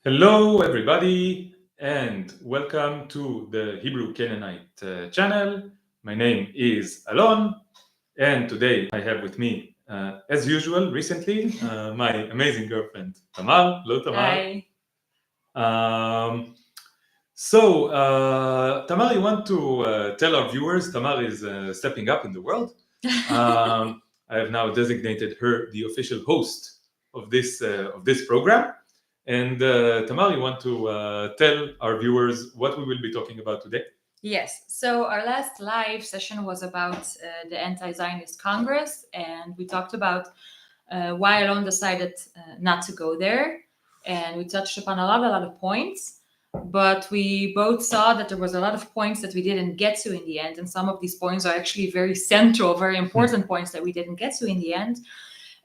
Hello, everybody, and welcome to the Hebrew Canaanite channel. My name is Alon, and today I have with me, as usual, recently, my amazing girlfriend, Tamar. Hello, Tamar. Hi. Tamar, you want to tell our viewers, Tamar is stepping up in the world. I have now designated her the official host of this program. And Tamar, you want to tell our viewers what we will be talking about today? Yes, so our last live session was about the anti-Zionist Congress, and we talked about why Alon decided not to go there, and we touched upon a lot of points, but we both saw that there was a lot of points that we didn't get to in the end, and some of these points are actually very central, very important points that we didn't get to in the end.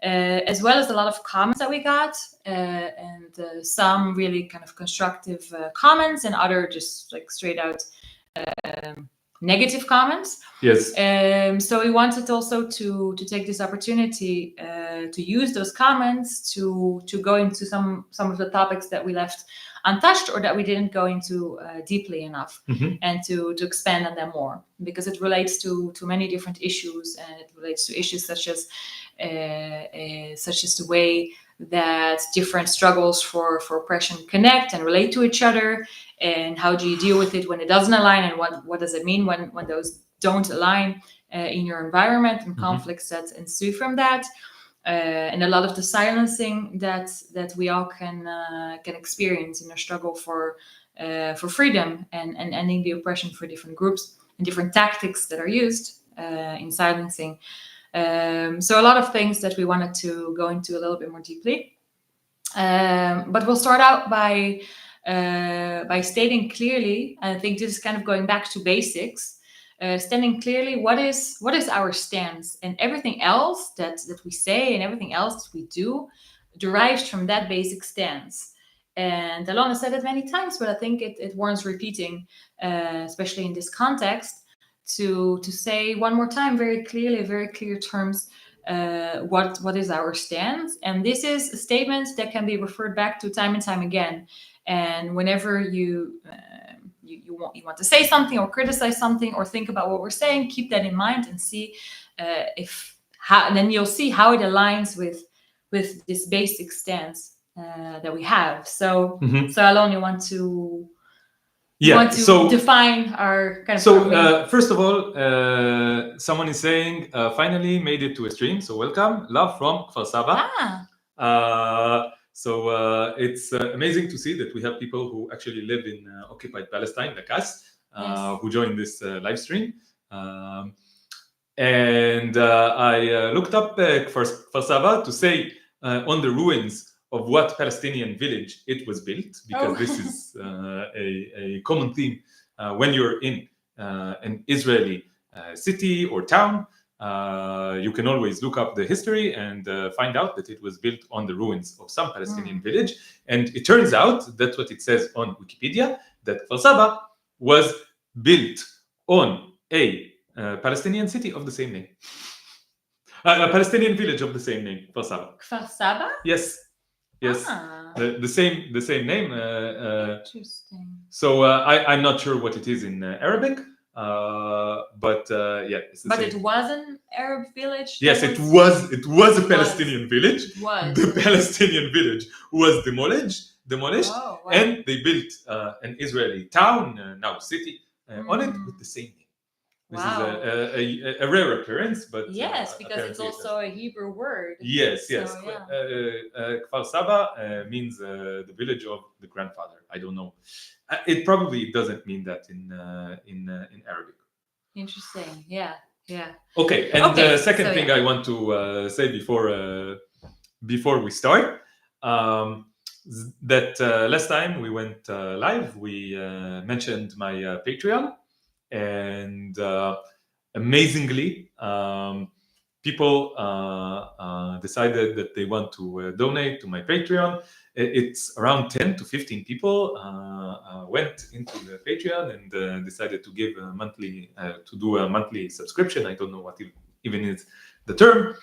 As well as a lot of comments that we got, and some really kind of constructive comments, and other just like straight out negative comments. Yes. So we wanted also to take this opportunity to use those comments to go into some of the topics that we left untouched or that we didn't go into deeply enough, and to expand on them more, because it relates to many different issues, and it relates to issues such as the way that different struggles for oppression connect and relate to each other, and how do you deal with it when it doesn't align, and what does it mean when those don't align in your environment, and conflicts that ensue from that, and a lot of the silencing that we all can experience in our struggle for freedom and ending the oppression for different groups, and different tactics that are used in silencing. So a lot of things that we wanted to go into a little bit more deeply. But we'll start out by stating clearly, and I think this is kind of going back to basics, standing clearly what is our stance, and everything else that we say and everything else that we do derives from that basic stance. And Alon has said it many times, but I think it warrants repeating, especially in this context, to say one more time very clearly, very clear terms, what is our stance. And this is a statement that can be referred back to time and time again. And whenever you want to say something or criticize something or think about what we're saying, keep that in mind and see and then you'll see how it aligns with this basic stance that we have. So, so Alon, you want to define our kind of. So first of all, someone is saying finally made it to a stream. So welcome, love from Kfar Saba. So it's amazing to see that we have people who actually live in occupied Palestine, like us, Yes. who join this live stream. And I looked up Kfar Saba to say on the ruins of what Palestinian village it was built, because this is a common theme when you're in an Israeli city or town. You can always look up the history and find out that it was built on the ruins of some Palestinian village. And it turns out that's what it says on Wikipedia, that Kfar Saba was built on a Palestinian city of the same name. A Palestinian village of the same name, Kfar Saba. Kfar Saba? Yes. The same name. Interesting. So I'm not sure what it is in Arabic, but yeah, it's the but same. It was an Arab village. Yes, it was a Palestinian village. It was. The Palestinian village was demolished, Oh, wow. and they built an Israeli town, now city, on it with the same name. This is a rare occurrence, but yes, because it's also a Hebrew word. Yes. So, Kfar Saba means the village of the grandfather. I don't know. It probably doesn't mean that in Arabic. Interesting. Yeah. Okay, and the second thing I want to say before we start, that last time we went live, we mentioned my Patreon, and amazingly, people decided that they want to donate to my Patreon. It's around 10 to 15 people went into the Patreon and decided to give a monthly, to do a monthly subscription. I don't know what even is the term.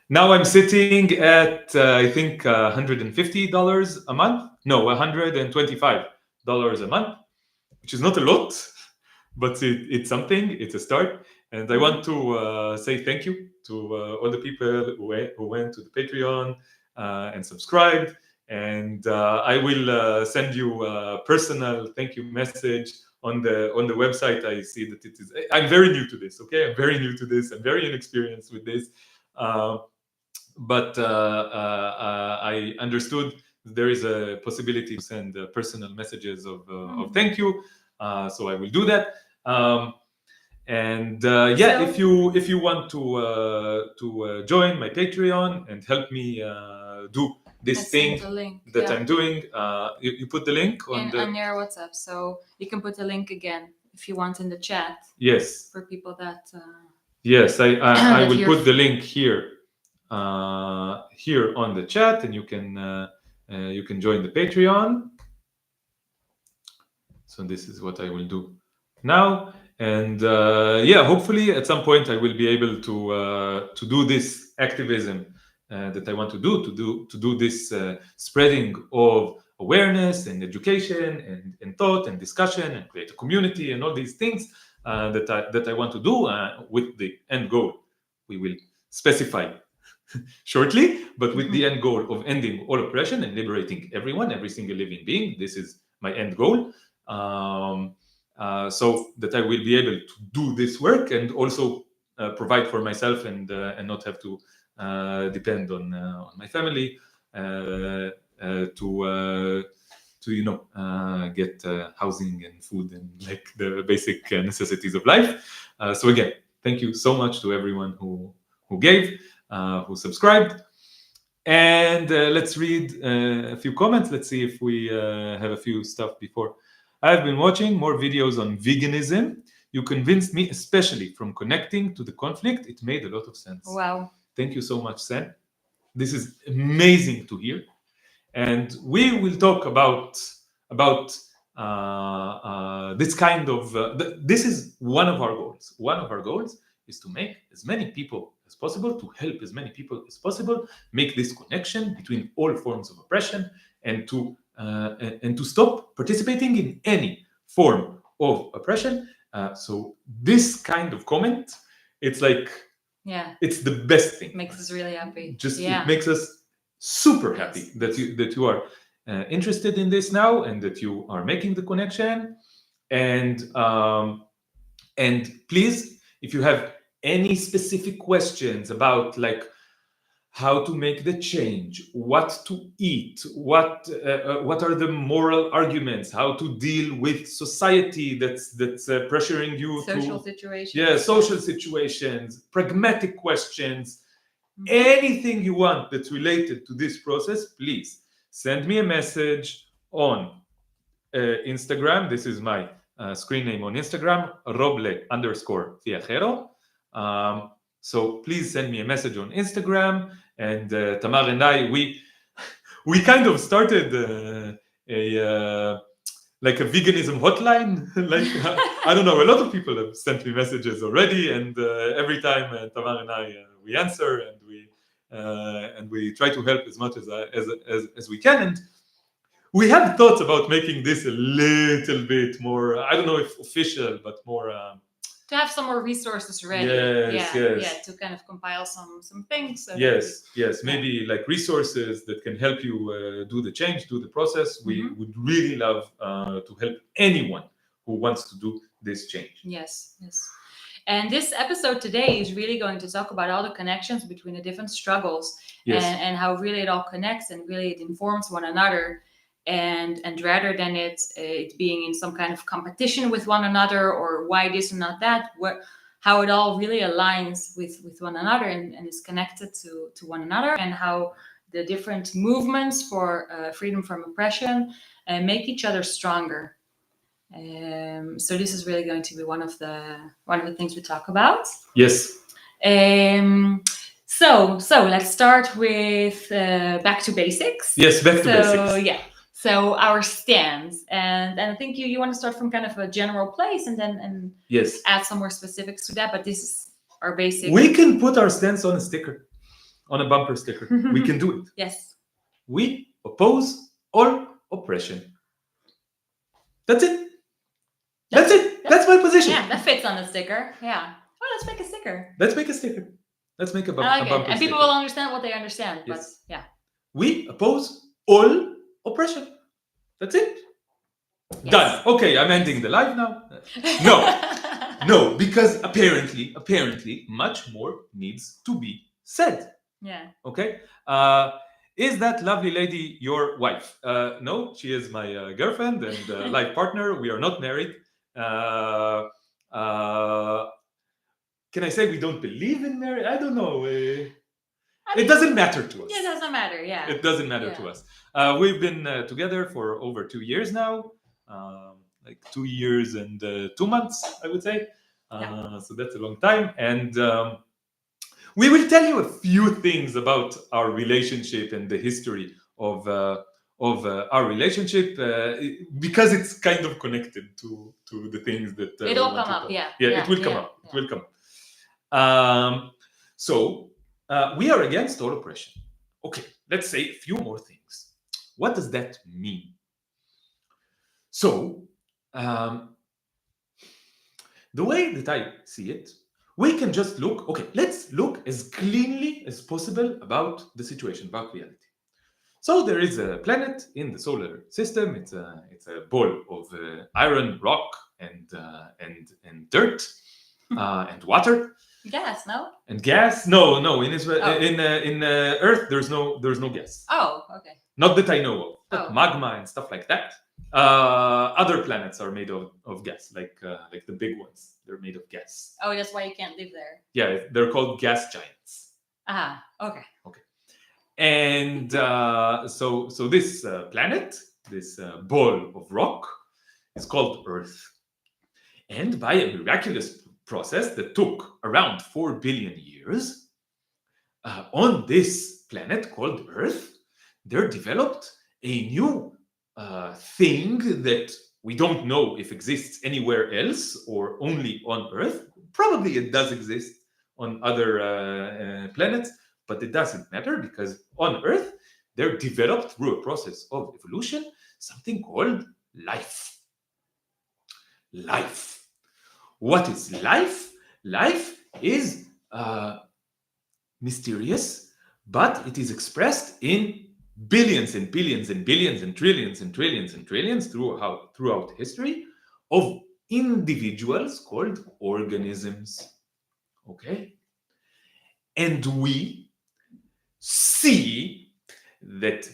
Now I'm sitting at I think $150 a month. No, $125 a month, which is not a lot, but it's something. It's a start. And I want to say thank you to all the people who went to the Patreon and subscribed. And I will send you a personal thank you message on the website. I see that it is. I'm very new to this. Okay, I'm very new to this. I'm very inexperienced with this. But I understood there is a possibility to send personal messages of thank you. So I will do that. And yeah, if you want to join my Patreon and help me do this thing that I'm doing, you put the link on your WhatsApp, so you can put the link again if you want in the chat. Yes. For people that. Yes, I will put the link here here on the chat, and you can join the Patreon. So this is what I will do now. And yeah, hopefully at some point I will be able to do this activism that I want to do this spreading of awareness and education and thought and discussion and create a community and all these things that I want to do with the end goal we will specify shortly, but with the end goal of ending all oppression and liberating everyone, every single living being. This is my end goal. So that I will be able to do this work and also provide for myself and not have to depend on my family to get housing and food and like the basic necessities of life. So again, thank you so much to everyone who gave, who subscribed. And let's read a few comments. Let's see if we have a few stuff before. I've been watching more videos on veganism. You convinced me, especially from connecting to the conflict. It made a lot of sense. Wow. Thank you so much, Sen. This is amazing to hear. And we will talk about this kind of... this is one of our goals. One of our goals is to make as many people as possible, to help as many people as possible, make this connection between all forms of oppression and to stop participating in any form of oppression. So this kind of comment, it's like, it's the best thing. Makes us really happy. It makes us super happy that you are interested in this now and that you are making the connection. And please, if you have any specific questions about like how to make the change, what to eat, what are the moral arguments, how to deal with society that's pressuring you social situations. Yeah, social situations, pragmatic questions, anything you want that's related to this process, please send me a message on Instagram. This is my screen name on Instagram, roble_viajero. So please send me a message on Instagram. And Tamar and I, we kind of started like a veganism hotline. Like I don't know, a lot of people have sent me messages already, and every time Tamar and I we answer and we try to help as much as we can. And we have thoughts about making this a little bit more, I don't know if official, but more to have some more resources ready. Yes. To kind of compile some things. So maybe like resources that can help you do the change, do the process. We would really love to help anyone who wants to do this change. Yes. And this episode today is really going to talk about all the connections between the different struggles and how really it all connects and really it informs one another. And rather than it being in some kind of competition with one another or why this and not that, how it all really aligns with one another and is connected to one another, and how the different movements for freedom from oppression make each other stronger. So this is really going to be one of the things we talk about. Yes. So let's start with back to basics. Yes, back to basics. Yeah. So our stance, and I think you want to start from kind of a general place and then add some more specifics to that. But this is our basic. We can put our stance on a sticker. on a bumper sticker. We can do it. Yes. We oppose all oppression. That's it. That's it. That's my position. Yeah, that fits on the sticker. Yeah. Well, let's make a sticker. Let's make a sticker. Let's make a bumper I like it. sticker. And people will understand what they understand. Yes. But yeah. We oppose all oppression. That's it. Yes. Done. Okay, I'm ending the live now. No, because apparently, much more needs to be said. Yeah. Okay. Is that lovely lady your wife? No, she is my girlfriend and life partner. We are not married. Can I say we don't believe in marriage? I don't know. It doesn't matter to us. Yeah, it doesn't matter. Yeah. It doesn't matter to us. We've been together for over 2 years now. Like 2 years and 2 months, I would say. So that's a long time. And we will tell you a few things about our relationship and the history of our relationship because it's kind of connected to the things that it'll come up. Yeah, it will come up. It will come up. So we are against all oppression. Okay, let's say a few more things. What does that mean? So the way that I see it, we can just look, okay, let's look as cleanly as possible about the situation, about reality. So there is a planet in the solar system. It's a ball of iron, rock, and dirt, and water. Gas, no? And gas? No. In Israel, in Earth, there's no gas. Oh, okay. Not that I know of, but magma and stuff like that. Other planets are made of gas, like the big ones. They're made of gas. Oh, that's why you can't live there. Yeah, they're called gas giants. Ah, okay. Okay. And so this planet, this ball of rock, is called Earth. And by a miraculous process that took around 4 billion years, on this planet called Earth, there developed a new thing that we don't know if exists anywhere else or only on Earth. Probably it does exist on other planets, but it doesn't matter because on Earth, there developed through a process of evolution something called life. Life. What is life? Life is mysterious, but it is expressed in billions and billions and billions and trillions and trillions and trillions throughout history of individuals called organisms. Okay? And we see that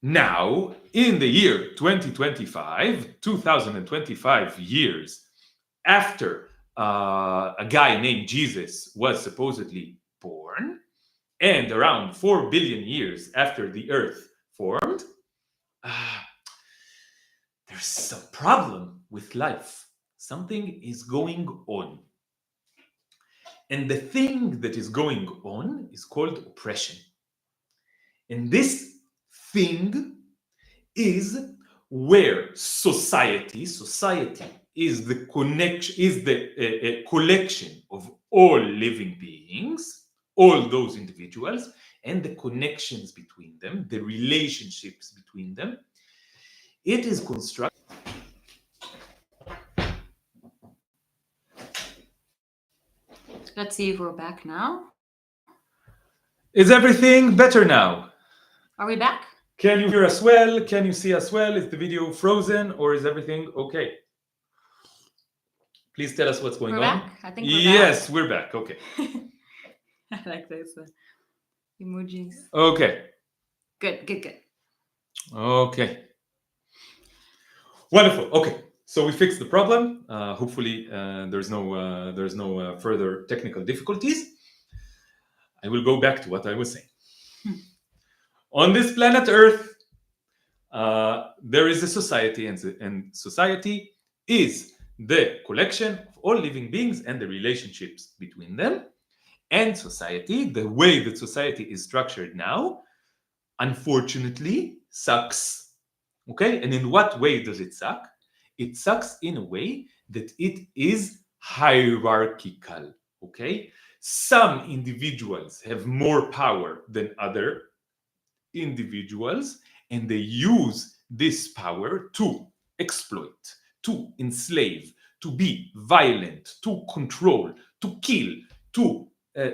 now in the year 2025 years after a guy named Jesus was supposedly born, and around 4 billion years after the Earth formed, there's some problem with life. Something is going on. And the thing that is going on is called oppression. And this thing is where society is the connection, is the collection of all living beings, all those individuals, and the connections between them, the relationships between them. It is constructed. Let's see if we're back now. Is everything better now? Are we back? Can you hear us well? Can you see us well? Is the video frozen or is everything okay? Please tell us what's going on. Back? I think we're yes, we're back. Okay. I like this emojis. Okay. Good. Okay. Wonderful. Okay. So we fixed the problem. Hopefully, there's no further technical difficulties. I will go back to what I was saying. On this planet Earth, there is a society, and society is the collection of all living beings and the relationships between them. And society, the way that society is structured now, unfortunately, sucks. Okay? And in what way does it suck? It sucks in a way that it is hierarchical. Okay? some individuals have more power than other individuals, and they use this power to exploit, to enslave, to be violent, to control, to kill, to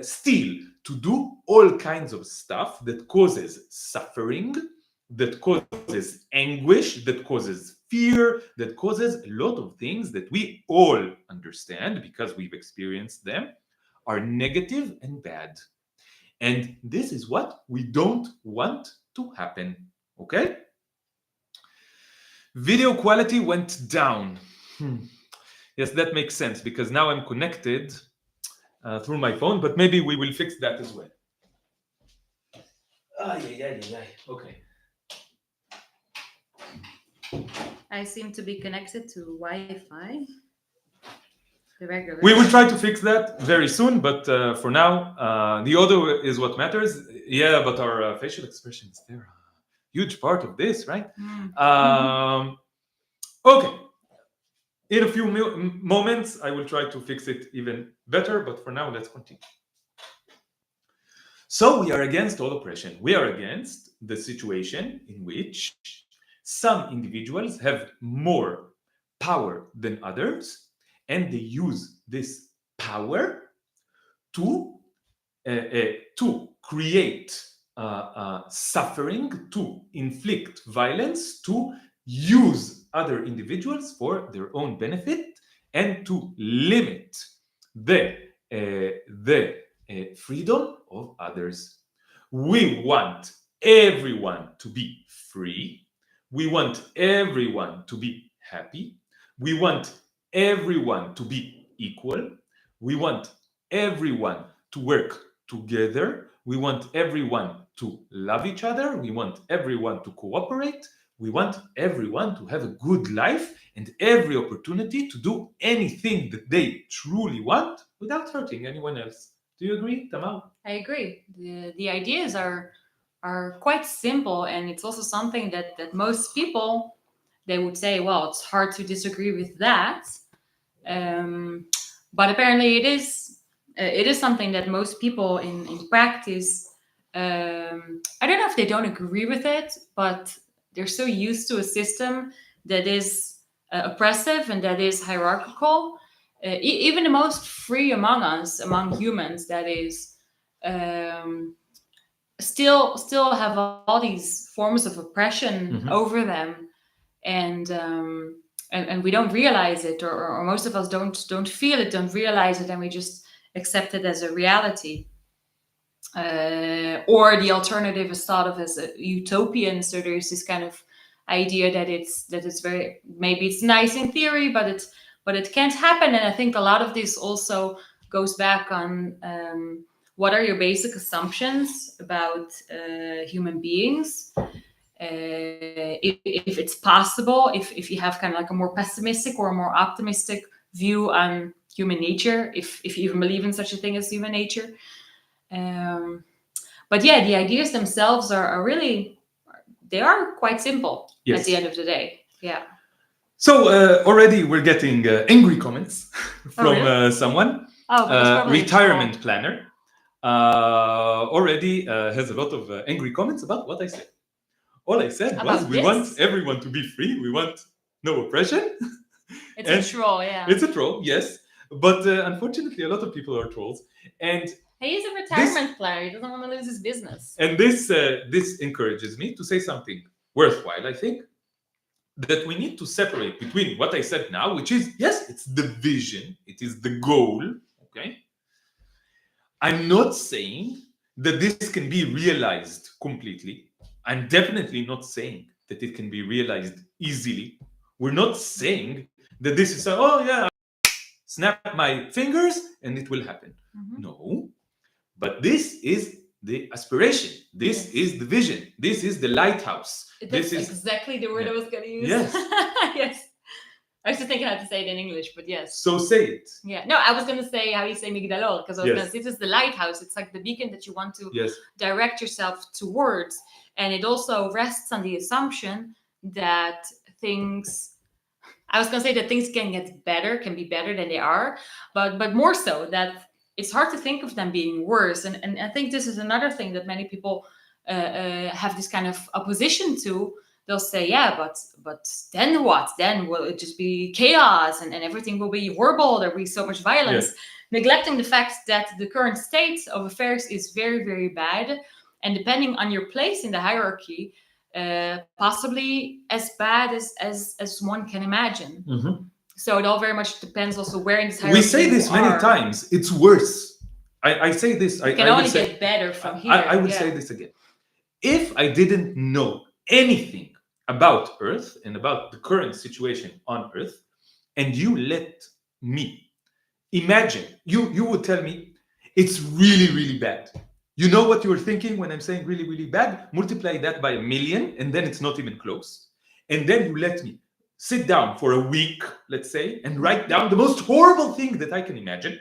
steal, to do all kinds of stuff that causes suffering, that causes anguish, that causes fear, that causes a lot of things that we all understand because we've experienced them are negative and bad. And this is what we don't want to happen. Okay? Video quality went down. Yes, that makes sense because now I'm connected through my phone, but maybe we will fix that as well. Okay. I seem to be connected to Wi-Fi. The regular. We will try to fix that very soon, but for now, the audio is what matters. Yeah, but our facial expressions, they're a huge part of this, right? Okay. In a few moments, I will try to fix it even better, but for now, let's continue. So we are against all oppression. We are against the situation in which some individuals have more power than others, and they use this power to create suffering, to inflict violence, to use other individuals for their own benefit, and to limit the freedom of others. We want everyone to be free. We want everyone to be happy. We want everyone to be equal. We want everyone to work together. We want everyone to love each other. We want everyone to cooperate. We want everyone to have a good life and every opportunity to do anything that they truly want without hurting anyone else. Do you agree, Tamar? I agree. The ideas are quite simple, and it's also something that most people, they would say, well, it's hard to disagree with that. But apparently it is something that most people in practice, I don't know if they don't agree with it, but they're so used to a system that is oppressive and that is hierarchical. Even the most free among us, among humans, that is, still have all these forms of oppression over them, and we don't realize it, or most of us don't feel it, don't realize it, and we just accept it as a reality. Or the alternative is thought of as a utopian. So there's this kind of idea that it's very, maybe it's nice in theory, but it can't happen. And I think a lot of this also goes back on what are your basic assumptions about human beings. If it's possible, if you have kind of like a more pessimistic or a more optimistic view on human nature, if you even believe in such a thing as human nature. But yeah, the ideas themselves are really, they are quite simple. Yes. At the end of the day. Yeah. So already we're getting angry comments from someone. Retirement planner already has a lot of angry comments about what I said. All I said was we want everyone to be free. We want no oppression. It's a troll, yeah. It's a troll, yes. But unfortunately, a lot of people are trolls. And he is a retirement planner. He doesn't want to lose his business. And this encourages me to say something worthwhile, I think, that we need to separate between what I said now, which is, yes, it's the vision, it is the goal, okay? I'm not saying that this can be realized completely. I'm definitely not saying that it can be realized easily. We're not saying that this is, snap my fingers and it will happen. No, but this is the aspiration. This is the vision. This is the lighthouse. This is exactly the word I was going to use. Yes. Yes. I was just thinking how to say it in English, but yes. So say it. Yeah. No, I was going to say how you say Migdalor, because I was going to say this is the lighthouse. It's like the beacon that you want to direct yourself towards. And it also rests on the assumption that things, I was going to say that things can get better, can be better than they are, but more so that it's hard to think of them being worse. And I think this is another thing that many people have this kind of opposition to. They'll say, yeah, but then what? Then will it just be chaos and everything will be horrible? There'll be so much violence, Yes. neglecting the fact that the current state of affairs is very, very bad. And depending on your place in the hierarchy, possibly as bad as one can imagine. Mhm. So it all very much depends also where in this We hierarchy say this you many are. times. It's worse. I say this. It can I only will say, get better from here. I will yeah. say this again. If I didn't know anything about Earth and about the current situation on Earth, and you let me imagine, you would tell me it's really, really bad. You know what you're thinking when I'm saying really, really bad? Multiply that by 1,000,000, and then it's not even close. And then you let me sit down for a week, let's say, and write down the most horrible thing that I can imagine.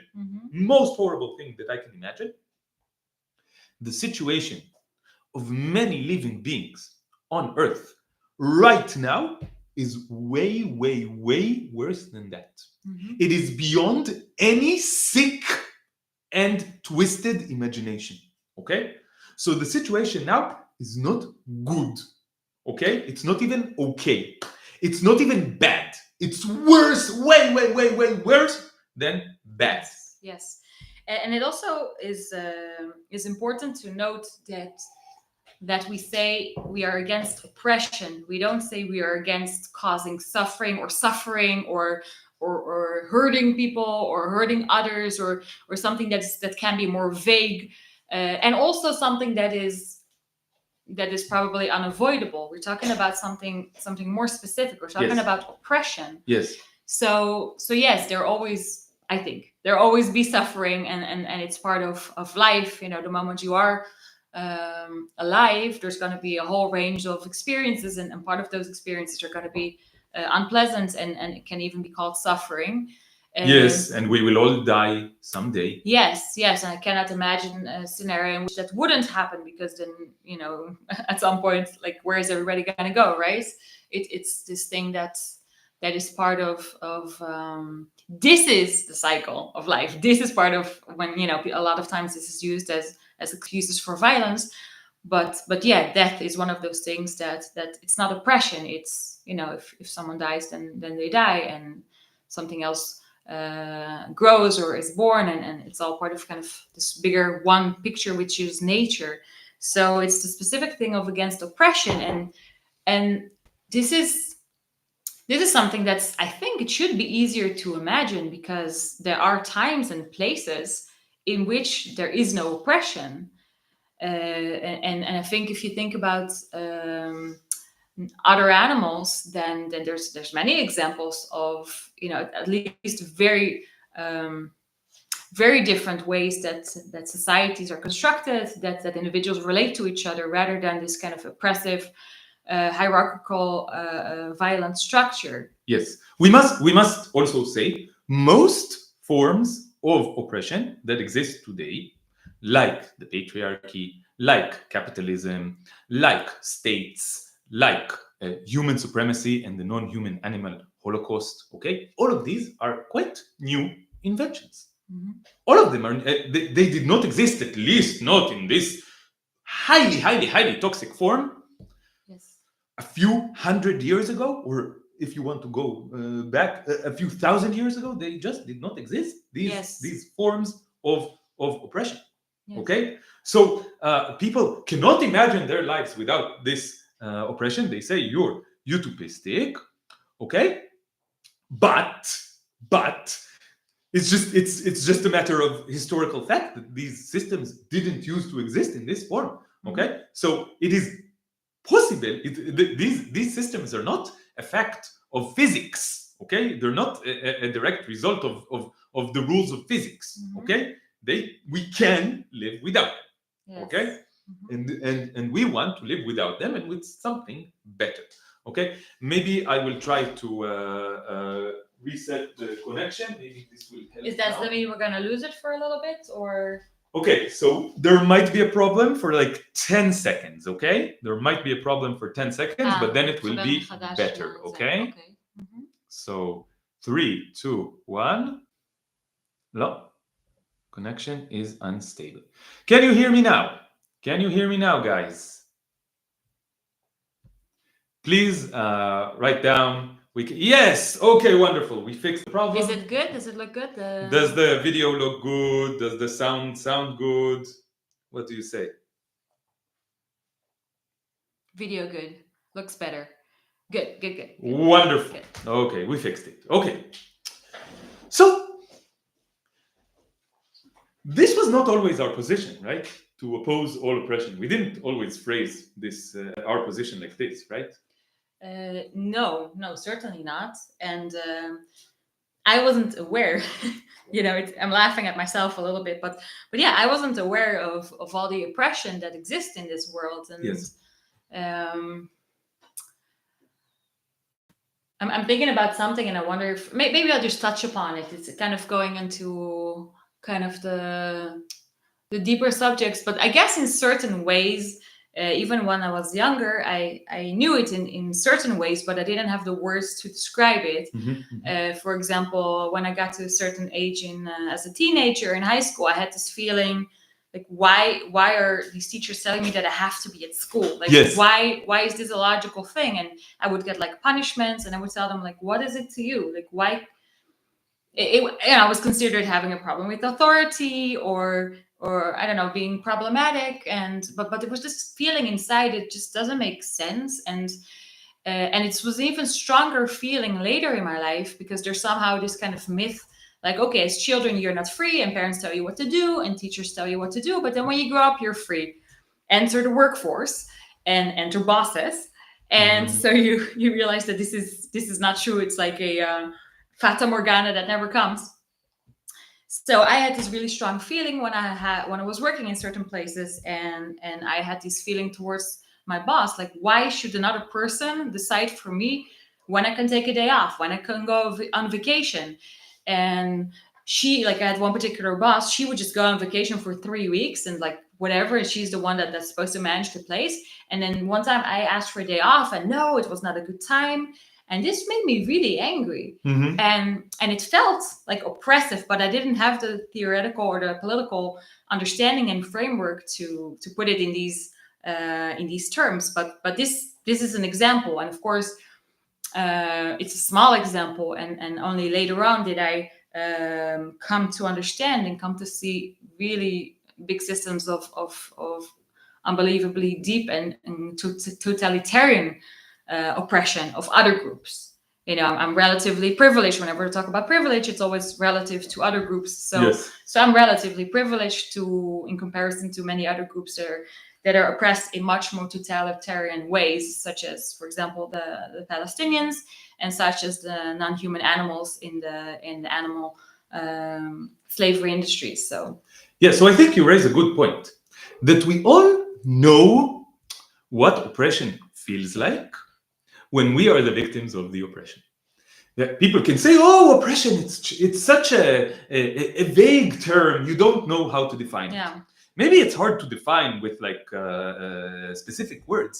Most horrible thing that I can imagine. The situation of many living beings on Earth right now is way, way, way worse than that. It is beyond any sick and twisted imagination. Okay? So the situation now is not good. Okay? It's not even okay. It's not even bad. It's worse, way, way, way, way worse than bad. Yes. And it also is important to note that we say we are against oppression. We don't say we are against causing suffering or hurting people or hurting others or something that can be more vague, and also something that is probably unavoidable. We're talking about something more specific. We're talking Yes. about oppression. Yes. So yes, I think there always be suffering, and it's part of life. The moment you are alive, there's going to be a whole range of experiences, and part of those experiences are going to be unpleasant, and it can even be called suffering. Yes, and we will all die someday. Yes, and I cannot imagine a scenario in which that wouldn't happen, because then, at some point, like, where is everybody going to go, right? It's this thing that is part of this is the cycle of life. This is part of when, a lot of times this is used as excuses for violence. But yeah, death is one of those things that it's not oppression. It's, if someone dies, then they die, and something else grows or is born, and it's all part of kind of this bigger one picture, which is nature. So it's the specific thing of against oppression, and this is something that's, I think it should be easier to imagine, because there are times and places in which there is no oppression. And I think if you think about other animals, then there's many examples of, at least very very different ways that societies are constructed, that individuals relate to each other, rather than this kind of oppressive, hierarchical, violent structure. Yes, we must also say most forms of oppression that exist today, like the patriarchy, like capitalism, like states, like human supremacy and the non-human animal holocaust. Okay, all of these are quite new inventions. All of them are. They did not exist, at least not in this highly, highly, highly toxic form. Yes. A few hundred years ago, or if you want to go back a few thousand years ago, they just did not exist. These forms of oppression. Yes. Okay, so people cannot imagine their lives without this oppression. They say you're utopistic, okay, but it's just a matter of historical fact that these systems didn't used to exist in this form. Okay, so it is possible. These systems are not a fact of physics. Okay, they're not a direct result of the rules of physics. Okay, we can live without them. Yes. Okay, and we want to live without them and with something better. Okay, maybe I will try to reset the connection. Maybe this will help. Is that the mean we're gonna lose it for a little bit, or? Okay, so there might be a problem for like 10 seconds, okay? There might be a problem for 10 seconds, but then it will be better, okay? So 3, 2, 1. No. Connection is unstable. Can you hear me now? Can you hear me now, guys? Please write down. Yes. Okay. Wonderful. We fixed the problem. Is it good? Does it look good? Does the video look good? Does the sound good? What do you say? Video good. Looks better. Good. Wonderful. Good. Okay, we fixed it. Okay. So this was not always our position, right? To oppose all oppression. We didn't always phrase this our position like this, right? No, certainly not. And I wasn't aware. I'm laughing at myself a little bit, but yeah, I wasn't aware of all the oppression that exists in this world. And yes. I'm thinking about something, and I wonder if maybe I'll just touch upon it. It's kind of going into kind of the deeper subjects, but I guess in certain ways, even when I was younger, I knew it in certain ways, but I didn't have the words to describe it. For example, when I got to a certain age as a teenager in high school, I had this feeling like, why are these teachers telling me that I have to be at school? Like, yes. why is this a logical thing? And I would get like punishments, and I would tell them like, what is it to you? Like, why? I was considered having a problem with authority, or I don't know, being problematic, but it was this feeling inside, it just doesn't make sense. And it was an even stronger feeling later in my life, because there's somehow this kind of myth, like, okay, as children you're not free, and parents tell you what to do, and teachers tell you what to do, but then when you grow up you're free. Enter the workforce and enter bosses, and so you realize that this is not true. It's like a fata morgana that never comes. So I had this really strong feeling when I was working in certain places, and I had this feeling towards my boss, like, why should another person decide for me when I can take a day off, when I can go on vacation? And she, like, I had one particular boss, she would just go on vacation for 3 weeks and like whatever, and she's the one that's supposed to manage the place. And then one time I asked for a day off, and no, it was not a good time. And this made me really angry. And it felt like oppressive, but I didn't have the theoretical or the political understanding and framework to put it in these terms. But this is an example, and of course it's a small example, and only later on did I come to understand and come to see really big systems of unbelievably deep and totalitarian oppression of other groups. I'm relatively privileged. Whenever I talk about privilege, it's always relative to other groups. So I'm relatively privileged in comparison to many other groups that are oppressed in much more totalitarian ways, such as, for example, the Palestinians, and such as the non-human animals in the animal slavery industries. So I think you raise a good point, that we all know what oppression feels like when we are the victims of the oppression. Yeah, people can say, "Oh, oppression! It's such a vague term. You don't know how to define it." Maybe it's hard to define with like specific words,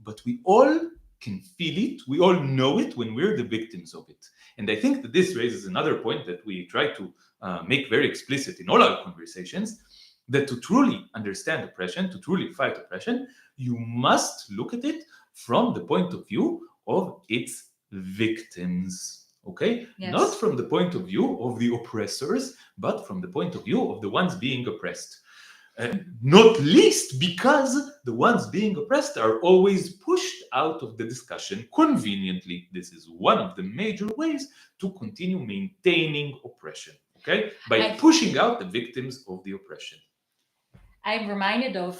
but we all can feel it. We all know it when we're the victims of it. And I think that this raises another point that we try to make very explicit in all our conversations, that to truly understand oppression, to truly fight oppression, you must look at it from the point of view of its victims, okay? Yes. Not from the point of view of the oppressors, but from the point of view of the ones being oppressed. Not least because the ones being oppressed are always pushed out of the discussion conveniently. This is one of the major ways to continue maintaining oppression, okay? By pushing out the victims of the oppression. I'm reminded of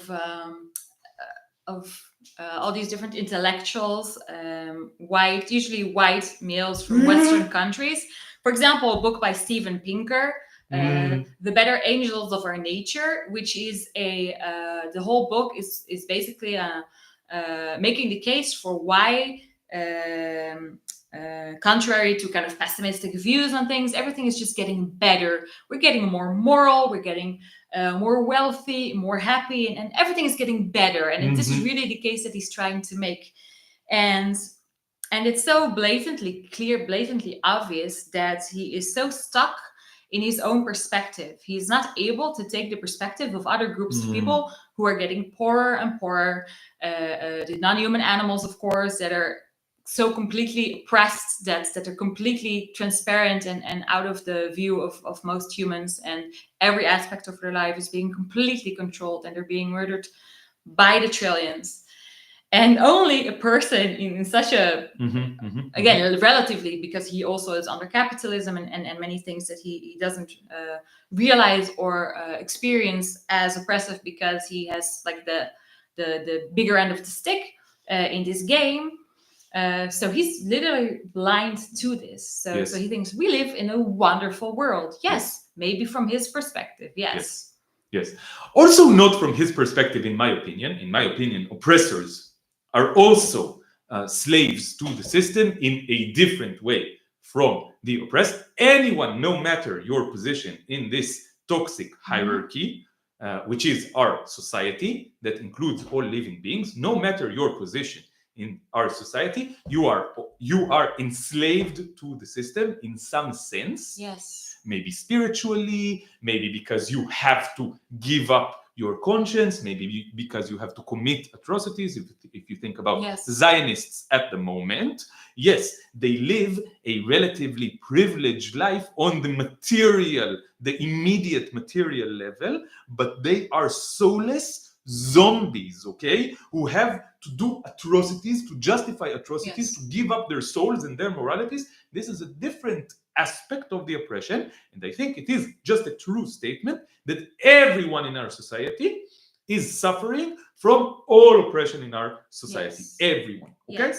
all these different intellectuals, usually white males from Western countries. For example, a book by Steven Pinker, The Better Angels of Our Nature, which is the whole book is basically making the case for why, contrary to kind of pessimistic views on things, everything is just getting better. We're getting more moral, we're getting more wealthy, more happy, and everything is getting better. And this is really the case that he's trying to make. And it's so blatantly clear, blatantly obvious that he is so stuck in his own perspective. He's not able to take the perspective of other groups of people who are getting poorer and poorer, the non-human animals, of course, that are so completely oppressed, that are completely transparent and out of the view of most humans, and every aspect of their life is being completely controlled, and they're being murdered by the trillions. And only a person in such a, again, relatively, because he also is under capitalism and many things that he doesn't realize or experience as oppressive, because he has like the bigger end of the stick in this game. So he's literally blind to this. So he thinks we live in a wonderful world. Yes, maybe from his perspective. Yes. Also not from his perspective, in my opinion. In my opinion, oppressors are also slaves to the system in a different way from the oppressed. Anyone, no matter your position in this toxic hierarchy, which is our society that includes all living beings, no matter your position in our society, you are enslaved to the system in some sense. Yes. Maybe spiritually, maybe because you have to give up your conscience, maybe because you have to commit atrocities. If you think about Zionists at the moment, yes, they live a relatively privileged life on the immediate material level, but they are soulless zombies, okay, who have to do atrocities, to justify atrocities, to give up their souls and their moralities. This is a different aspect of the oppression, and I think it is just a true statement that everyone in our society is suffering from all oppression in our society. Everyone, okay?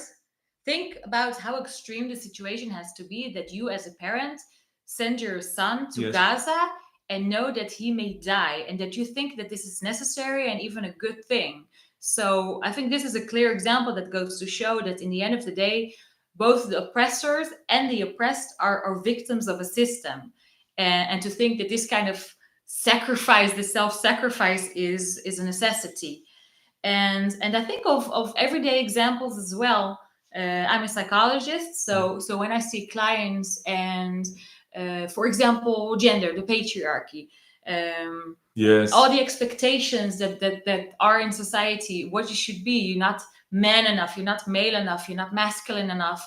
Think about how extreme the situation has to be that you as a parent send your son to Gaza and know that he may die, and that you think that this is necessary and even a good thing. So I think this is a clear example that goes to show that in the end of the day, both the oppressors and the oppressed are victims of a system. And to think that this kind of sacrifice, the self-sacrifice is a necessity. And I think of everyday examples as well. I'm a psychologist, so when I see clients and for example, gender, the patriarchy, all the expectations that are in society, what you should be. You're not man enough, you're not male enough, you're not masculine enough,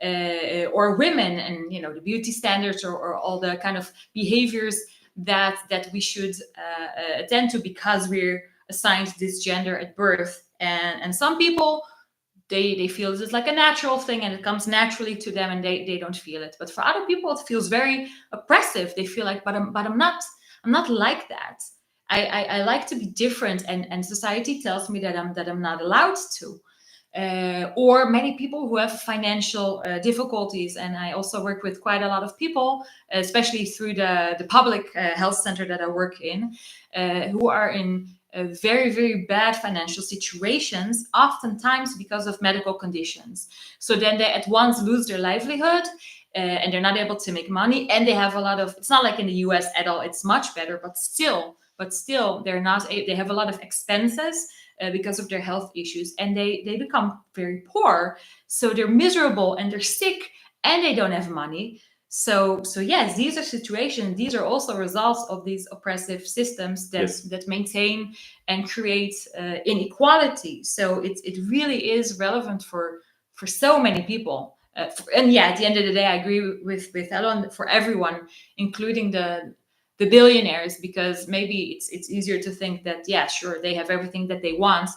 or women, and the beauty standards, or all the kind of behaviors that we should attend to because we're assigned this gender at birth. And some people, they feel this is like a natural thing and it comes naturally to them, and they don't feel it. But for other people, it feels very oppressive. They feel like, but I'm not like that. I like to be different, and society tells me that I'm not allowed to. Or many people who have financial difficulties, and I also work with quite a lot of people, especially through the public health center that I work in, who are in very, very bad financial situations, oftentimes because of medical conditions. So then they at once lose their livelihood, and they're not able to make money, and they have a lot of, it's not like in the US at all, it's much better, but still they have a lot of expenses because of their health issues, and they become very poor. So they're miserable and they're sick and they don't have money. So yes, these are situations, these are also results of these oppressive systems that maintain and create inequality. So it really is relevant for so many people. And yeah, at the end of the day, I agree with Alon, for everyone, including the billionaires, because maybe it's easier to think that, yeah, sure, they have everything that they want,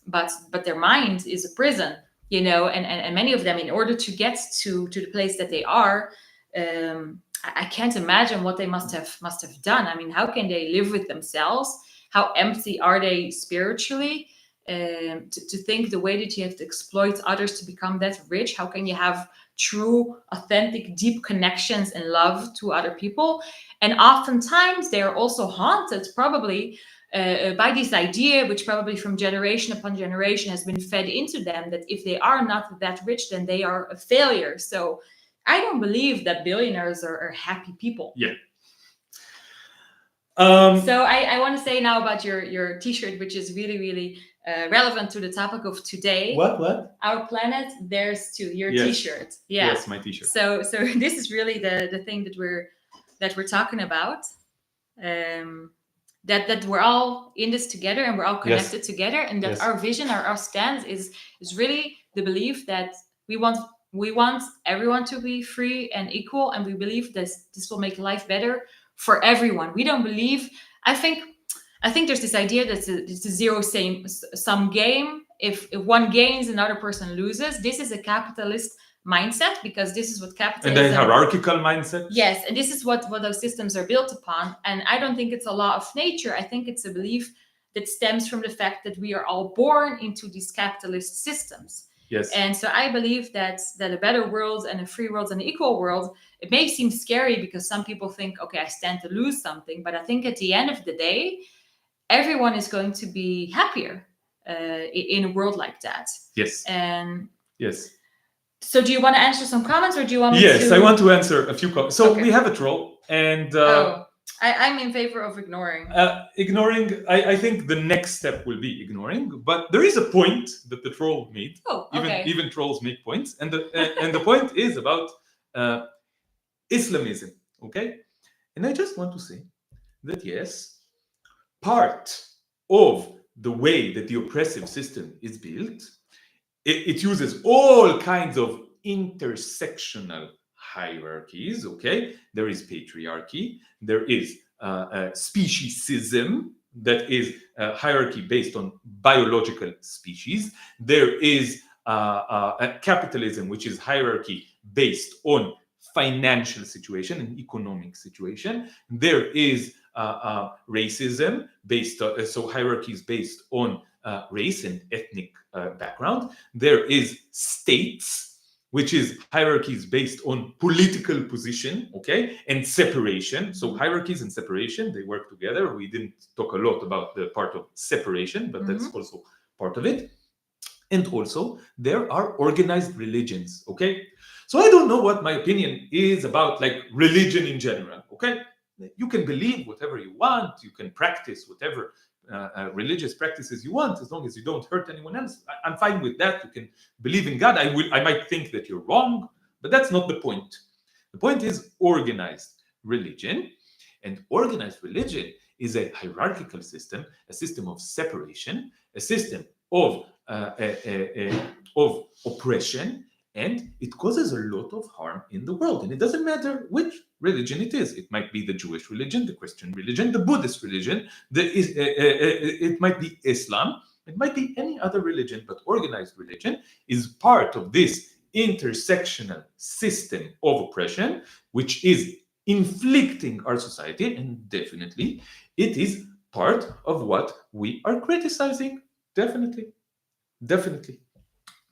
but their mind is a prison, and many of them, in order to get to the place that they are, I can't imagine what they must have done. I mean, how can they live with themselves? How empty are they spiritually? To think the way that you have to exploit others to become that rich. How can you have true, authentic, deep connections and love to other people? And oftentimes they are also haunted, probably, by this idea, which probably from generation upon generation has been fed into them, that if they are not that rich, then they are a failure. So I don't believe that billionaires are happy people. Yeah. So I want to say now about your T-shirt, which is really, really relevant to the topic of today. What? Our planet, there's two. Your Yes. T-shirt. Yeah. Yes, my T-shirt. So this is really the thing that we're that we're talking about, that we're all in this together and we're all connected together, and that our vision, our stance is really the belief that we want everyone to be free and equal, and we believe this will make life better for everyone. We don't believe. I think there's this idea that it's a zero-sum game. If one gains, another person loses. This is a capitalist mindset, because this is what capitalism... And a hierarchical mindset. Yes, and this is what those systems are built upon. And I don't think it's a law of nature. I think it's a belief that stems from the fact that we are all born into these capitalist systems. Yes. And so I believe that a better world and a free world and an equal world, it may seem scary because some people think, okay, I stand to lose something. But I think at the end of the day, everyone is going to be happier in a world like that. Yes. And yes. So do you want to answer some comments, or do you want me Yes, to... I want to answer a few comments. So we have a troll, and I'm in favor of ignoring. Ignoring, I think the next step will be ignoring, but there is a point that the troll made. Oh, okay. Even trolls make points, and the point is about Islamism, okay? And I just want to say that yes, part of the way that the oppressive system is built, it uses all kinds of intersectional hierarchies, okay? There is patriarchy, there is speciesism, that is a hierarchy based on biological species. There is capitalism, which is hierarchy based on financial situation and economic situation. There is racism, based so hierarchies based on race and ethnic background. There is states, which is hierarchies based on political position, okay, and separation. So hierarchies and separation, they work together. We didn't talk a lot about the part of separation, but that's also part of it. And also, there are organized religions, okay? So I don't know what my opinion is about like religion in general, okay? You can believe whatever you want, you can practice whatever religious practices you want, as long as you don't hurt anyone else. I'm fine with that. You can believe in God. I might think that you're wrong, but that's not the point. The point is organized religion, and organized religion is a hierarchical system, a system of separation, a system of oppression, and it causes a lot of harm in the world. And it doesn't matter which religion it is. It might be the Jewish religion, the Christian religion, the Buddhist religion, it might be Islam, it might be any other religion, but organized religion is part of this intersectional system of oppression, which is inflicting our society, and definitely it is part of what we are criticizing. Definitely.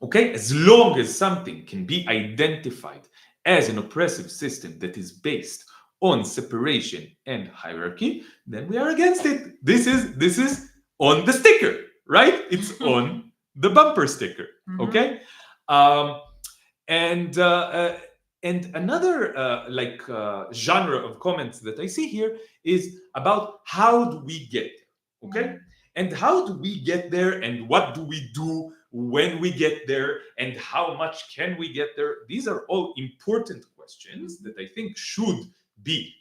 Okay, as long as something can be identified as an oppressive system that is based on separation and hierarchy, then we are against it. This is on the sticker, right? It's on the bumper sticker. Okay, and another genre of comments that I see here is about how do we get there? Okay, and how do we get there, and what do we do when we get there, and how much can we get there? These are all important questions that I think should be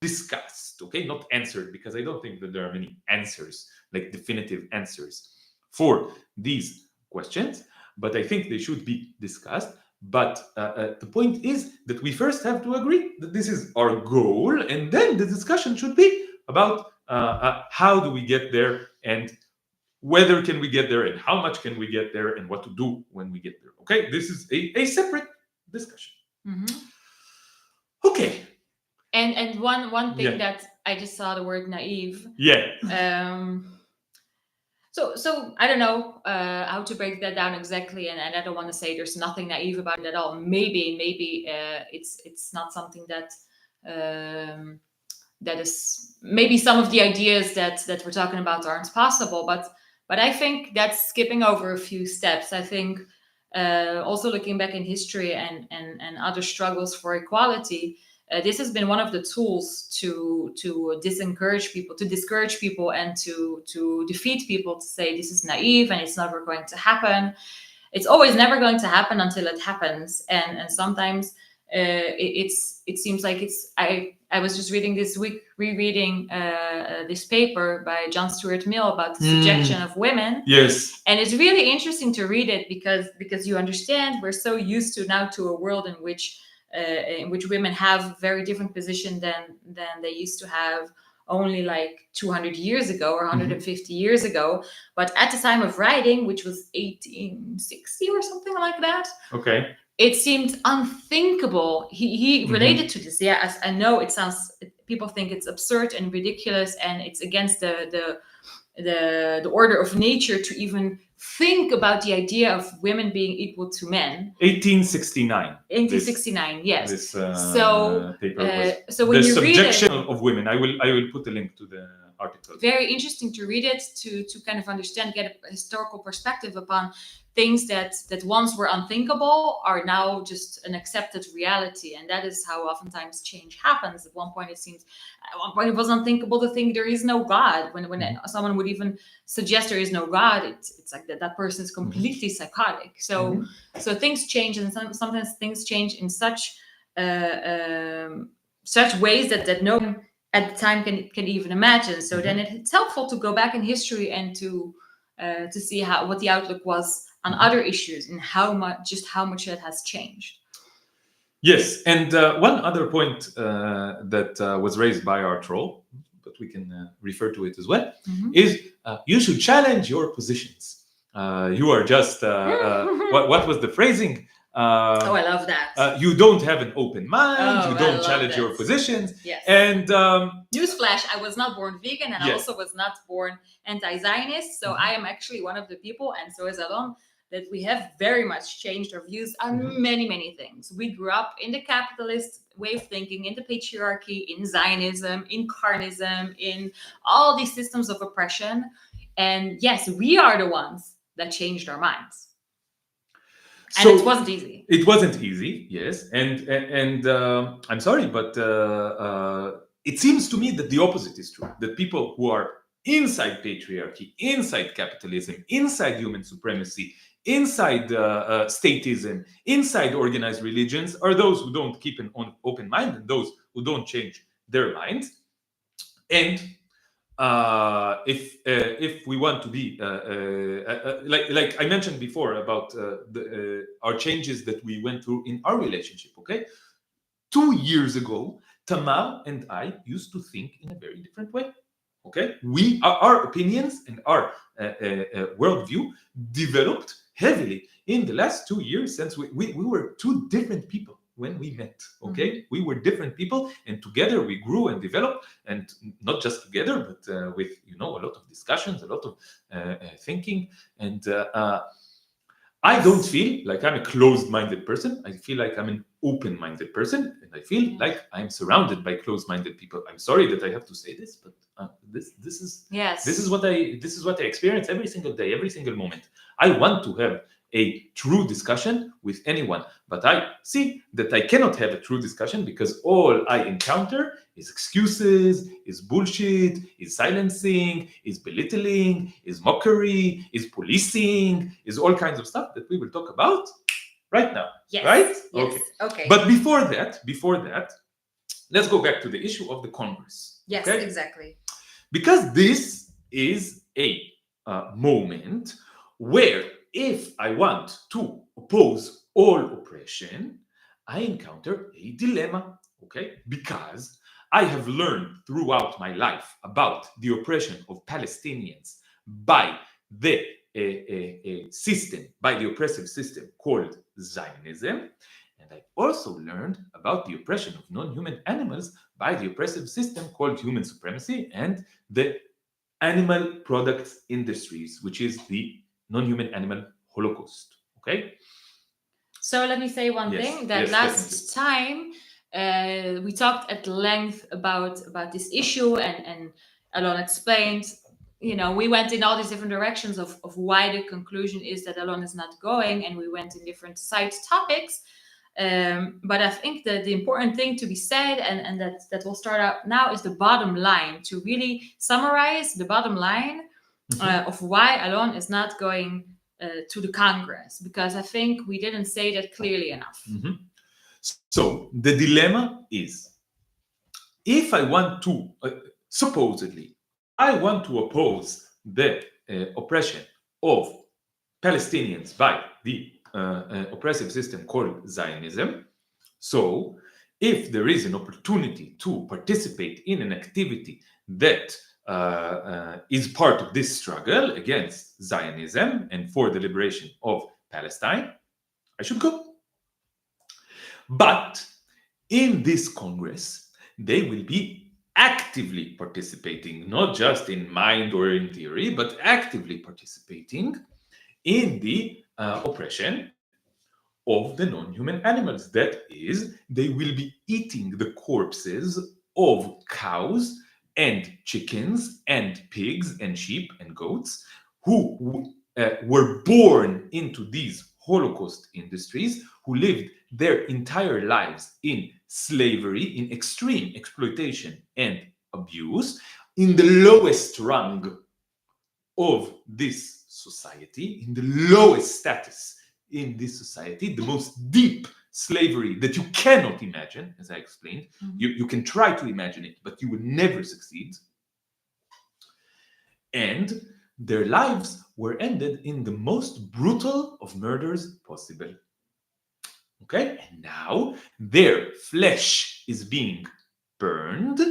discussed, okay, not answered, because I don't think that there are many answers, like definitive answers for these questions, but I think they should be discussed. But the point is that we first have to agree that this is our goal, and then the discussion should be about how do we get there, and whether can we get there, and how much can we get there, and what to do when we get there. Okay, this is a separate discussion. Okay. And one thing that I just saw the word naive. Yeah. So I don't know how to break that down exactly, and I don't want to say there's nothing naive about it at all. Maybe it's not something that that is, maybe some of the ideas that we're talking about aren't possible, but I think that's skipping over a few steps. I think also looking back in history and other struggles for equality, this has been one of the tools to discourage people and to defeat people, to say this is naive and it's never going to happen. It's always never going to happen until it happens. And sometimes it seems like I was just reading this week, rereading this paper by John Stuart Mill about the subjection of women. Yes. And it's really interesting to read it because you understand we're so used to now to a world in which women have very different position than they used to have only like 200 years ago or 150 years ago. But at the time of writing, which was 1860 or something like that, Okay. it seemed unthinkable. He related to this. Yeah, as I know it sounds, people think it's absurd and ridiculous, and it's against the order of nature to even think about the idea of women being equal to men. 1869. 1869, yes. This So paper was so when the you read subjection it, of women. I will put a link to the article. very interesting to read it, to kind of understand, get a historical perspective upon things that once were unthinkable are now just an accepted reality. And that is how oftentimes change happens. At one point it was unthinkable to think there is no God. When someone would even suggest there is no God, it's like that person is completely psychotic. So things change, and sometimes things change in such ways that no one at the time can even imagine. So then it's helpful to go back in history and to see what the outlook was on other issues and how much it has changed. Yes, and one other point that was raised by our troll, but we can refer to it as well, is you should challenge your positions. You are just what was the phrasing? I love that. You don't have an open mind. You don't challenge that. your positions. Yes. And newsflash: I was not born vegan, and I also was not born anti-Zionist. So I am actually one of the people, and so is Alon, that we have very much changed our views on many things. We grew up in the capitalist way of thinking, in the patriarchy, in Zionism, in carnism, in all these systems of oppression. And yes, we are the ones that changed our minds. And it wasn't easy. It wasn't easy, yes. And I'm sorry, but it seems to me that the opposite is true. That people who are inside patriarchy, inside capitalism, inside human supremacy, inside statism, inside organized religions, are those who don't keep an open mind and those who don't change their minds. And if we want to be like I mentioned before about our changes that we went through in our relationship, okay, 2 years ago, Tamar and I used to think in a very different way. Okay, our opinions and our worldview developed heavily in the last 2 years, since we were two different people when we met. Okay, we were different people, and together we grew and developed, and not just together, but with a lot of discussions, a lot of thinking. And I don't feel like I'm a closed-minded person. I feel like I'm an open-minded person, and I feel like I'm surrounded by closed-minded people. I'm sorry that I have to say this, but this is what I experience every single day, every single moment. I want to have a true discussion with anyone, but I see that I cannot have a true discussion because all I encounter is excuses, is bullshit, is silencing, is belittling, is mockery, is policing, is all kinds of stuff that we will talk about right now. Yes. Right? Yes. Okay. But before that, let's go back to the issue of the Congress. Yes, okay? Exactly. Because this is a moment where if I want to oppose all oppression, I encounter a dilemma, okay? Because I have learned throughout my life about the oppression of Palestinians by the by the oppressive system called Zionism. And I also learned about the oppression of non-human animals by the oppressive system called human supremacy and the animal products industries, which is the non-human animal holocaust. Okay. So let me say one thing. That last time we talked at length about this issue, and Alon explained. We went in all these different directions of why the conclusion is that Alon is not going, and we went in different side topics. But I think that the important thing to be said, and that will start out now, is the bottom line. To really summarize the bottom line of why Alon is not going to the Congress, because I think we didn't say that clearly enough. So the dilemma is, if I want to, supposedly, I want to oppose the oppression of Palestinians by the oppressive system called Zionism. So, if there is an opportunity to participate in an activity that is part of this struggle against Zionism and for the liberation of Palestine, I should go. But in this Congress, they will be actively participating, not just in mind or in theory, but actively participating in the oppression of the non-human animals. That is, they will be eating the corpses of cows and chickens and pigs and sheep and goats who were born into these Holocaust industries, who lived their entire lives in slavery, in extreme exploitation and abuse, in the lowest rung of this society, in the lowest status in this society, the most deep slavery that you cannot imagine, as I explained. You can try to imagine it, but you will never succeed. And their lives were ended in the most brutal of murders possible. Okay? And now their flesh is being burned,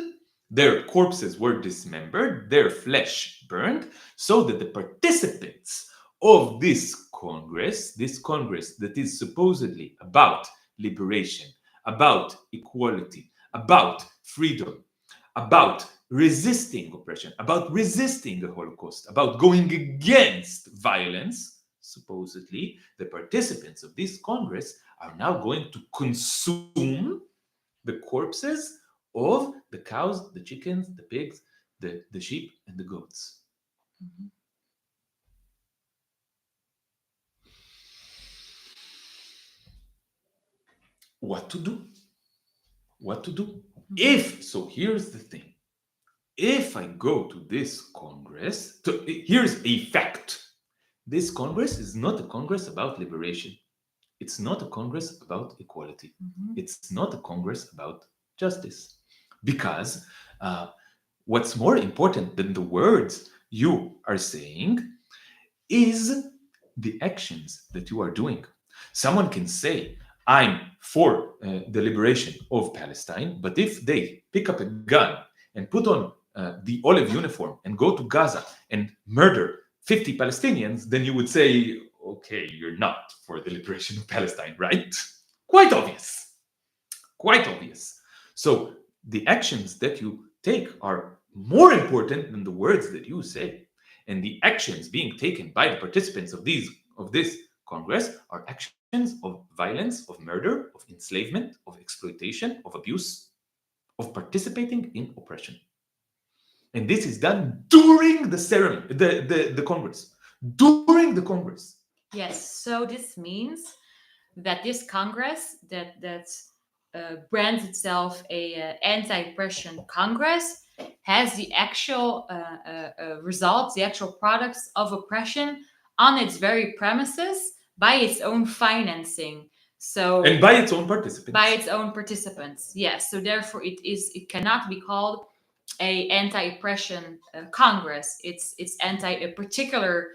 their corpses were dismembered, their flesh burned, so that the participants of this Congress that is supposedly about liberation, about equality, about freedom, about resisting oppression, about resisting the Holocaust, about going against violence, supposedly, the participants of this Congress are now going to consume the corpses of the cows, the chickens, the pigs, the sheep, and the goats. Mhm. What to do? What to do? If, so here's the thing. If I go to this Congress, here's a fact. This Congress is not a Congress about liberation. It's not a Congress about equality. It's not a Congress about justice. Because what's more important than the words you are saying is the actions that you are doing. Someone can say, I'm for the liberation of Palestine, but if they pick up a gun and put on the olive uniform and go to Gaza and murder 50 Palestinians, then you would say, okay, you're not for the liberation of Palestine, right? Quite obvious. Quite obvious. So the actions that you take are more important than the words that you say. And the actions being taken by the participants of this Congress are actions of violence, of murder, of enslavement, of exploitation, of abuse, of participating in oppression. And this is done during the ceremony, the Congress. During the Congress. Yes, so this means that this Congress that brands itself a anti-oppression Congress has the actual results, the actual products of oppression on its very premises by its own financing. So and by its own participants. By its own participants, yes. So therefore, it cannot be called a anti-oppression Congress. It's anti a particular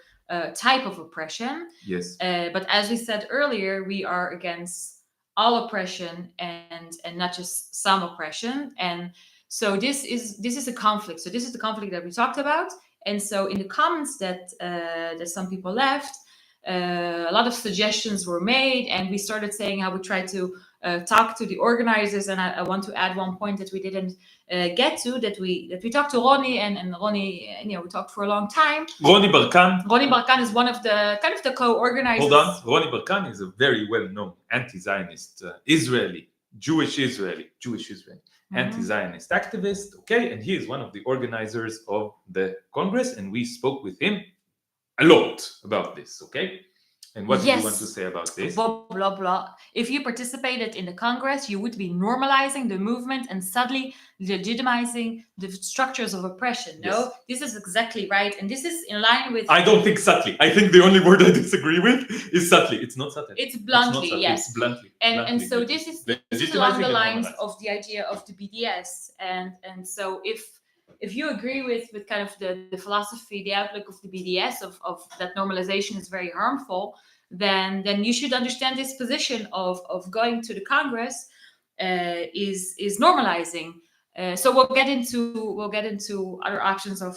type of oppression. Yes. But as we said earlier, we are against all oppression and not just some oppression. And so this is a conflict. So this is the conflict that we talked about. And so in the comments that some people left, a lot of suggestions were made, and we started saying how we tried to talk to the organizers. And I want to add one point that we didn't get to, that we talked to Ronnie, and Ronnie, we talked for a long time. Ronnie Barkan is one of the kind of the co-organizers. Hold on, Ronnie Barkan is a very well-known anti-Zionist Jewish Israeli anti-Zionist activist. Okay, and he is one of the organizers of the Congress, and we spoke with him a lot about this. Okay, And what do you want Yes. to say about this? Blah, blah, blah. If you participated in the Congress, you would be normalizing the movement and subtly legitimizing the structures of oppression. No, Yes. this is exactly right. And this is in line with... I don't think subtly. I think the only word I disagree with is subtly. It's not subtle. It's bluntly, It's not subtle. yes. It's bluntly. And so this is along the legitimizing lines and of the idea of the BDS. And so if you agree with kind of the philosophy, the outlook of the BDS of that normalization is very harmful, then you should understand this position of going to the Congress is normalizing. So we'll get into other options of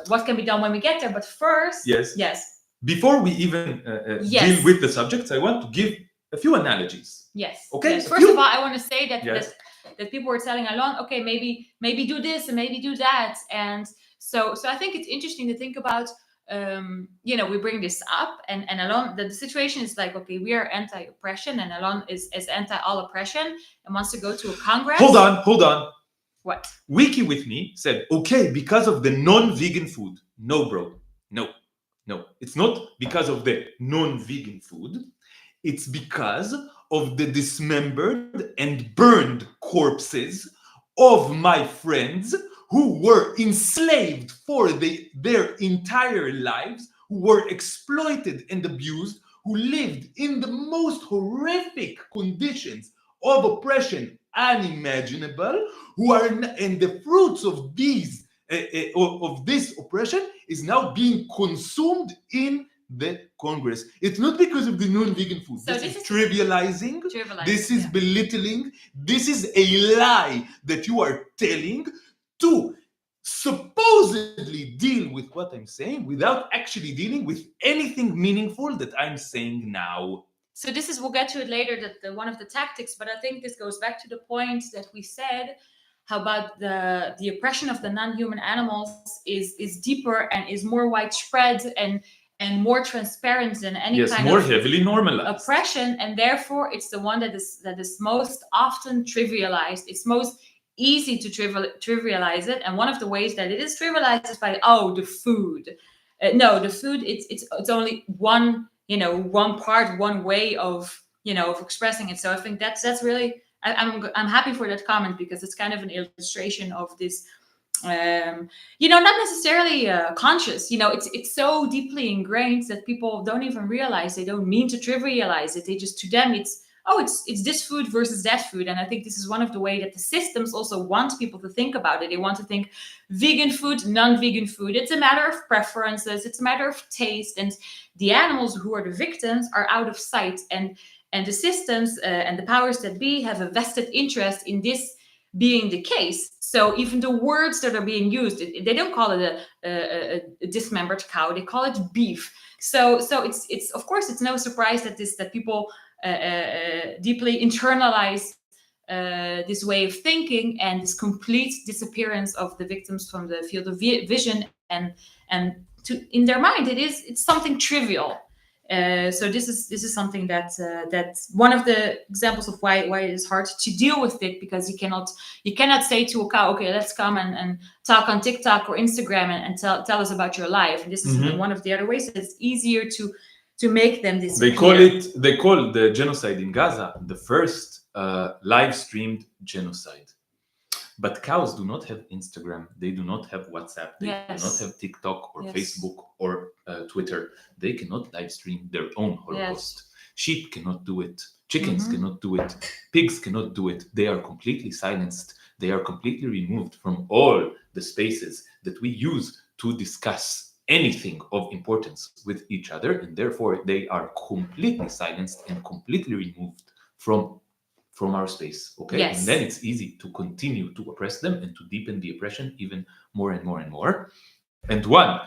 what can be done when we get there. But first, yes. Before we even deal with the subjects, I want to give a few analogies. Yes. Okay. Yes. First of all, I want to say that Yes. that people were telling Alon, okay, maybe do this and maybe do that, and so I think it's interesting to think about. We bring this up, and Alon, the situation is like, okay, we are anti-oppression, and Alon is anti all oppression and wants to go to a Congress. Hold on. What? Wiki with me said, okay, because of the non-vegan food. No, bro. No. It's not because of the non-vegan food. It's because of the dismembered and burned corpses of my friends who were enslaved for their entire lives, who were exploited and abused, who lived in the most horrific conditions of oppression unimaginable, and the fruits of these of this oppression is now being consumed in the Congress. It's not because of the non-vegan food. So this is trivializing. This is belittling. This is a lie that you are telling to supposedly deal with what I'm saying without actually dealing with anything meaningful that I'm saying now. So we'll get to it later, that one of the tactics, but I think this goes back to the point that we said, how about the oppression of the non-human animals is deeper and is more widespread and more transparent than any kind more of heavily normalized oppression, and therefore it's the one that is most often trivialized. It's most easy to trivialize it, and one of the ways that it is trivialized is by the food. No, the food it's only one part, one way of expressing it. So I think that's really I'm happy for that comment, because it's kind of an illustration of this. Not necessarily conscious. It's so deeply ingrained that people don't even realize. They don't mean to trivialize it. They just, to them, it's this food versus that food. And I think this is one of the way that the systems also want people to think about it. They want to think vegan food, non-vegan food. It's a matter of preferences. It's a matter of taste. And the animals who are the victims are out of sight. And the systems and the powers that be have a vested interest in this being the case. So even the words that are being used, they don't call it a dismembered cow. They call it beef. So it's of course it's no surprise that people deeply internalize this way of thinking, and this complete disappearance of the victims from the field of vision, and in their mind it's something trivial. So this is something that's one of the examples of why it is hard to deal with it, because you cannot say to a cow, okay, let's come and talk on TikTok or Instagram and tell us about your life. And this is one of the other ways that it's easier to make them disappear. They call the genocide in Gaza the first live streamed genocide. But cows do not have Instagram. They do not have WhatsApp. They do not have TikTok or Facebook or Twitter. They cannot live stream their own Holocaust. Sheep cannot do it. Chickens cannot do it. Pigs cannot do it. They are completely silenced. They are completely removed from all the spaces that we use to discuss anything of importance with each other. And therefore, they are completely silenced and completely removed from our space, okay? Yes. And then it's easy to continue to oppress them and to deepen the oppression even more and more and more. And one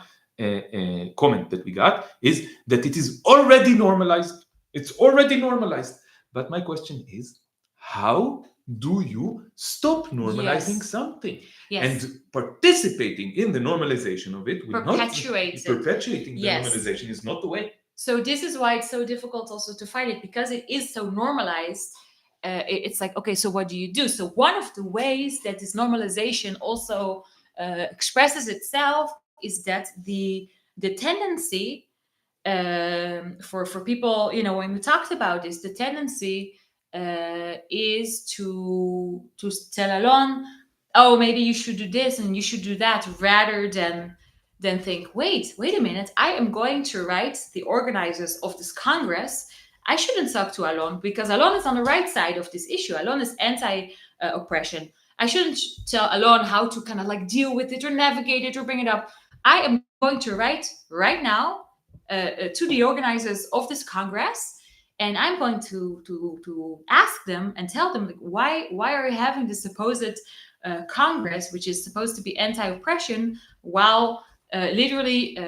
comment that we got is that it is already normalized. It's already normalized. But my question is, how do you stop normalizing something? And participating in the normalization of it, perpetuating the normalization is not the way. So this is why it's so difficult also to fight it, because it is so normalized. It's like, okay, so what do you do? So one of the ways that this normalization also expresses itself is that the tendency for people, when we talked about this, the tendency is to tell Alon, oh, maybe you should do this and you should do that, rather than think, wait a minute, I am going to write the organizers of this Congress. I shouldn't talk to Alon because Alon is on the right side of this issue. Alon is anti-oppression. I shouldn't tell Alon how to kind of like deal with it or navigate it or bring it up. I am going to write right now to the organizers of this Congress, and I'm going to ask them and tell them, like, why are you having this supposed Congress, which is supposed to be anti-oppression, while literally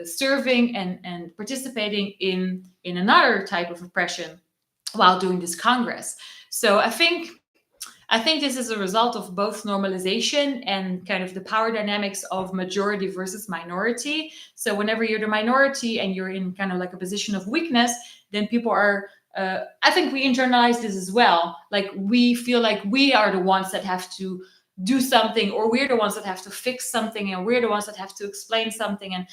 serving and participating in another type of oppression while doing this Congress. So I think this is a result of both normalization and kind of the power dynamics of majority versus minority. So whenever you're the minority and you're in kind of like a position of weakness, then people are, I think we internalize this as well. Like we feel like we are the ones that have to do something, or we're the ones that have to fix something, and we're the ones that have to explain something. And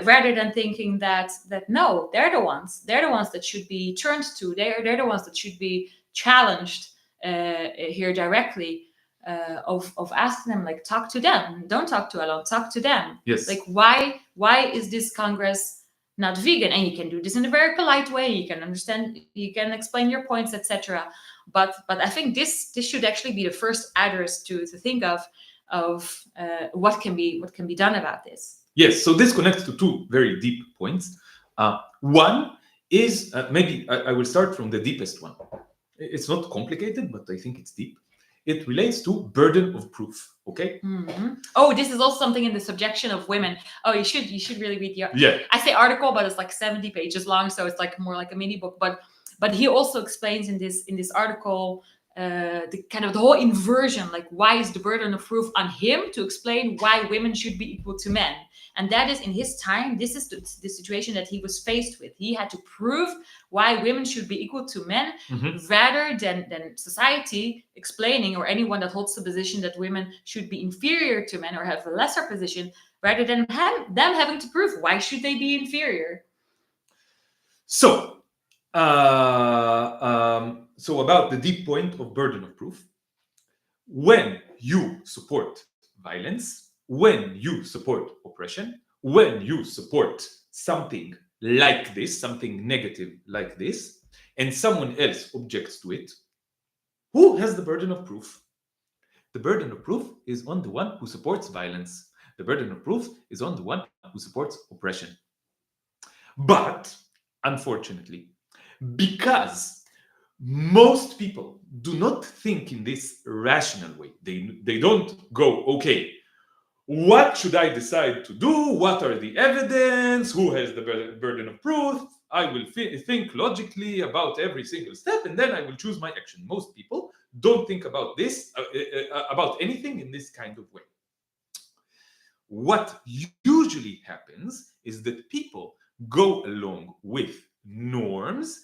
rather than thinking that no, they're the ones that should be turned to, they're the ones that should be challenged here directly, of asking them, like, talk to them, don't talk to Alon, talk to them. Yes. Like why is this Congress not vegan? And you can do this in a very polite way, you can understand, you can explain your points, etc. But I think this should actually be the first address to think of what can be done about this. Yes, so this connects to two very deep points. One is, maybe I will start from the deepest one. It's not complicated, but I think it's deep. It relates to burden of proof. Okay. Mm-hmm. Oh, this is also something in the subjection of women. Oh, you should really read the. Yeah. I say article, but it's like 70 pages long, so it's like more like a mini book. But he also explains in this article the kind of the whole inversion, like why is the burden of proof on him to explain why women should be equal to men. And that is, in his time, this is the situation that he was faced with. He had to prove why women should be equal to men, rather than society explaining, or anyone that holds the position that women should be inferior to men or have a lesser position, rather than them having to prove why should they be inferior. So about the deep point of burden of proof, when you support violence, when you support oppression, when you support something like this, something negative like this, and someone else objects to it, who has the burden of proof? The burden of proof is on the one who supports violence. The burden of proof is on the one who supports oppression. But unfortunately, because most people do not think in this rational way, they don't go, okay, what should I decide to do? What are the evidence? Who has the burden of proof? I will think logically about every single step, and then I will choose my action. Most people don't think about this, about anything in this kind of way. What usually happens is that people go along with norms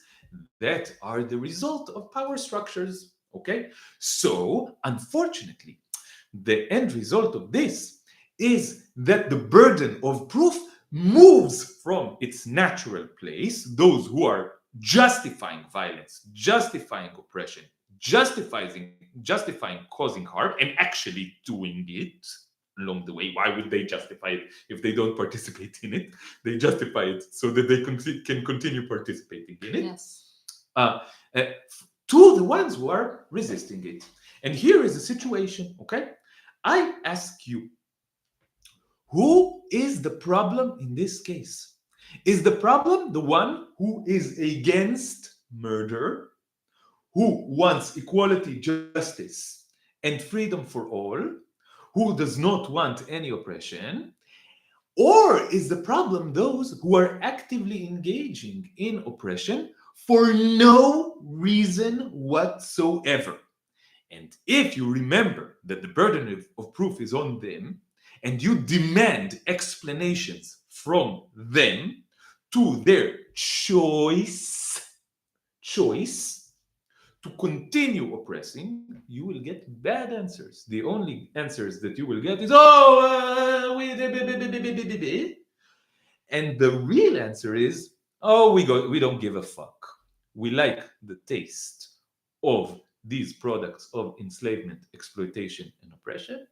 that are the result of power structures. Okay? So, unfortunately, the end result of this is that the burden of proof moves from its natural place, those who are justifying violence, justifying oppression, justifying causing harm, and actually doing it along the way. Why would they justify it if they don't participate in it? They justify it so that they can continue participating in it. Yes. To the ones who are resisting it. And here is the situation, okay? I ask you, who is the problem in this case? Is the problem the one who is against murder, who wants equality, justice, and freedom for all, who does not want any oppression? Or is the problem those who are actively engaging in oppression for no reason whatsoever? And if you remember that the burden of proof is on them, and you demand explanations from them to their choice to continue oppressing, you will get bad answers. The only answers that you will get is, and the real answer is, Oh, we don't give a fuck. We like the taste of these products of enslavement, exploitation, and oppression.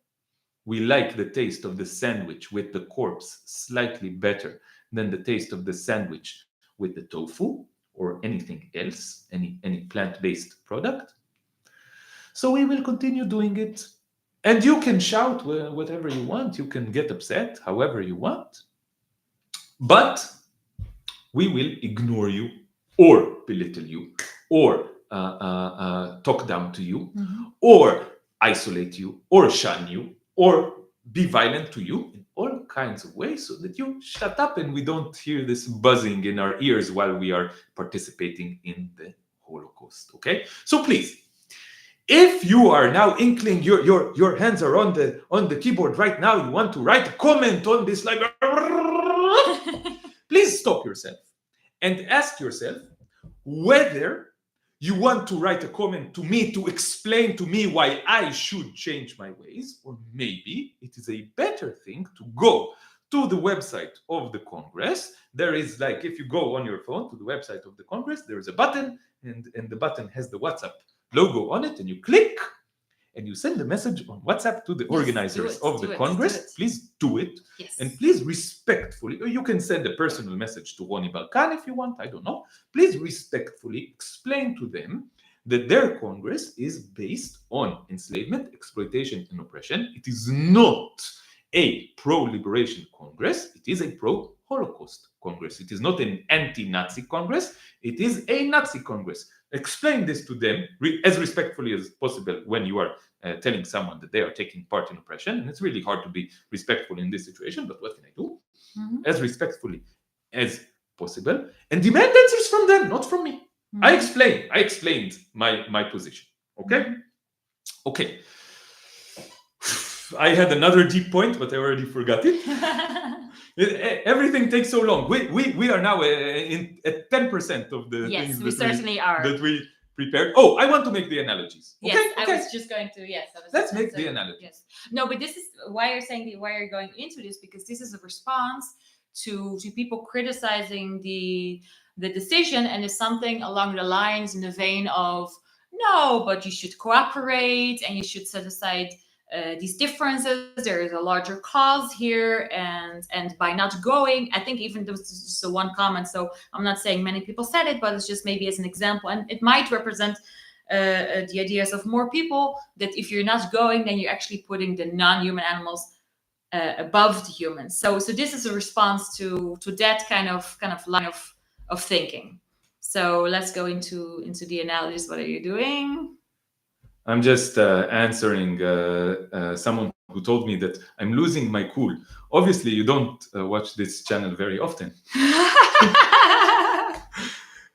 We like the taste of the sandwich with the corpse slightly better than the taste of the sandwich with the tofu or anything else, any plant-based product. So we will continue doing it. And you can shout whatever you want. You can get upset however you want. But we will ignore you or belittle you or talk down to you or isolate you or shun you or be violent to you in all kinds of ways so that you shut up and we don't hear this buzzing in our ears while we are participating in the Holocaust. Okay? So please, if you are now inkling your hands are on the keyboard right now, you want to write a comment on this like please stop yourself and ask yourself whether you want to write a comment to me to explain to me why I should change my ways, or maybe it is a better thing to go to the website of the Congress. There is, like, if you go on your phone to the website of the Congress, there is a button, and the button has the WhatsApp logo on it, and you click and you send a message on WhatsApp to the organizers of the Congress. Please do it. Yes. And please respectfully, or you can send a personal message to Roni Balkan if you want, I don't know. Please respectfully explain to them that their Congress is based on enslavement, exploitation, and oppression. It is not a pro-liberation Congress. It is a pro-Holocaust Congress. It is not an anti-Nazi Congress. It is a Nazi Congress. Explain this to them as respectfully as possible when you are telling someone that they are taking part in oppression. And it's really hard to be respectful in this situation, but what can I do? As respectfully as possible. And demand answers from them, not from me. I explained my position. Okay? Okay. I had another deep point, but I already forgot it. Everything takes so long. We are now at 10% of the things that we prepared. Oh, I want to make the analogies. Okay? Yes, okay. I was just going to. Yes, let's make the analogy. Yes. No, but this is why you're saying why you're going into this, because this is a response to people criticizing the decision, and is something along the lines in the vein of, no, but you should cooperate and you should set aside these differences. There is a larger cause here, and by not going, I think even there was just a one comment, so I'm not saying many people said it, but it's just maybe as an example, and it might represent the ideas of more people, that if you're not going, then you're actually putting the non-human animals above the humans. So this is a response to that kind of line of thinking. So let's go into the analysis. What are you doing? I'm just answering someone who told me that I'm losing my cool. Obviously, you don't watch this channel very often.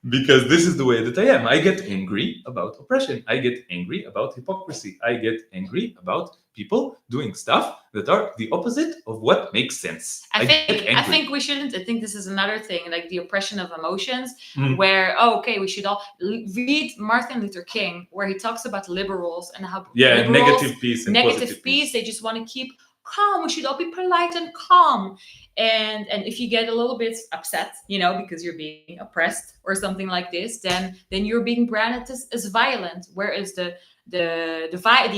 Because this is the way that I am. I get angry about oppression. I get angry about hypocrisy. I get angry about people doing stuff that are the opposite of what makes sense. I think we shouldn't. I think this is another thing, like the oppression of emotions, where we should all read Martin Luther King, where he talks about liberals and how negative peace and negative peace. They just want to keep calm. We should all be polite and calm. And if you get a little bit upset, because you're being oppressed or something like this, then you're being branded as violent. Whereas the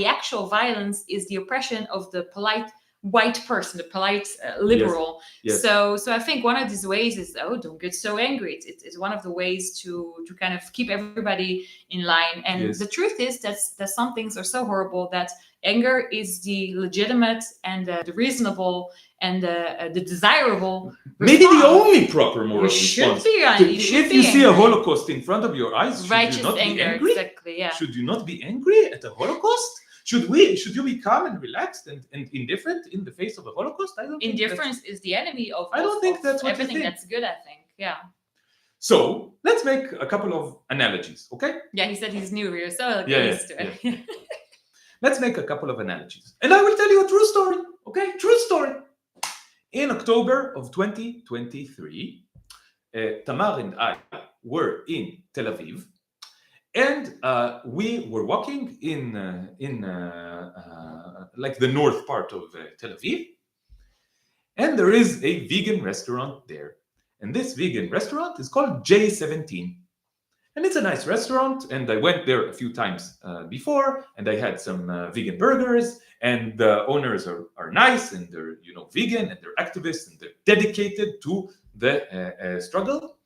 actual violence is the oppression of the polite white person, the polite liberal. Yes. So I think one of these ways is, don't get so angry. It's one of the ways to kind of keep everybody in line. And the truth is that some things are so horrible that anger is the legitimate and the reasonable and the desirable response. Maybe the only proper moral response. If you see a Holocaust in front of your eyes, should you not anger, be angry? Exactly, yeah. Should you not be angry at a Holocaust? Should you be calm and relaxed and indifferent in the face of a Holocaust? I don't think indifference is the enemy of I don't think that's what everything you think. That's good, I think. Yeah. So let's make a couple of analogies, okay? Yeah, he said he's new here, so I'll get used to it. Let's make a couple of analogies. And I will tell you a true story, okay? True story. In October of 2023, Tamar and I were in Tel Aviv, and we were walking in like the north part of Tel Aviv, and there is a vegan restaurant there. And this vegan restaurant is called J17. And it's a nice restaurant, and I went there a few times before, and I had some vegan burgers, and the owners are nice, and they're vegan, and they're activists, and they're dedicated to the struggle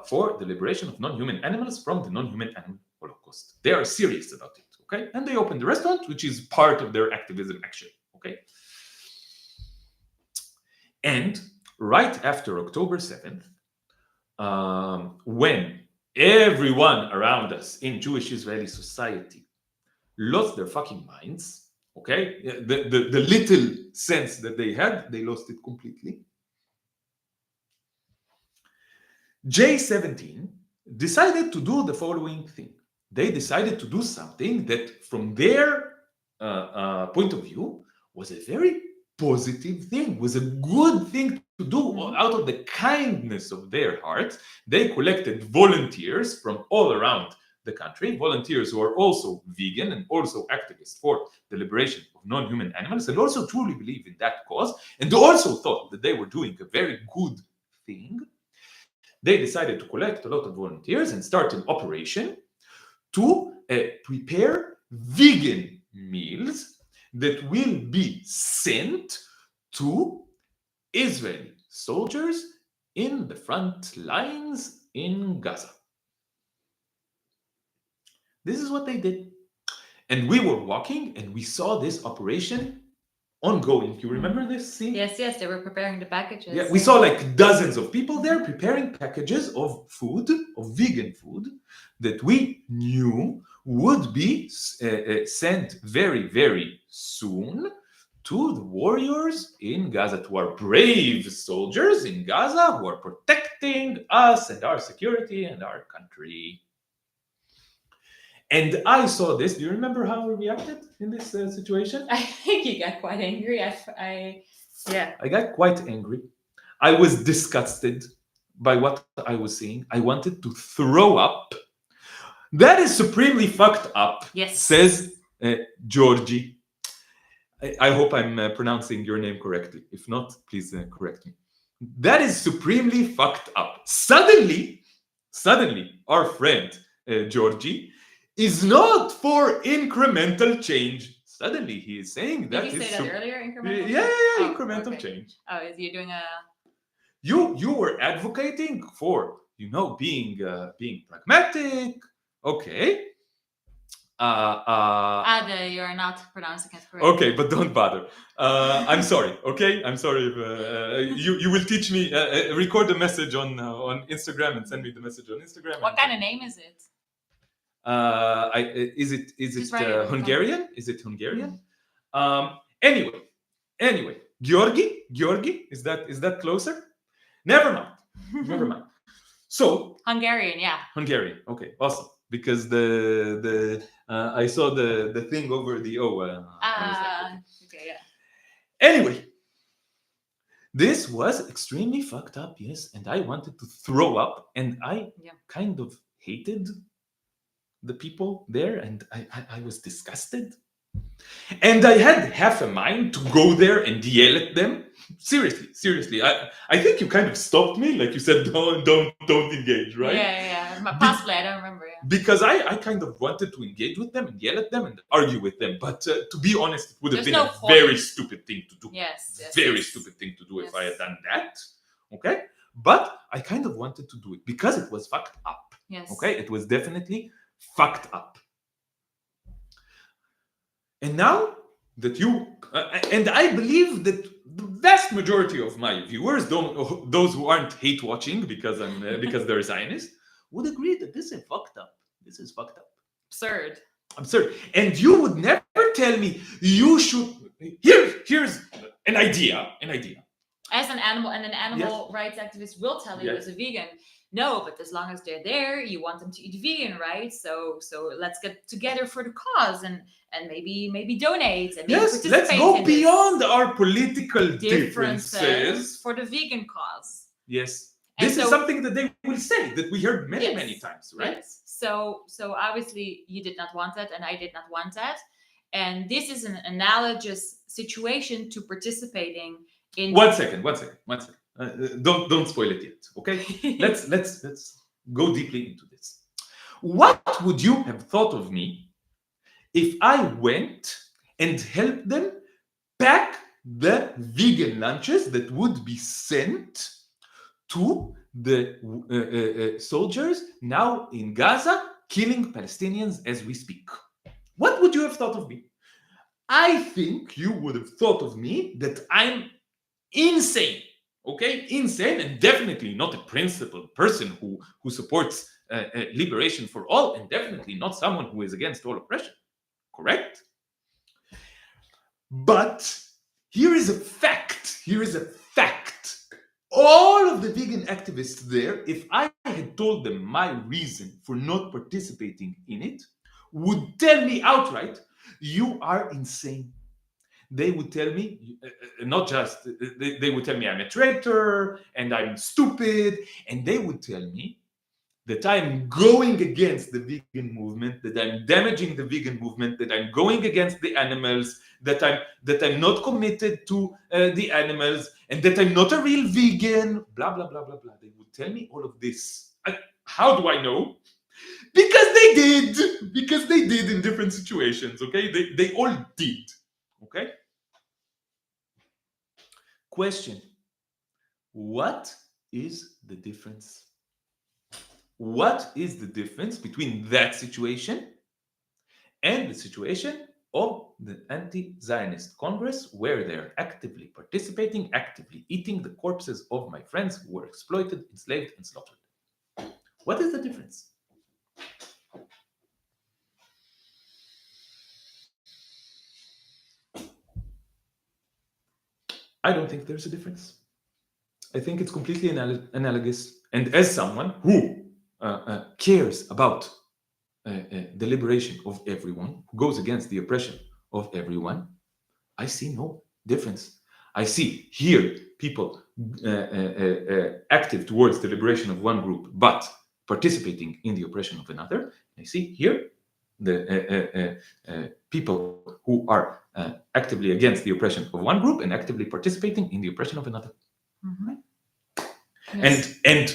for the liberation of non-human animals from the non-human animal holocaust. They are serious about it, okay? And they opened the restaurant, which is part of their activism action, okay? And right after October 7th, when everyone around us in Jewish Israeli society lost their fucking minds, okay? The little sense that they had, they lost it completely. J17 decided to do the following thing. They decided to do something that, from their point of view, was a very positive thing, was a good thing to do out of the kindness of their hearts. They collected volunteers from all around the country, volunteers who are also vegan and also activists for the liberation of non-human animals, and also truly believe in that cause, and also thought that they were doing a very good thing. They decided to collect a lot of volunteers and start an operation to prepare vegan meals that will be sent to Israeli soldiers in the front lines in Gaza. This is what they did. And we were walking and we saw this operation ongoing. You remember this scene? Yes, they were preparing the packages. Yeah, we saw like dozens of people there preparing packages of food, of vegan food, that we knew would be sent very, very soon to the warriors in Gaza, to our brave soldiers in Gaza who are protecting us and our security and our country. And I saw this. Do you remember how we reacted in this situation? I think you got quite angry. I got quite angry. I was disgusted by what I was seeing. I wanted to throw up. That is supremely fucked up, yes, says Georgie. I hope I'm pronouncing your name correctly. If not, please correct me. That is supremely fucked up. Suddenly, our friend Georgie is not for incremental change. Suddenly, he is saying that. Did you say that earlier? Incremental? Yeah, incremental change. Oh, is he doing a? You were advocating for being pragmatic. Okay. You're not pronouncing it correctly. Okay, but don't bother. I'm sorry. Okay, I'm sorry. If, you will teach me. Record a message on Instagram and send me the message on Instagram. What kind of name is it? Is it Hungarian? Is it Hungarian? Anyway, Georgi, is that closer? Never mind. So Hungarian, yeah. Hungarian. Okay, awesome. Because the I saw the thing over the O. Okay, yeah. Anyway, this was extremely fucked up, yes, and I wanted to throw up, and I kind of hated the people there, and I was disgusted. And I had half a mind to go there and yell at them. Seriously. I think you kind of stopped me, like you said, don't engage, right? Yeah. Possibly, I don't remember. Yeah. Because I kind of wanted to engage with them and yell at them and argue with them, but to be honest, it would have been a very stupid thing to do. Yes. Stupid thing to do if I had done that. Okay, but I kind of wanted to do it because it was fucked up. Yes. Okay, it was definitely fucked up. And now that you and I believe that the vast majority of my viewers, those who aren't hate watching because they're Zionist, would agree that this is fucked up. This is fucked up. Absurd. And you would never tell me you should. Here's an idea. As an animal rights activist will tell you as a vegan. No, but as long as they're there, you want them to eat vegan, right? So let's get together for the cause and maybe donate and maybe participate. Let's go beyond our political differences for the vegan cause. Yes. This is something that they will say that we heard many times, right? Yes. So obviously you did not want that, and I did not want that. And this is an analogous situation to participating in. One second. don't spoil it yet. Okay, let's go deeply into this. What would you have thought of me if I went and helped them pack the vegan lunches that would be sent to the soldiers now in Gaza, killing Palestinians as we speak? What would you have thought of me? I think you would have thought of me that I'm insane, okay? Insane, and definitely not a principled person who supports liberation for all, and definitely not someone who is against all oppression, correct? But here is a fact. All of the vegan activists there, if I had told them my reason for not participating in it, would tell me outright, you are insane. They would tell me, not just, they would tell me I'm a traitor and I'm stupid, and they would tell me that I'm going against the vegan movement, that I'm damaging the vegan movement, that I'm going against the animals, that I'm not committed to the animals, and that I'm not a real vegan, blah, blah, blah, blah, blah. They would tell me all of this. How do I know? Because they did in different situations, okay? They all did, okay? Question: what is the difference? What is the difference between that situation and the situation of the anti-Zionist Congress, where they're actively participating, actively eating the corpses of my friends who were exploited, enslaved, and slaughtered? What is the difference? I don't think there's a difference. I think it's completely analogous. And as someone who cares about the liberation of everyone, who goes against the oppression of everyone, I see no difference. I see here people active towards the liberation of one group, but participating in the oppression of another. I see here the people who are actively against the oppression of one group and actively participating in the oppression of another. Mm-hmm. Yes. And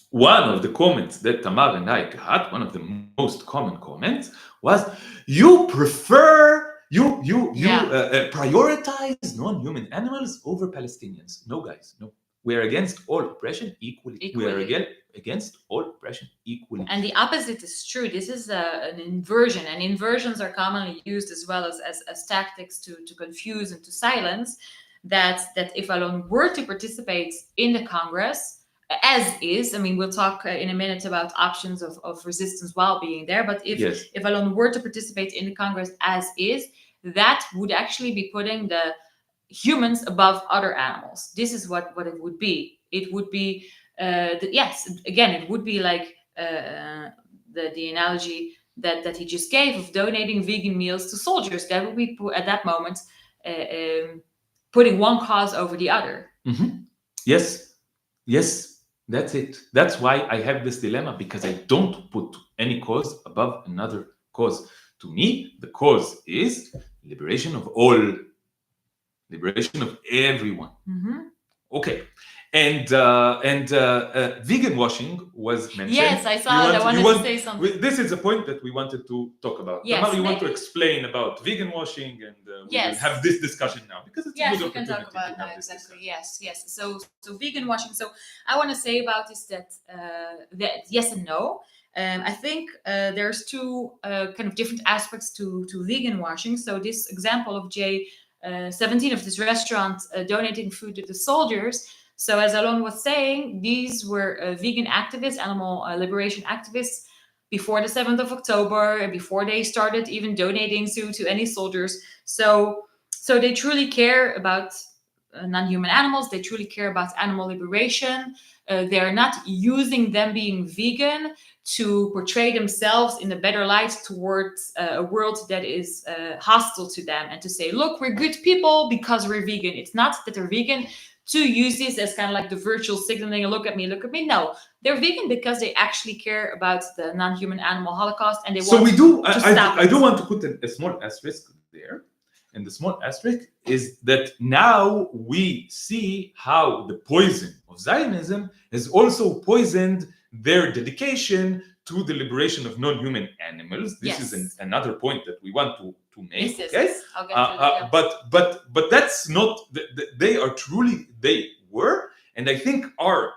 one of the comments that Tamar and I got, one of the most common comments, was, you prioritize non-human animals over Palestinians. No, guys, no. We are against all oppression equally. We are against all oppression equally. And the opposite is true. This is an inversion, and inversions are commonly used as well as tactics to confuse and to silence. That if Alon were to participate in the Congress, as is, I mean, we'll talk in a minute about options of resistance while being there, but if Alon were to participate in the Congress as is, that would actually be putting the humans above other animals. This is what it would be. It would be, it would be like the analogy that he just gave of donating vegan meals to soldiers. That would be at that moment putting one cause over the other. Mm-hmm. Yes, that's it. That's why I have this dilemma, because I don't put any cause above another cause. To me, the cause is liberation of all, liberation of everyone. Mm-hmm. Okay. And vegan washing was mentioned. Yes, I saw it. I wanted to say something. This is a point that we wanted to talk about. Yes, Tamar, you want to explain about vegan washing, and we will have this discussion now, because it's a good opportunity. Yes, we can talk about it now. Exactly. Yes. So vegan washing. So I want to say about this that yes and no. I think there's two kind of different aspects to vegan washing. So this example of J17 of this restaurant donating food to the soldiers. So as Alon was saying, these were vegan activists, animal liberation activists before the 7th of October, before they started even donating to any soldiers. So they truly care about non-human animals. They truly care about animal liberation. They're not using them being vegan to portray themselves in a better light towards a world that is hostile to them, and to say, look, we're good people because we're vegan. It's not that they're vegan to use this as kind of like the virtual signaling, look at me. No, they're vegan because they actually care about the non-human animal holocaust, and they want to stop it. I do want to put a small asterisk there, and the small asterisk is that now we see how the poison of Zionism has also poisoned their dedication to the liberation of non-human animals. This is another point that we want to make. Yes. I'll get to that. But that's not. They are truly, they were, and I think are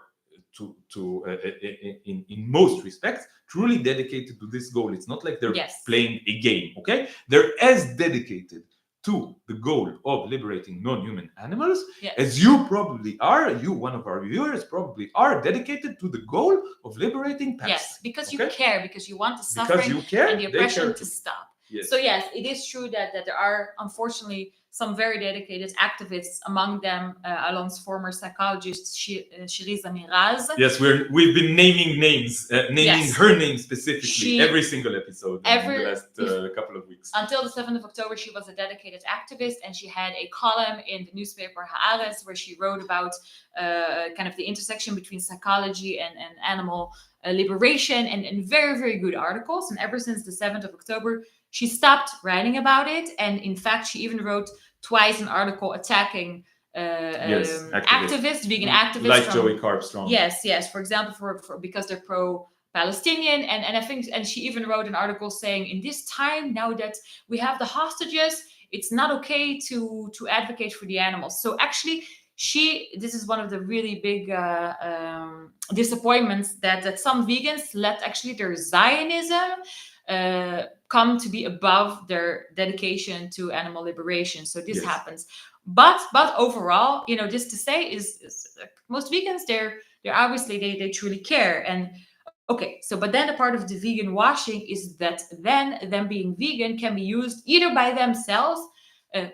in most respects truly dedicated to this goal. It's not like they're playing a game. Okay, they're as dedicated to the goal of liberating non-human animals as you probably are, you, one of our viewers, probably are dedicated to the goal of liberating Palestine. Yes, because you care, because you want the suffering and the oppression to stop. Yes. So yes, it is true that there are unfortunately some very dedicated activists, among them Alon's former psychologist Shiriza Miraz. Yes, we've been naming names, her name specifically every single episode in the last couple of weeks. Until the 7th of October, she was a dedicated activist, and she had a column in the newspaper Haaretz where she wrote about kind of the intersection between psychology and animal liberation, and very, very good articles. And ever since the 7th of October, she stopped writing about it. And in fact, she even wrote twice an article attacking activists, vegan activists. Like Joey Carbstrong. Yes. For example, for because they're pro-Palestinian. And I think, and she even wrote an article saying, in this time, now that we have the hostages, it's not okay to advocate for the animals. So actually, this is one of the really big disappointments that some vegans let actually their Zionism come to be above their dedication to animal liberation. So this happens. But overall, just to say is most vegans, they're obviously they truly care. And okay, so but then the part of the vegan washing is that then them being vegan can be used either by themselves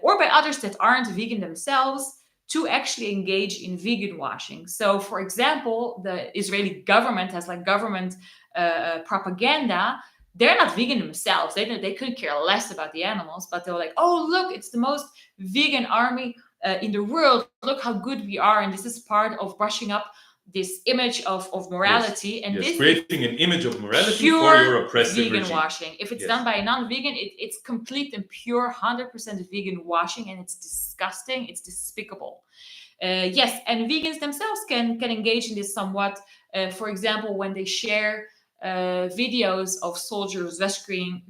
or by others that aren't vegan themselves to actually engage in vegan washing. So, for example, the Israeli government has like government propaganda. They're not vegan themselves. They couldn't care less about the animals, but they're like, oh, look, it's the most vegan army in the world. Look how good we are. And this is part of brushing up this image of morality. And this creating an image of morality for your oppressive vegan regime. Washing. If it's done by a non-vegan, it's complete and pure 100% vegan washing, and it's disgusting. It's despicable. Yes, and vegans themselves can engage in this somewhat. For example, when they share videos of soldiers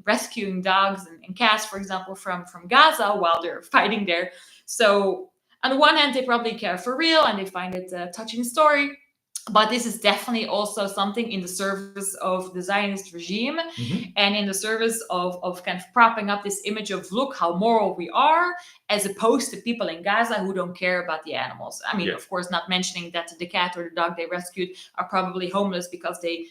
rescuing dogs and cats, for example, from Gaza while they're fighting there. So on the one hand, they probably care for real and they find it a touching story. But this is definitely also something in the service of the Zionist regime and in the service of kind of propping up this image of, look how moral we are, as opposed to people in Gaza who don't care about the animals. I mean, of course, not mentioning that the cat or the dog they rescued are probably homeless because they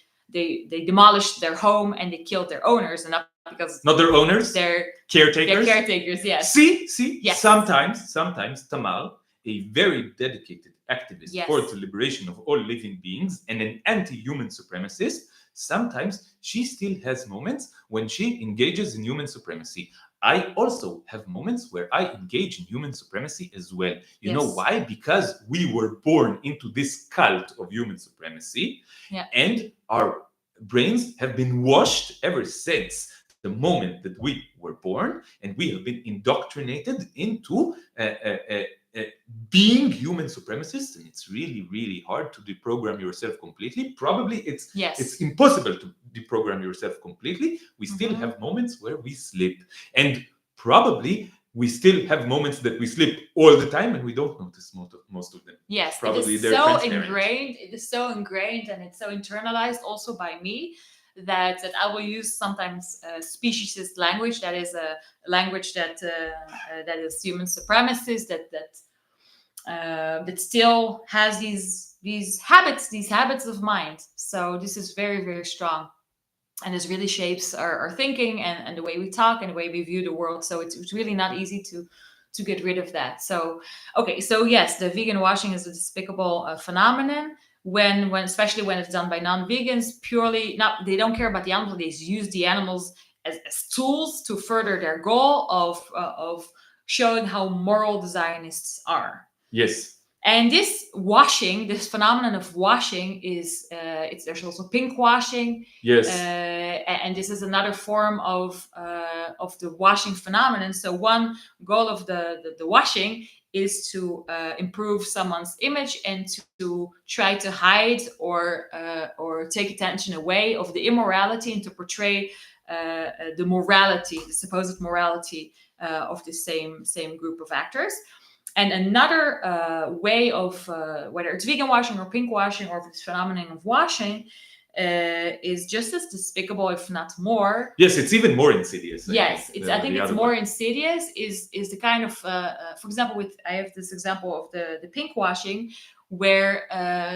demolished their home and they killed their owners, and not because not their owners, they're caretakers. They're caretakers, yes. See, yes. Sometimes Tamar, a very dedicated activist for the liberation of all living beings and an anti-human supremacist, sometimes she still has moments when she engages in human supremacy. I also have moments where I engage in human supremacy as well. You know why? Because we were born into this cult of human supremacy, and our brains have been washed ever since the moment that we were born, and we have been indoctrinated into being human supremacists, and it's really, really hard to deprogram yourself completely. Probably it's impossible to deprogram yourself completely. We still have moments where we slip, and probably we still have moments that we slip all the time, and we don't notice most of them. Yes, probably it is so ingrained. It is so ingrained, and it's so internalized also by me that I will use sometimes speciesist language. That is a language that is human supremacist. That still has these habits of mind. So this is very, very strong, and this really shapes our thinking and the way we talk and the way we view the world. So it's really not easy to get rid of that. So okay, so yes, the vegan washing is a despicable phenomenon. When especially when it's done by non-vegans, purely they don't care about the animals. They use the animals as tools to further their goal of showing how moral the Zionists are. Yes. And this washing, this phenomenon of washing, is there's also pink washing. Yes. And this is another form of the washing phenomenon. So one goal of the washing is to improve someone's image and to try to hide or take attention away of the immorality and to portray the morality, the supposed morality of the same group of actors. And another way of whether it's vegan washing or pink washing or this phenomenon of washing is just as despicable, if not more. Yes, it's even more insidious. Yes, I think it's more insidious. Is the kind of, for example, I have this example of the pink washing, where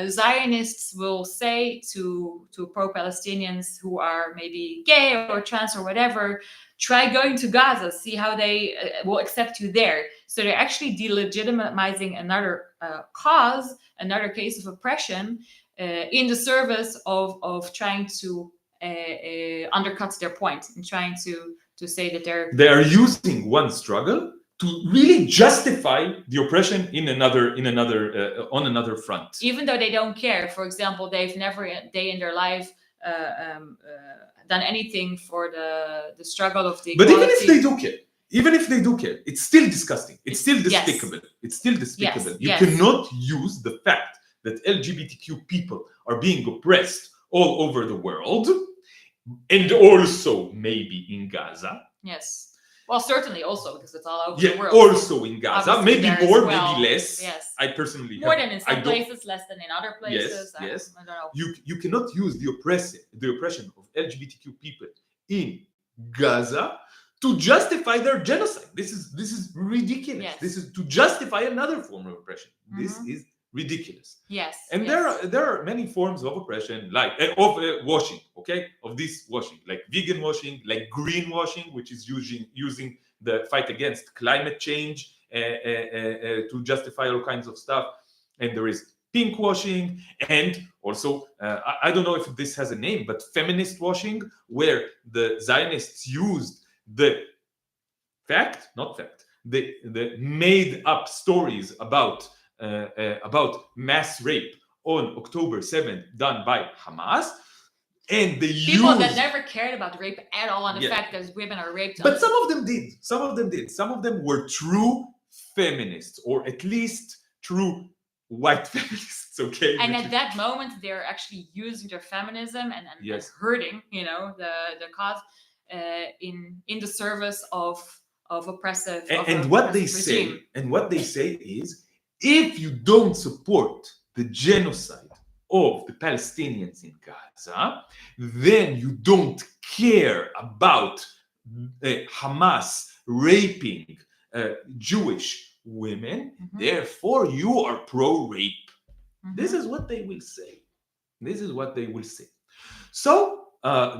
Zionists will say to pro-Palestinians who are maybe gay or trans or whatever, try going to Gaza, see how they will accept you there. So they're actually delegitimizing another cause, another case of oppression in the service of trying to undercut their point and trying to say that they are using one struggle to really justify the oppression in another on another front, even though they don't care. For example, they've never a day in their life done anything for the struggle of the but equality. even if they do care, it's still disgusting. It's still despicable. Yes. It's still despicable. Yes. You Yes. cannot use the fact that LGBTQ people are being oppressed all over the world, and also maybe in Gaza. Yes. Well, certainly also because it's all over Yeah, the world. also in Gaza, Obviously maybe there as more, well. maybe less. Yes. I personally More have- than in I some don't- places, less than in other places. Yes. I don't know. You cannot use the oppression of LGBTQ people in Gaza to justify their genocide. This is ridiculous. Yes. This is to justify another form of oppression. This is ridiculous. Yes. And yes. there are many forms of oppression, like washing, okay, of this washing, like vegan washing, like green washing, which is using the fight against climate change to justify all kinds of stuff. And there is pink washing, and also I don't know if this has a name, but feminist washing, where the Zionists used the made up stories about mass rape on October 7th done by Hamas, and they People used that never cared about rape at all, and the Yeah. fact that women are raped. But some of them did. Some of them were true feminists, or at least true white feminists. Okay. And Which at is- that moment, they're actually using their feminism and Yes. hurting, the cause in the service of oppressive. of and an what they oppressive say, regime. and what they say is, if you don't support the genocide of the Palestinians in Gaza, then you don't care about Hamas raping Jewish women. Mhm. Therefore, you are pro-rape. Mhm. This is what they will say. So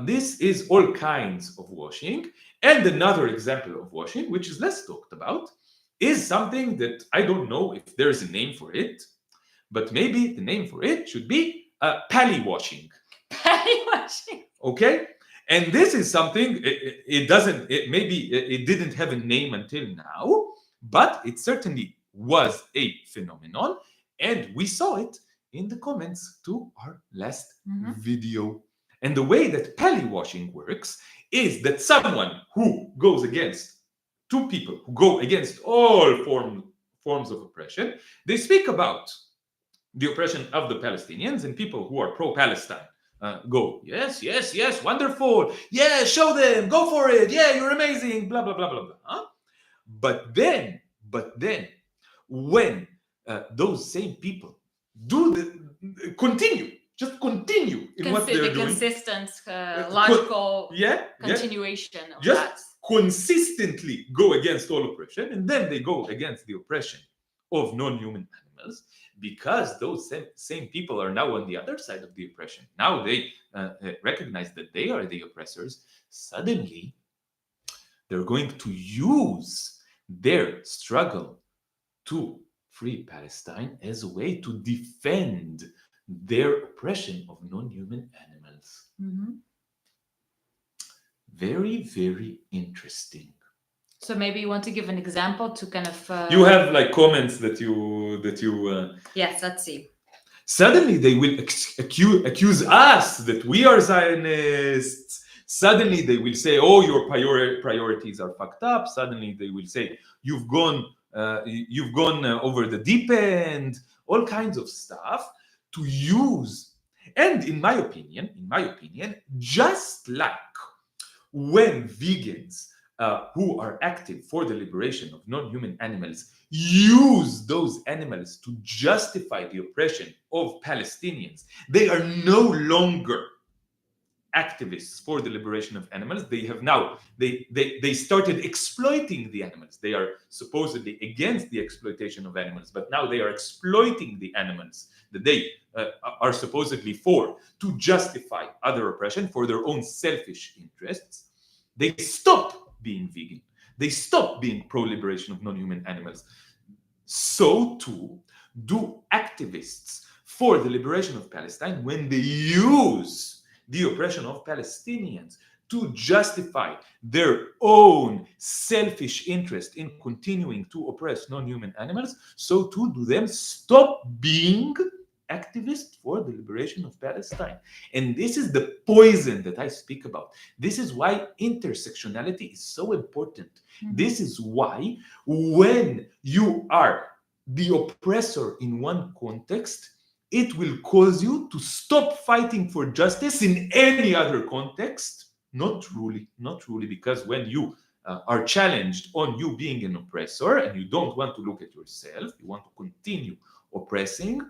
this is all kinds of washing. And another example of washing, which is less talked about, is something that I don't know if there's a name for it, but maybe the name for it should be pally washing. Pally washing. Okay? And this is something, it didn't have a name until now, but it certainly was a phenomenon. And we saw it in the comments to our last Mhm. video. And the way that pally washing works is that someone who goes against two people who go against all forms of oppression, they speak about the oppression of the Palestinians, and people who are pro-Palestine go, yes, wonderful, yeah, show them, go for it, yeah, you're amazing, blah blah blah blah blah. Huh? But then, when those same people continue in what they're The doing, consistent, logical continuation of just that. consistently go against all oppression, and then they go against the oppression of non-human animals, because those same people are now on the other side of the oppression. Now they recognize that they are the oppressors. Suddenly, they're going to use their struggle to free Palestine as a way to defend their oppression of non-human animals. Mhm. Very, very interesting. So maybe you want to give an example to kind of. You have like comments that you. Yes, let's see. Suddenly they will accuse us that we are Zionists. Suddenly they will say, "Oh, your priorities are fucked up." Suddenly they will say, "You've gone over the deep end." All kinds of stuff to use. And in my opinion, just like when vegans who are active for the liberation of non-human animals use those animals to justify the oppression of Palestinians, they are no longer activists for the liberation of animals. They have now they started exploiting the animals. They are supposedly against the exploitation of animals, but now they are exploiting the animals that they are supposedly for to justify other oppression for their own selfish interests. They stop being vegan. They stop being pro-liberation of non-human animals. So too do activists for the liberation of Palestine when they use the oppression of Palestinians to justify their own selfish interest in continuing to oppress non-human animals. So too do them stop being activists for the liberation of Palestine. And this is the poison that I speak about. This is why intersectionality is so important. Mm-hmm. This is why when you are the oppressor in one context, it will cause you to stop fighting for justice in any other context. Not truly, because when you are challenged on you being an oppressor and you don't want to look at yourself, you want to continue oppressing,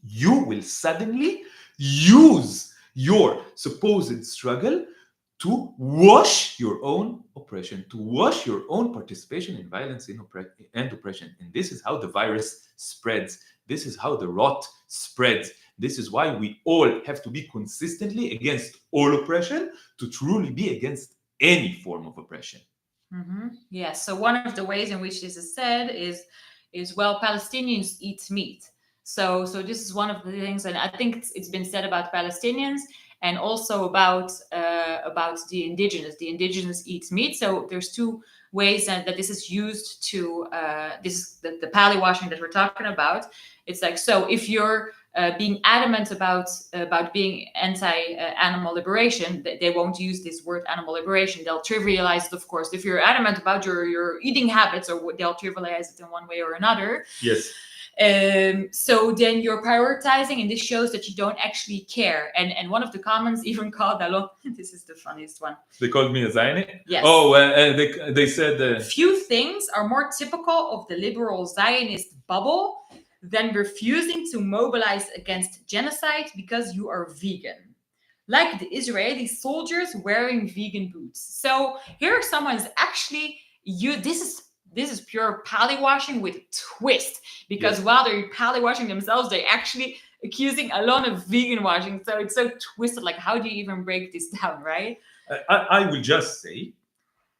you will suddenly use your supposed struggle to wash your own oppression, to wash your own participation in violence and oppression. And this is how the virus spreads. This is how the rot spreads. This is why we all have to be consistently against all oppression to truly be against any form of oppression. Mm-hmm. Yeah. So one of the ways in which this is said is well, Palestinians eat meat. So this is one of the things, and I think it's been said about Palestinians and also about the indigenous. The indigenous eat meat. So there's two ways that this is used to the pally washing that we're talking about. It's like, so if you're being adamant about being anti-animal liberation, they won't use this word animal liberation. They'll trivialize it, of course. If you're adamant about your eating habits, or they'll trivialize it in one way or another. Yes. So then you're prioritizing, and this shows that you don't actually care. And one of the comments even called Alon, this is the funniest one. They called me a Zionist? Yes. Oh, they said... Few things are more typical of the liberal Zionist bubble than refusing to mobilize against genocide because you are vegan. Like the Israeli soldiers wearing vegan boots. So here someone's actually, this is pure pally washing with a twist, because while they're pally washing themselves, they're actually accusing Alon of vegan washing. So it's so twisted. Like, how do you even break this down, right? I will just say,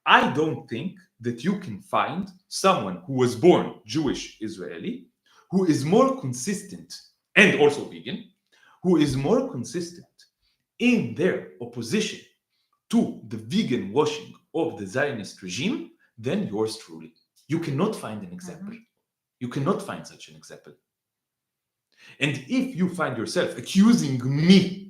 I don't think that you can find someone who was born Jewish Israeli who is more consistent, and also vegan, who is more consistent in their opposition to the vegan washing of the Zionist regime than yours truly. You cannot find an example. Mm-hmm. You cannot find such an example. And if you find yourself accusing me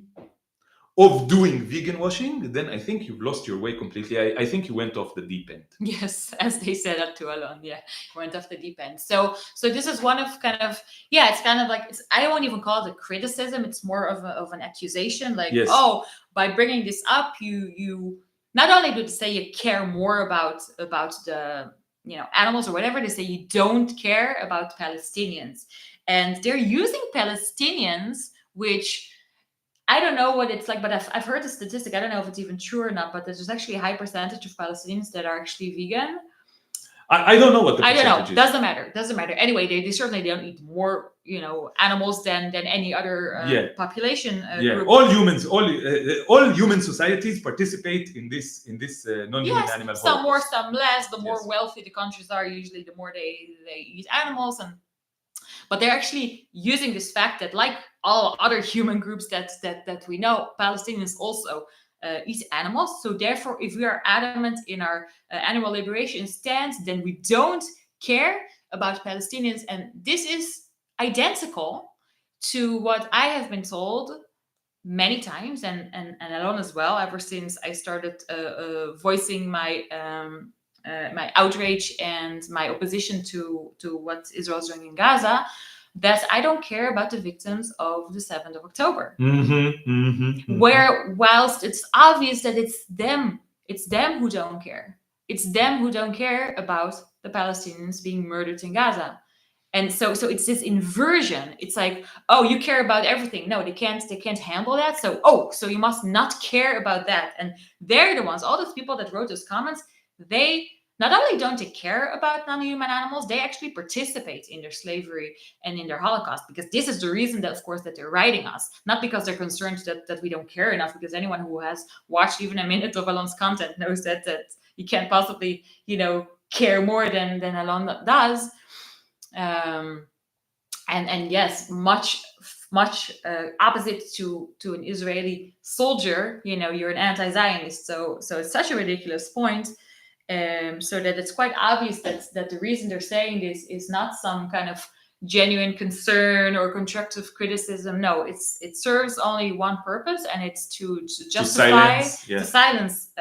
of doing vegan washing, then I think you've lost your way completely. I think you went off the deep end. Yes, as they said that to Alon, went off the deep end. So this is one of kind of, it's kind of like, I won't even call it a criticism. It's more of an accusation. Like, oh, by bringing this up, you not only do they say you care more about the animals or whatever, they say you don't care about Palestinians, and they're using Palestinians, which I don't know what it's like, but I've heard the statistic. I don't know if it's even true or not, but there's actually a high percentage of Palestinians that are actually vegan. I don't know what the percentage is. I don't know. Doesn't matter. Anyway, they certainly don't eat more, animals than any other population group. All human societies participate in this non-human animal. Some more, some less. The more wealthy the countries are, usually the more they eat animals, but they're actually using this fact that, like all other human groups that we know, Palestinians also eat animals. So therefore, if we are adamant in our animal liberation stance, then we don't care about Palestinians. And this is identical to what I have been told many times, and Alon as well, ever since I started voicing my my outrage and my opposition to what Israel's doing in Gaza, that I don't care about the victims of the 7th of October. Where, whilst it's obvious that it's them who don't care. It's them who don't care about the Palestinians being murdered in Gaza. And so it's this inversion. It's like, oh, you care about everything. No, they can't handle that. So you must not care about that. And they're the ones, all those people that wrote those comments, they not only don't they care about non-human animals, they actually participate in their slavery and in their Holocaust, because this is the reason that, of course, that they're writing us, not because they're concerned that we don't care enough, because anyone who has watched even a minute of Alon's content knows that you can't possibly, care more than Alon does. And yes, much opposite to an Israeli soldier, you're an anti-Zionist. So it's such a ridiculous point. So that it's quite obvious that the reason they're saying this is not some kind of genuine concern or constructive criticism. No, it serves only one purpose, and it's to justify, to silence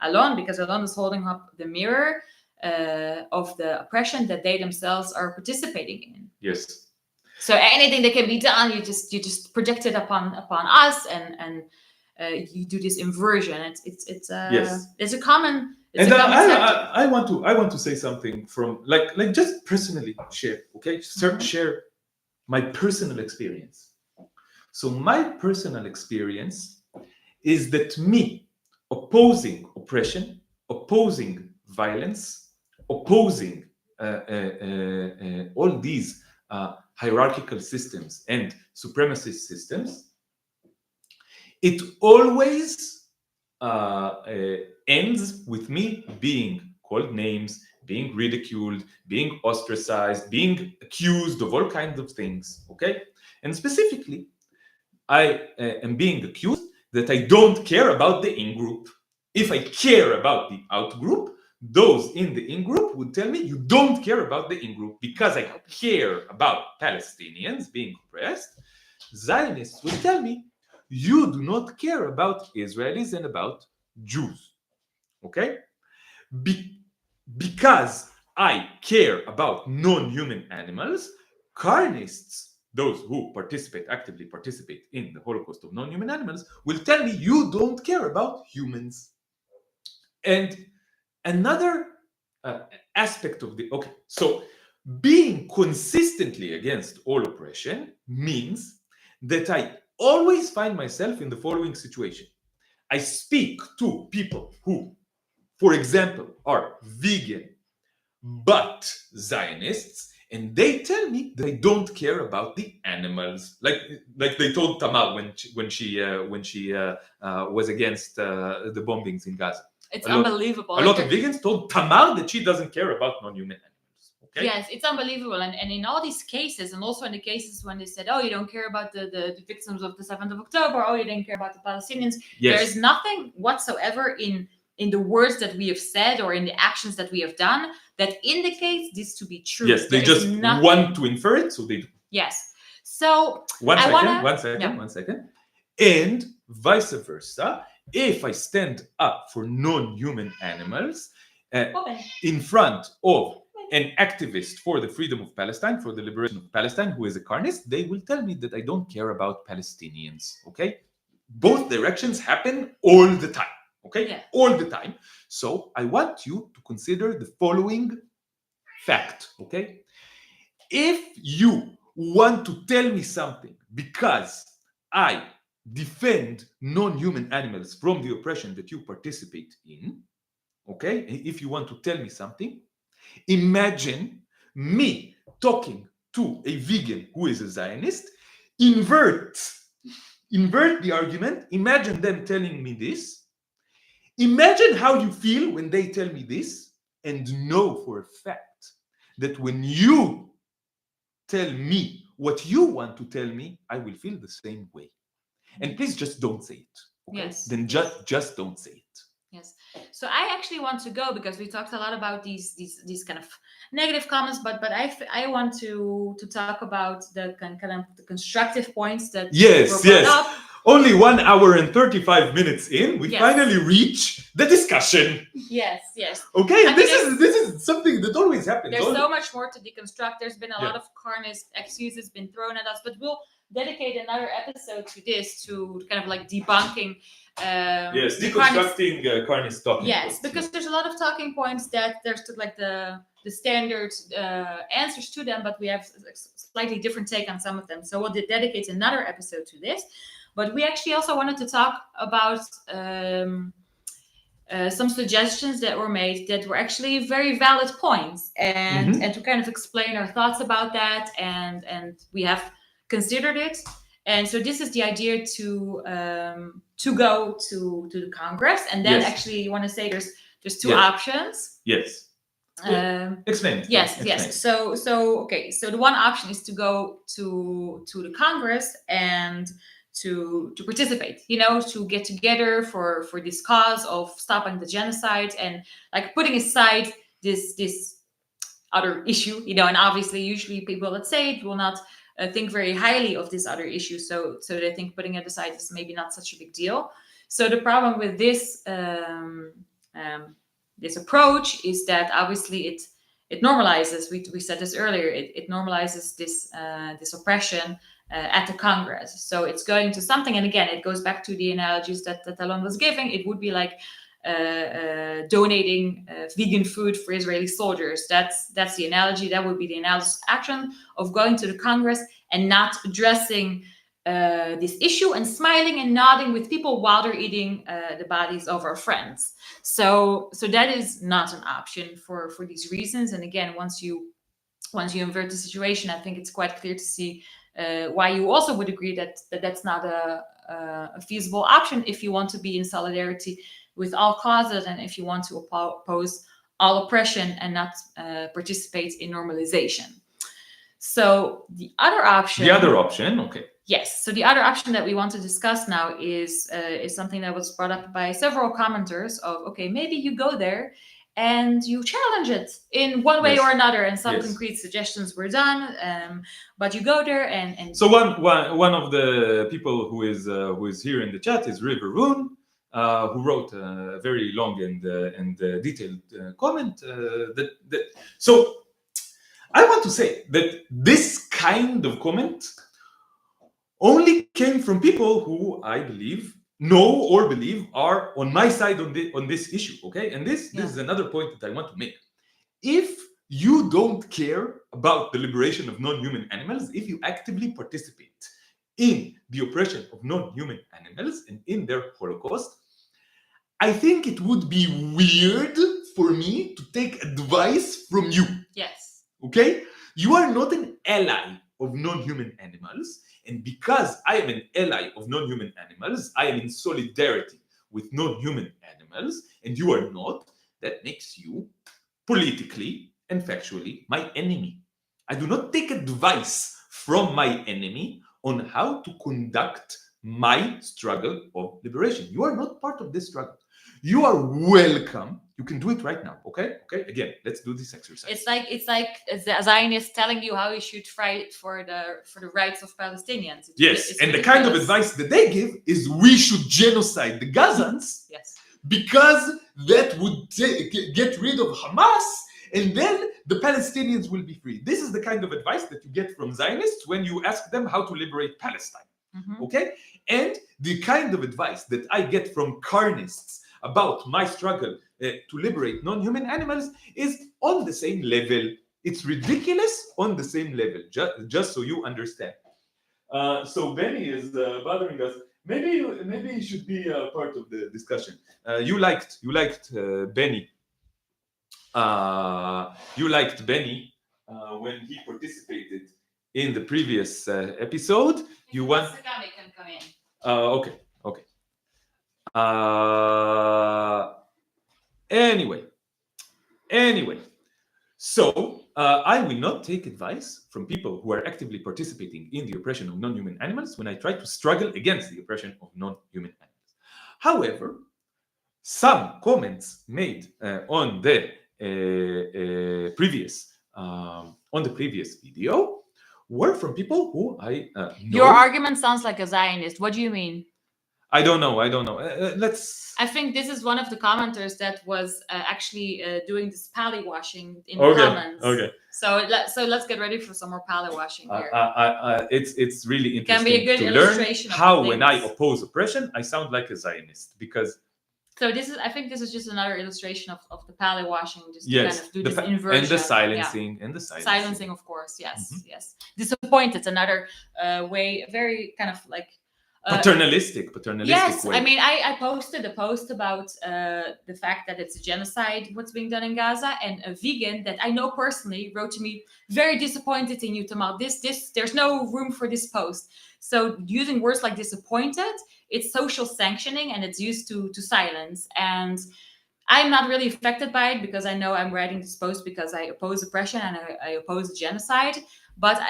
Alon, because Alon is holding up the mirror of the oppression that they themselves are participating in. Yes. So anything that can be done, you just project it upon us, and you do this inversion. It's a common. I want to say something from like just personally share, okay? Share my personal experience. So my personal experience is that me opposing oppression, opposing violence, opposing all these hierarchical systems and supremacist systems, it always ends with me being called names, being ridiculed, being ostracized, being accused of all kinds of things, okay? And specifically, I am being accused that I don't care about the in-group. If I care about the out-group, those in the in-group would tell me, you don't care about the in-group. Because I care about Palestinians being oppressed, Zionists will tell me, you do not care about Israelis and about Jews, okay? Because I care about non-human animals, carnists, those who actively participate in the Holocaust of non-human animals, will tell me, you don't care about humans. And another aspect of so being consistently against all oppression means that I always find myself in the following situation. I speak to people who, for example, are vegan but Zionists, and they tell me they don't care about the animals, like they told Tamar when she was against the bombings in Gaza. It's unbelievable. A lot of vegans told Tamar that she doesn't care about non-human animals. Okay? Yes, it's unbelievable. And in all these cases, and also in the cases when they said, oh, you don't care about the victims of the 7th of October, oh, you didn't care about the Palestinians, there is nothing whatsoever in the words that we have said or in the actions that we have done that indicates this to be true. Yes, they just want to infer it, so they do. Yes. So one second. And vice versa, if I stand up for non-human animals in front of an activist for the freedom of Palestine, for the liberation of Palestine, who is a carnist, they will tell me that I don't care about Palestinians, okay? Both directions happen all the time. Okay, yeah. All the time. So I want you to consider the following fact, okay? If you want to tell me something because I defend non-human animals from the oppression that you participate in, okay? If you want to tell me something, imagine me talking to a vegan who is a Zionist, invert the argument, imagine them telling me this. Imagine how you feel when they tell me this, and know for a fact that when you tell me what you want to tell me, I will feel the same way. And please just don't say it. Okay? Yes. Then just don't say it. Yes. So I actually want to go, because we talked a lot about these kind of negative comments, but I want to talk about the kind of the constructive points that were brought up. Only 1 hour and 35 minutes in, we Yes. finally reach the discussion. Yes. Okay, I and mean, this is something that always happens. There's so much more to deconstruct. There's been a lot of carnist excuses been thrown at us, but we'll dedicate another episode to this, to kind of like debunking. Deconstructing carnist talking Yes, points. because there's a lot of talking points that there's like the standard answers to them, but we have a slightly different take on some of them. So we'll dedicate another episode to this. But we actually also wanted to talk about some suggestions that were made that were actually very valid points, and to kind of explain our thoughts about that, and we have considered it. And so this is the idea to go to the Congress, and then actually you want to say there's two options. Yes. Explain it. Yes. So okay. So the one option is to go to the Congress and to participate, to get together for this cause of stopping the genocide, and like putting aside this other issue, and obviously usually people that say it will not think very highly of this other issue, so they think putting it aside is maybe not such a big deal. So the problem with this this approach is that obviously it normalizes, we said this earlier, it normalizes this oppression at the Congress. So it's going to something, and again, it goes back to the analogies that Alon was giving. It would be like donating vegan food for Israeli soldiers. That's the analogy. That would be the analogous action of going to the Congress and not addressing this issue, and smiling and nodding with people while they're eating the bodies of our friends. So that is not an option for these reasons. And again, once you invert the situation, I think it's quite clear to see why you also would agree that that's not a feasible option if you want to be in solidarity with all causes, and if you want to oppose all oppression and not participate in normalization. So the other option, okay. Yes. So the other option that we want to discuss now is something that was brought up by several commenters of, okay, maybe you go there and you challenge it in one way or another, and some concrete suggestions were done, but you go there and so one of the people who is here in the chat is River Roon, who wrote a very long and detailed comment. So I want to say that this kind of comment only came from people who I believe are on my side on this issue. Okay, and this is another point that I want to make. If you don't care about the liberation of non-human animals, if you actively participate in the oppression of non-human animals and in their Holocaust, I think it would be weird for me to take advice from you. Yes. Okay? You are not an ally of non-human animals. And because I am an ally of non-human animals, I am in solidarity with non-human animals, and you are not, that makes you politically and factually my enemy. I do not take advice from my enemy on how to conduct my struggle of liberation. You are not part of this struggle. You are welcome. You can do it right now. Okay. Again, let's do this exercise. It's like the Zionists telling you how you should fight for the rights of Palestinians. It's and the kind of advice that they give is we should genocide the Gazans. Yes. Because that would get rid of Hamas, and then the Palestinians will be free. This is the kind of advice that you get from Zionists when you ask them how to liberate Palestine. Mm-hmm. Okay? And the kind of advice that I get from carnists about my struggle to liberate non-human animals is on the same level. It's ridiculous on the same level, just so you understand. So Benny is bothering us. Maybe you should be part of the discussion. You liked Benny. You liked Benny when he participated in the previous episode. You want? Sakami can come in. Okay. Anyway. So I will not take advice from people who are actively participating in the oppression of non-human animals when I try to struggle against the oppression of non-human animals. However, some comments made on the previous video were from people who I know. Your argument sounds like a Zionist. What do you mean? I don't know. Let's. I think this is one of the commenters that was actually doing this pally washing in the comments. Okay. So let's get ready for some more pally washing here. It's really interesting Can be a good to illustration learn of how things. when I oppose oppression, I sound like a Zionist because. So I think this is just another illustration of the pally washing, just to Yes, kind of do this inversion. And the silencing, and the silencing. Silencing, of course, yes, yes. Disappointed, another way, very kind of like paternalistic yes, way. I mean, I posted a post about the fact that it's a genocide what's being done in Gaza, and a vegan that I know personally wrote to me, very disappointed in you, Tamar. There's no room for this post. So using words like disappointed, it's social sanctioning, and it's used to silence. And I'm not really affected by it because I know I'm writing this post because I oppose oppression and I oppose genocide.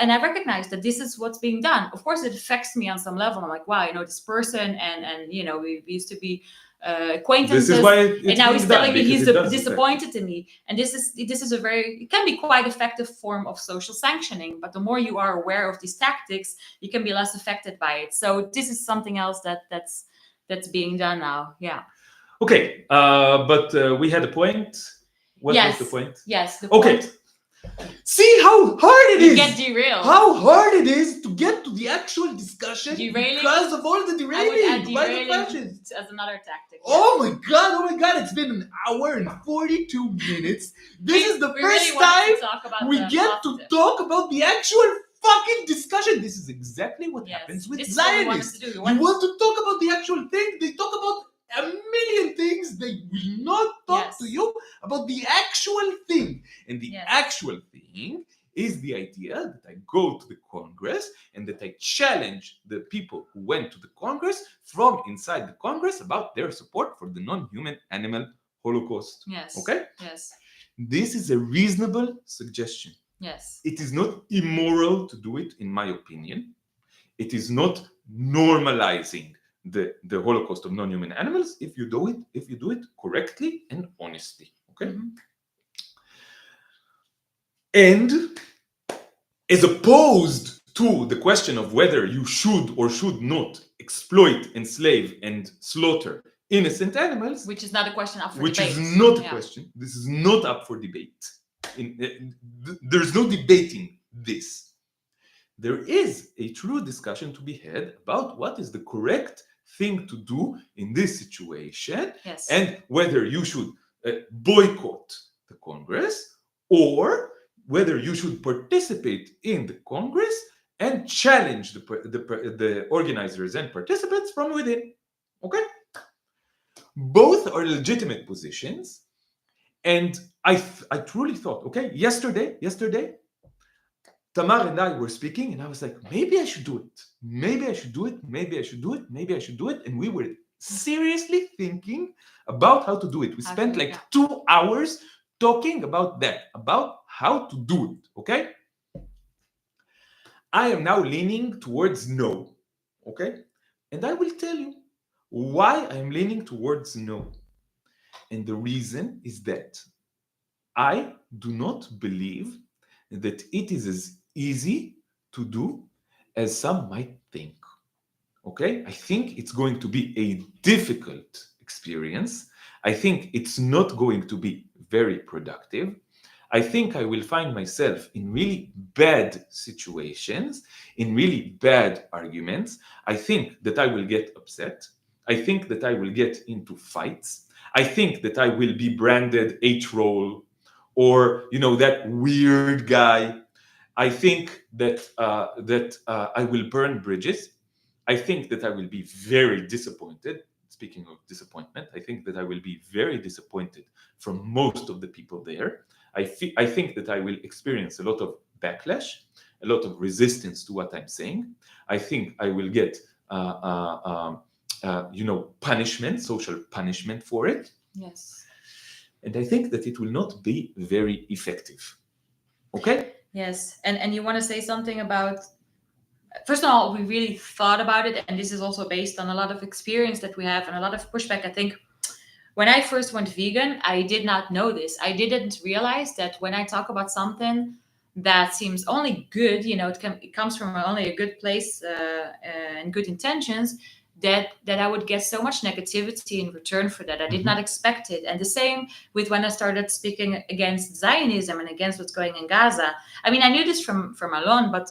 And I recognize that this is what's being done. Of course, it affects me on some level. I'm like, wow, this person, and we used to be acquaintances. This is why and now he's telling me he's disappointed in me. And this is it can be quite effective form of social sanctioning. But the more you are aware of these tactics, you can be less affected by it. So this is something else that's being done now. Yeah. Okay, but we had a point. What was the point? Yes. The okay. Point. See how hard it is. Get derailed. How hard it is to get to the actual discussion derailing, because of all the derailing by the fascists. As another tactic. Oh my god! It's been an hour and 42 minutes. This is the first time we get to talk about the actual fucking discussion. This is exactly what happens with Zionists. You want to talk about the actual thing? They talk about a million things. They will not talk to you about the actual thing. And the actual thing is the idea that I go to the Congress and that I challenge the people who went to the Congress from inside the Congress about their support for the non-human animal Holocaust. Yes. Okay? Yes. This is a reasonable suggestion. Yes. It is not immoral to do it, in my opinion. It is not normalizing the Holocaust of non-human animals if you do it correctly and honestly. Okay. Mm-hmm. And as opposed to the question of whether you should or should not exploit, enslave, and slaughter innocent animals, which is not a question up for debate. Which is not a question. This is not up for debate. There's no debating this. There is a true discussion to be had about what is the correct thing to do in this situation, and whether you should boycott the Congress or whether you should participate in the Congress and challenge the organizers and participants from within. Okay? Both are legitimate positions, and I truly thought, okay, yesterday, Tamar and I were speaking, and I was like, maybe I should do it. Maybe I should do it. And we were seriously thinking about how to do it. We spent 2 hours talking about that, about how to do it, okay? I am now leaning towards no, okay? And I will tell you why I'm leaning towards no. And the reason is that I do not believe that it is as easy to do as some might think. Okay? I think it's going to be a difficult experience. I think it's not going to be very productive. I think I will find myself in really bad situations, in really bad arguments. I think that I will get upset. I think that I will get into fights. I think that I will be branded a troll or, that weird guy. I think that I will burn bridges. I think that I will be very disappointed. Speaking of disappointment, I think that I will be very disappointed from most of the people there. I think that I will experience a lot of backlash, a lot of resistance to what I'm saying. I think I will get, punishment, social punishment for it. Yes. And I think that it will not be very effective. Okay? Yes. And you want to say something about first of all, we really thought about it, and this is also based on a lot of experience that we have and a lot of pushback. I think when I first went vegan, I did not know this. I didn't realize that when I talk about something that seems only good, it comes from only a good place and good intentions, that I would get so much negativity in return for that. I did not expect it. And the same with when I started speaking against Zionism and against what's going in Gaza. I mean, I knew this from Alon, but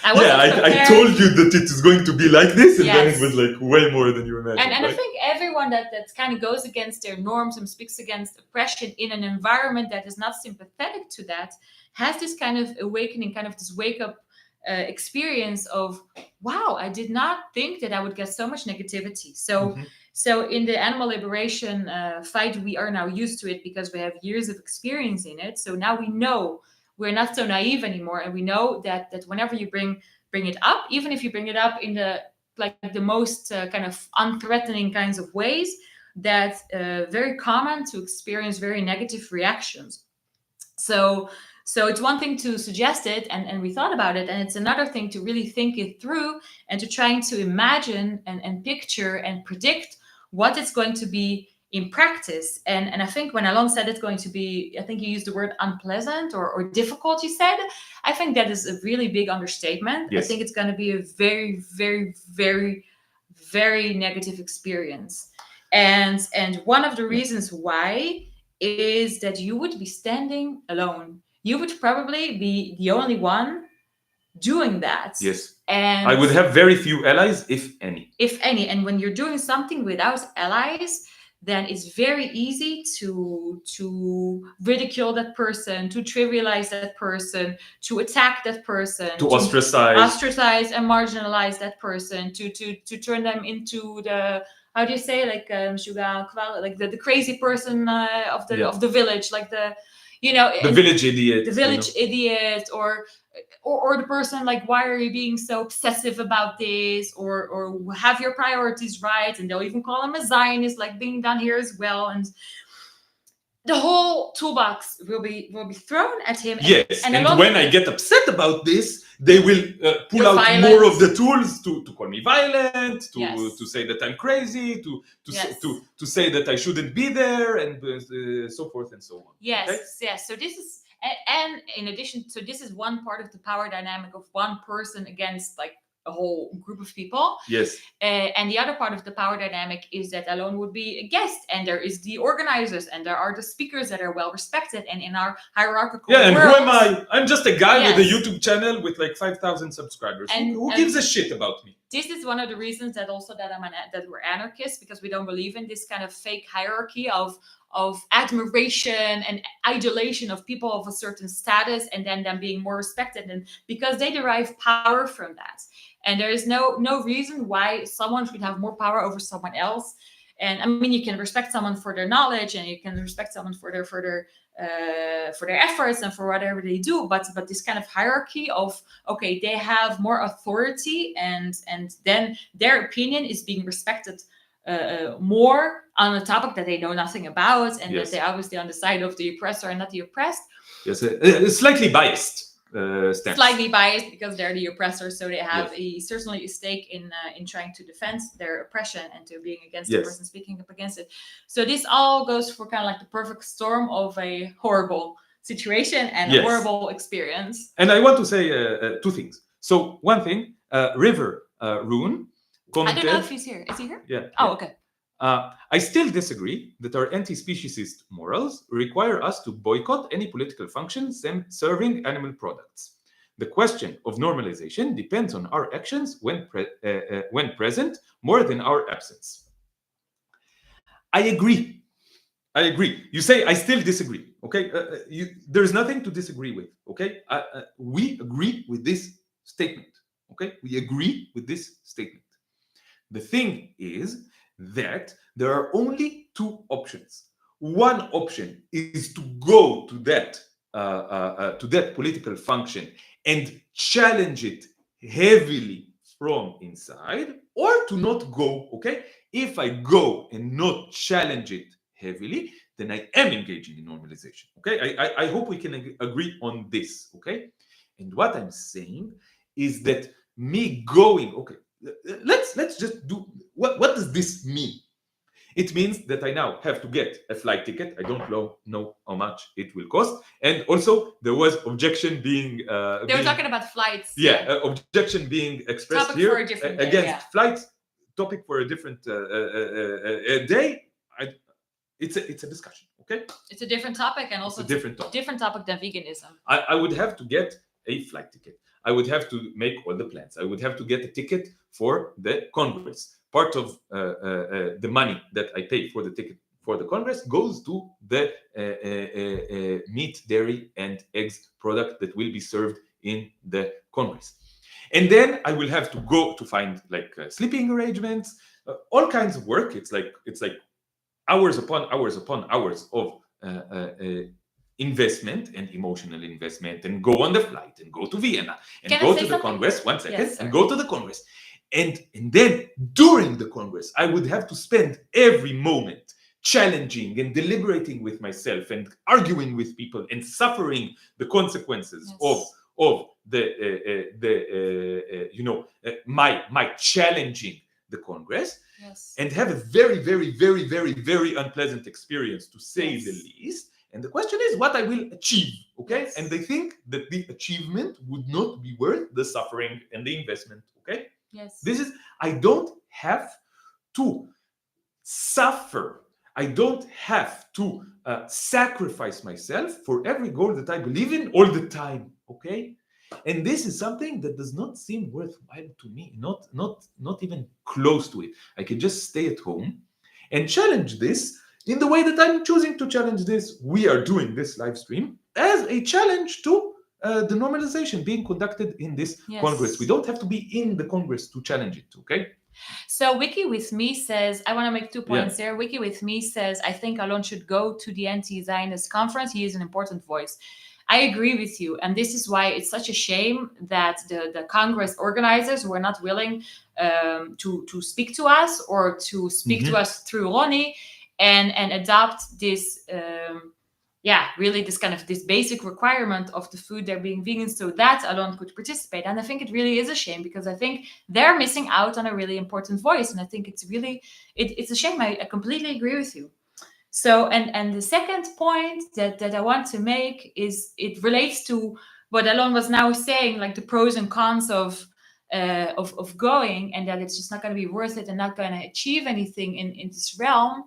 I wasn't I told you that it is going to be like this, and then it was like way more than you imagined. And right? I think everyone that kind of goes against their norms and speaks against oppression in an environment that is not sympathetic to that has this kind of awakening, kind of this wake up experience of, wow, I did not think that I would get so much negativity. So in the animal liberation fight, we are now used to it because we have years of experience in it. So now we know we're not so naive anymore, and we know that whenever you bring it up, even if you bring it up in the most kind of unthreatening kinds of ways, that's very common to experience very negative reactions. So it's one thing to suggest it, and we thought about it, and it's another thing to really think it through and to trying to imagine and picture and predict what it's going to be in practice. And I think when Alon said it's going to be, I think you used the word unpleasant or difficult, you said. I think that is a really big understatement. Yes. I think it's going to be a very, very, very, very negative experience. And one of the reasons why is that you would be standing alone. You would probably be the only one doing that. Yes. And I would have very few allies, if any. If any. And when you're doing something without allies, then it's very easy to ridicule that person, to trivialize that person, to attack that person, to ostracize and marginalize that person, to turn them into the, how do you say, like the crazy person of the village, like the village idiot, idiot, or the person like, why are you being so obsessive about this, or have your priorities right, and they'll even call him a Zionist, like being done here as well, and the whole toolbox will be thrown at him. Yes, and when I get upset about this, they will pull out violence. More of the tools to call me violent, to say that I'm crazy, to say that I shouldn't be there, and so forth and so on. Yes, okay? Yes. So this is, and in addition, so this is one part of the power dynamic of one person against like a whole group of people. Yes. And the other part of the power dynamic is that Alon would be a guest, and there is the organizers, and there are the speakers that are well respected, and in our hierarchical and world, who am I? I'm just a guy with a YouTube channel with like 5,000 subscribers. Who gives a shit about me? This is one of the reasons that we're anarchists, because we don't believe in this kind of fake hierarchy of admiration and adulation of people of a certain status, and then them being more respected, and because they derive power from that. And there is no reason why someone should have more power over someone else. And I mean, you can respect someone for their knowledge, and you can respect someone for their efforts and for whatever they do. But this kind of hierarchy of, okay, they have more authority, and then their opinion is being respected more on a topic that they know nothing about, and that they're obviously on the side of the oppressor and not the oppressed. Yes, slightly biased. Slightly biased because they're the oppressor, so they have certainly a stake in trying to defend their oppression and to being against the person speaking up against it. So this all goes for kind of like the perfect storm of a horrible situation and a horrible experience. And I want to say two things. So one thing, River Rune commented. I don't know if he's here. Is he here? Yeah. Oh, okay. I still disagree that our anti-speciesist morals require us to boycott any political functions serving animal products. The question of normalization depends on our actions when present more than our absence. I agree. You say I still disagree. Okay, there's nothing to disagree with. Okay, we agree with this statement. Okay, we agree with this statement. The thing is that there are only two options. One option is to go to that political function and challenge it heavily from inside, or to not go. Okay, if I go and not challenge it heavily, then I am engaging in normalization. Okay, I hope we can agree on this. Okay, and what I'm saying is that me going, okay, let's just do, what does this mean? It means that I now have to get a flight ticket. I don't know how much it will cost. And also there was objection being... They were talking about flights. Objection being expressed topic here for a different day, against flights. Topic for a different day. It's a discussion, okay? It's a different topic, and also it's a different topic than veganism. I would have to get a flight ticket. I would have to make all the plans. I would have to get a ticket for the Congress. Part of the money that I pay for the ticket for the Congress goes to the meat, dairy, and eggs product that will be served in the Congress. And then I will have to go to find like sleeping arrangements, all kinds of work. It's like hours upon hours of investment and emotional investment, and go on the flight and go to Vienna and go to the Congress. 1 second. Yes, and go to the Congress. And then during the Congress, I would have to spend every moment challenging and deliberating with myself and arguing with people and suffering the consequences of my challenging the Congress, and have a very, very, very, very, very unpleasant experience, to say the least. And the question is what I will achieve, okay? And they think that the achievement would not be worth the suffering and the investment, okay? This is, I don't have to suffer. I don't have to sacrifice myself for every goal that I believe in all the time, okay? And this is something that does not seem worthwhile to me, not even close to it. I can just stay at home and challenge this in the way that I'm choosing to challenge this. We are doing this live stream as a challenge to the normalization being conducted in this Congress. We don't have to be in the Congress to challenge it, okay? So Wiki with Me says, I want to make 2 points there. Wiki with Me says, I think Alon should go to the anti-Zionist conference. He is an important voice. I agree with you. And this is why it's such a shame that the Congress organizers were not willing to speak to us, or to speak to us through Ronnie, and adopt this, really this basic requirement of the food there being vegan, so that Alon could participate. And I think it really is a shame, because I think they're missing out on a really important voice. And I think it's really, it's a shame. I completely agree with you. So, and the second point that I want to make is, it relates to what Alon was now saying, like the pros and cons of going, and that it's just not going to be worth it and not going to achieve anything in this realm.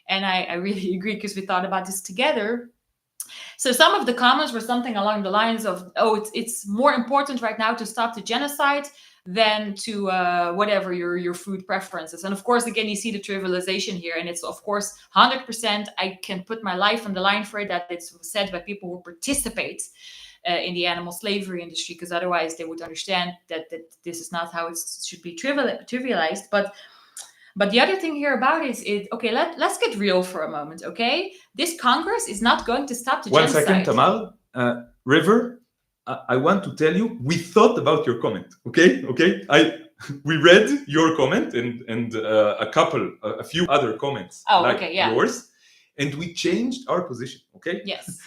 And I really agree, because we thought about this together. So some of the comments were something along the lines of, it's more important right now to stop the genocide than to whatever your food preferences. And of course, again, you see the trivialization here. And it's, of course, 100%, I can put my life on the line for it, that it's said by people who participate in the animal slavery industry, because otherwise they would understand that this is not how it should be trivialized. But the other thing here about it is, okay, let's get real for a moment, okay? This Congress is not going to stop the genocide. 1 second, Tamar. River, I want to tell you, we thought about your comment, okay? We read your comment and a few other comments yours, and we changed our position, okay? Yes.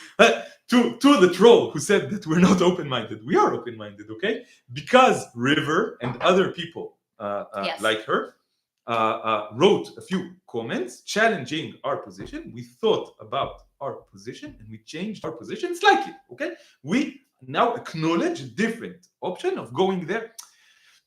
To the troll who said that we're not open-minded, we are open-minded, okay? Because River and other people like her wrote a few comments challenging our position. We thought about our position and we changed our position slightly, okay? We now acknowledge a different option of going there.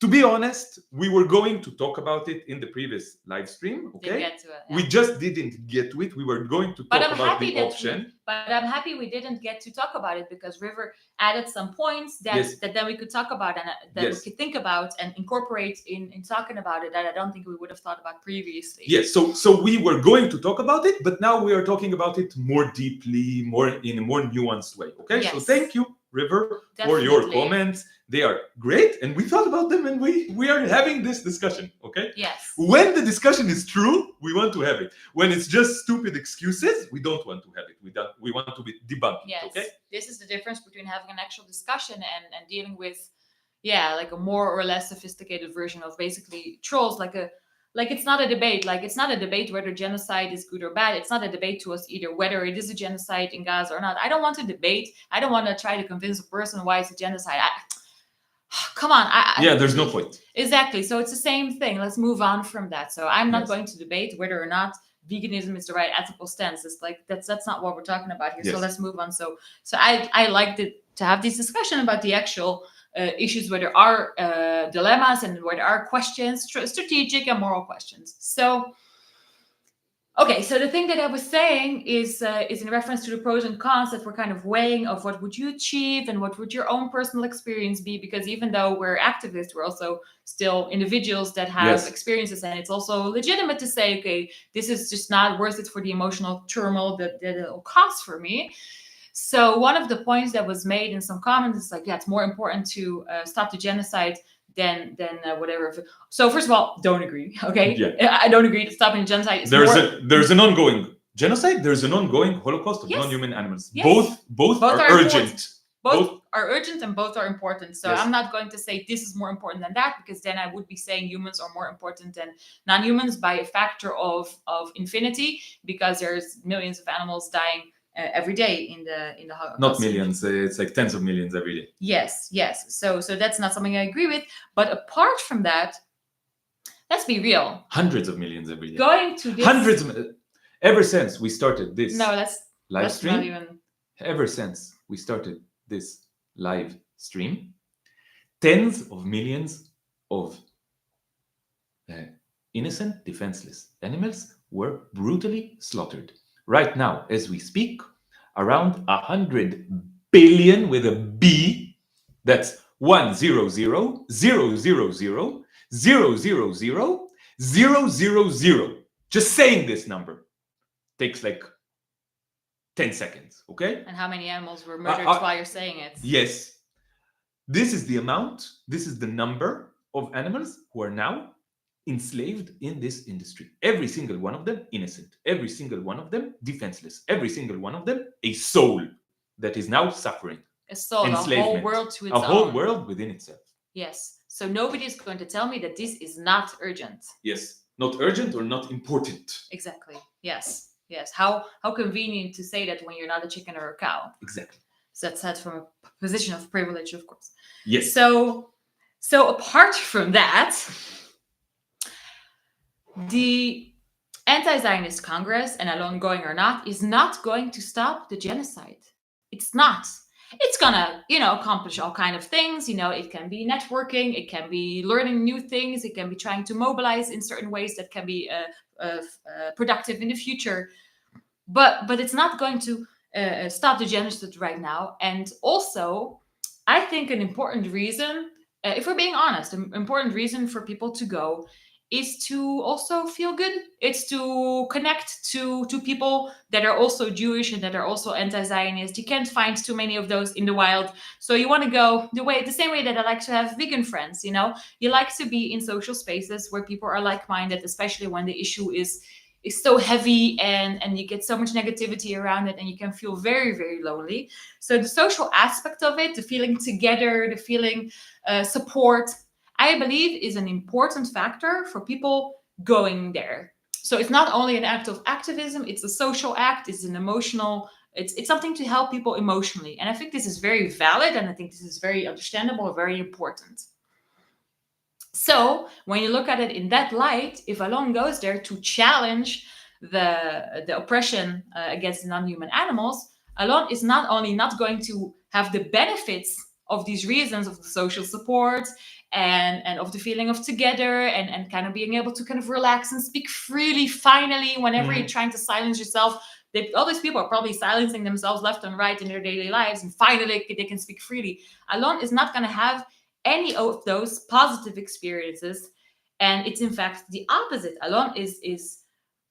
To be honest, we were going to talk about it in the previous live stream, okay? Didn't get to it, We just didn't get to it. We were going to talk about the option. But I'm happy we didn't get to talk about it, because River added some points that then we could talk about, and that we could think about and incorporate in talking about it, that I don't think we would have thought about previously. Yes, so we were going to talk about it, but now we are talking about it more deeply, in a more nuanced way, okay? Yes. So thank you, River, for your comments. They are great, and we thought about them, and we are having this discussion, okay? Yes. When the discussion is true, we want to have it. When it's just stupid excuses, we don't want to have it. We want to be debunked, okay? This is the difference between having an actual discussion and dealing with, like a more or less sophisticated version of basically trolls, like it's not a debate. Like, it's not a debate whether genocide is good or bad. It's not a debate to us either, whether it is a genocide in Gaza or not. I don't want to debate. I don't want to try to convince a person why it's a genocide. come on. There's no point. Exactly. So it's the same thing. Let's move on from that. So I'm not Yes. going to debate whether or not veganism is the right ethical stance. It's like that's not what we're talking about here. So Yes. let's move on. So I like to have this discussion about the actual issues where there are dilemmas and where there are questions, strategic and moral questions. So okay, so the thing that I was saying is in reference to the pros and cons that we're kind of weighing of what would you achieve and what would your own personal experience be, because even though we're activists, we're also still individuals that have Yes. experiences, and it's also legitimate to say, okay, this is just not worth it for the emotional turmoil that it'll cost for me. So one of the points that was made in some comments is like, yeah, it's more important to stop the genocide than whatever. So first of all, don't agree. Okay, Yeah. I don't agree that stopping genocide is There's an ongoing genocide. There's an ongoing Holocaust of Yes. non-human animals. Yes. Both Both are are urgent. both are urgent and both are important. So Yes. I'm not going to say this is more important than that, because then I would be saying humans are more important than non-humans by a factor of infinity, because there's millions of animals dying every day in the Holocaust. Not millions. It's like tens of millions every day. Yes. So that's not something I agree with. But apart from that, let's be real. Hundreds of millions every day. Going to this Hundreds of, ever since we started this live that's stream. not even. Ever since we started this live stream, tens of millions of innocent, defenseless animals were brutally slaughtered. Right now, as we speak, around 100 billion with a B, that's 100,000,000,000,000. Just saying this number takes like 10 seconds, okay? And how many animals were murdered while you're saying it? Yes. This is the amount, this is the number of animals who are now enslaved in this industry. Every single one of them innocent. Every single one of them defenseless. Every single one of them a soul that is now suffering. A soul, a whole world to its own. A whole world within itself. Yes. So nobody is going to tell me that this is not urgent. Yes. Not urgent or not important. Exactly. Yes. How convenient to say that when you're not a chicken or a cow. Exactly. So that's said from a position of privilege, of course. Yes. So apart from that, the anti-Zionist Congress, and Alon going or not, is not going to stop the genocide. It's not. It's gonna, accomplish all kind of things. It can be networking, it can be learning new things, it can be trying to mobilize in certain ways that can be productive in the future. But it's not going to stop the genocide right now. And also, I think an important reason, if we're being honest, an important reason for people to go is to also feel good. It's to connect to people that are also Jewish and that are also anti-Zionist. You can't find too many of those in the wild. So you want to go the same way that I like to have vegan friends, You like to be in social spaces where people are like-minded, especially when the issue is so heavy and you get so much negativity around it and you can feel very, very lonely. So the social aspect of it, the feeling together, the feeling support, I believe is an important factor for people going there. So it's not only an act of activism, it's a social act, it's an emotional, it's something to help people emotionally. And I think this is very valid, and I think this is very understandable, very important. So when you look at it in that light, if Alon goes there to challenge the oppression against non-human animals, Alon is not only not going to have the benefits of these reasons of the social support and of the feeling of together and kind of being able to kind of relax and speak freely finally whenever you're trying to silence yourself. All these people are probably silencing themselves left and right in their daily lives, and finally they can speak freely. Alon is not going to have any of those positive experiences, and it's in fact the opposite. Alon is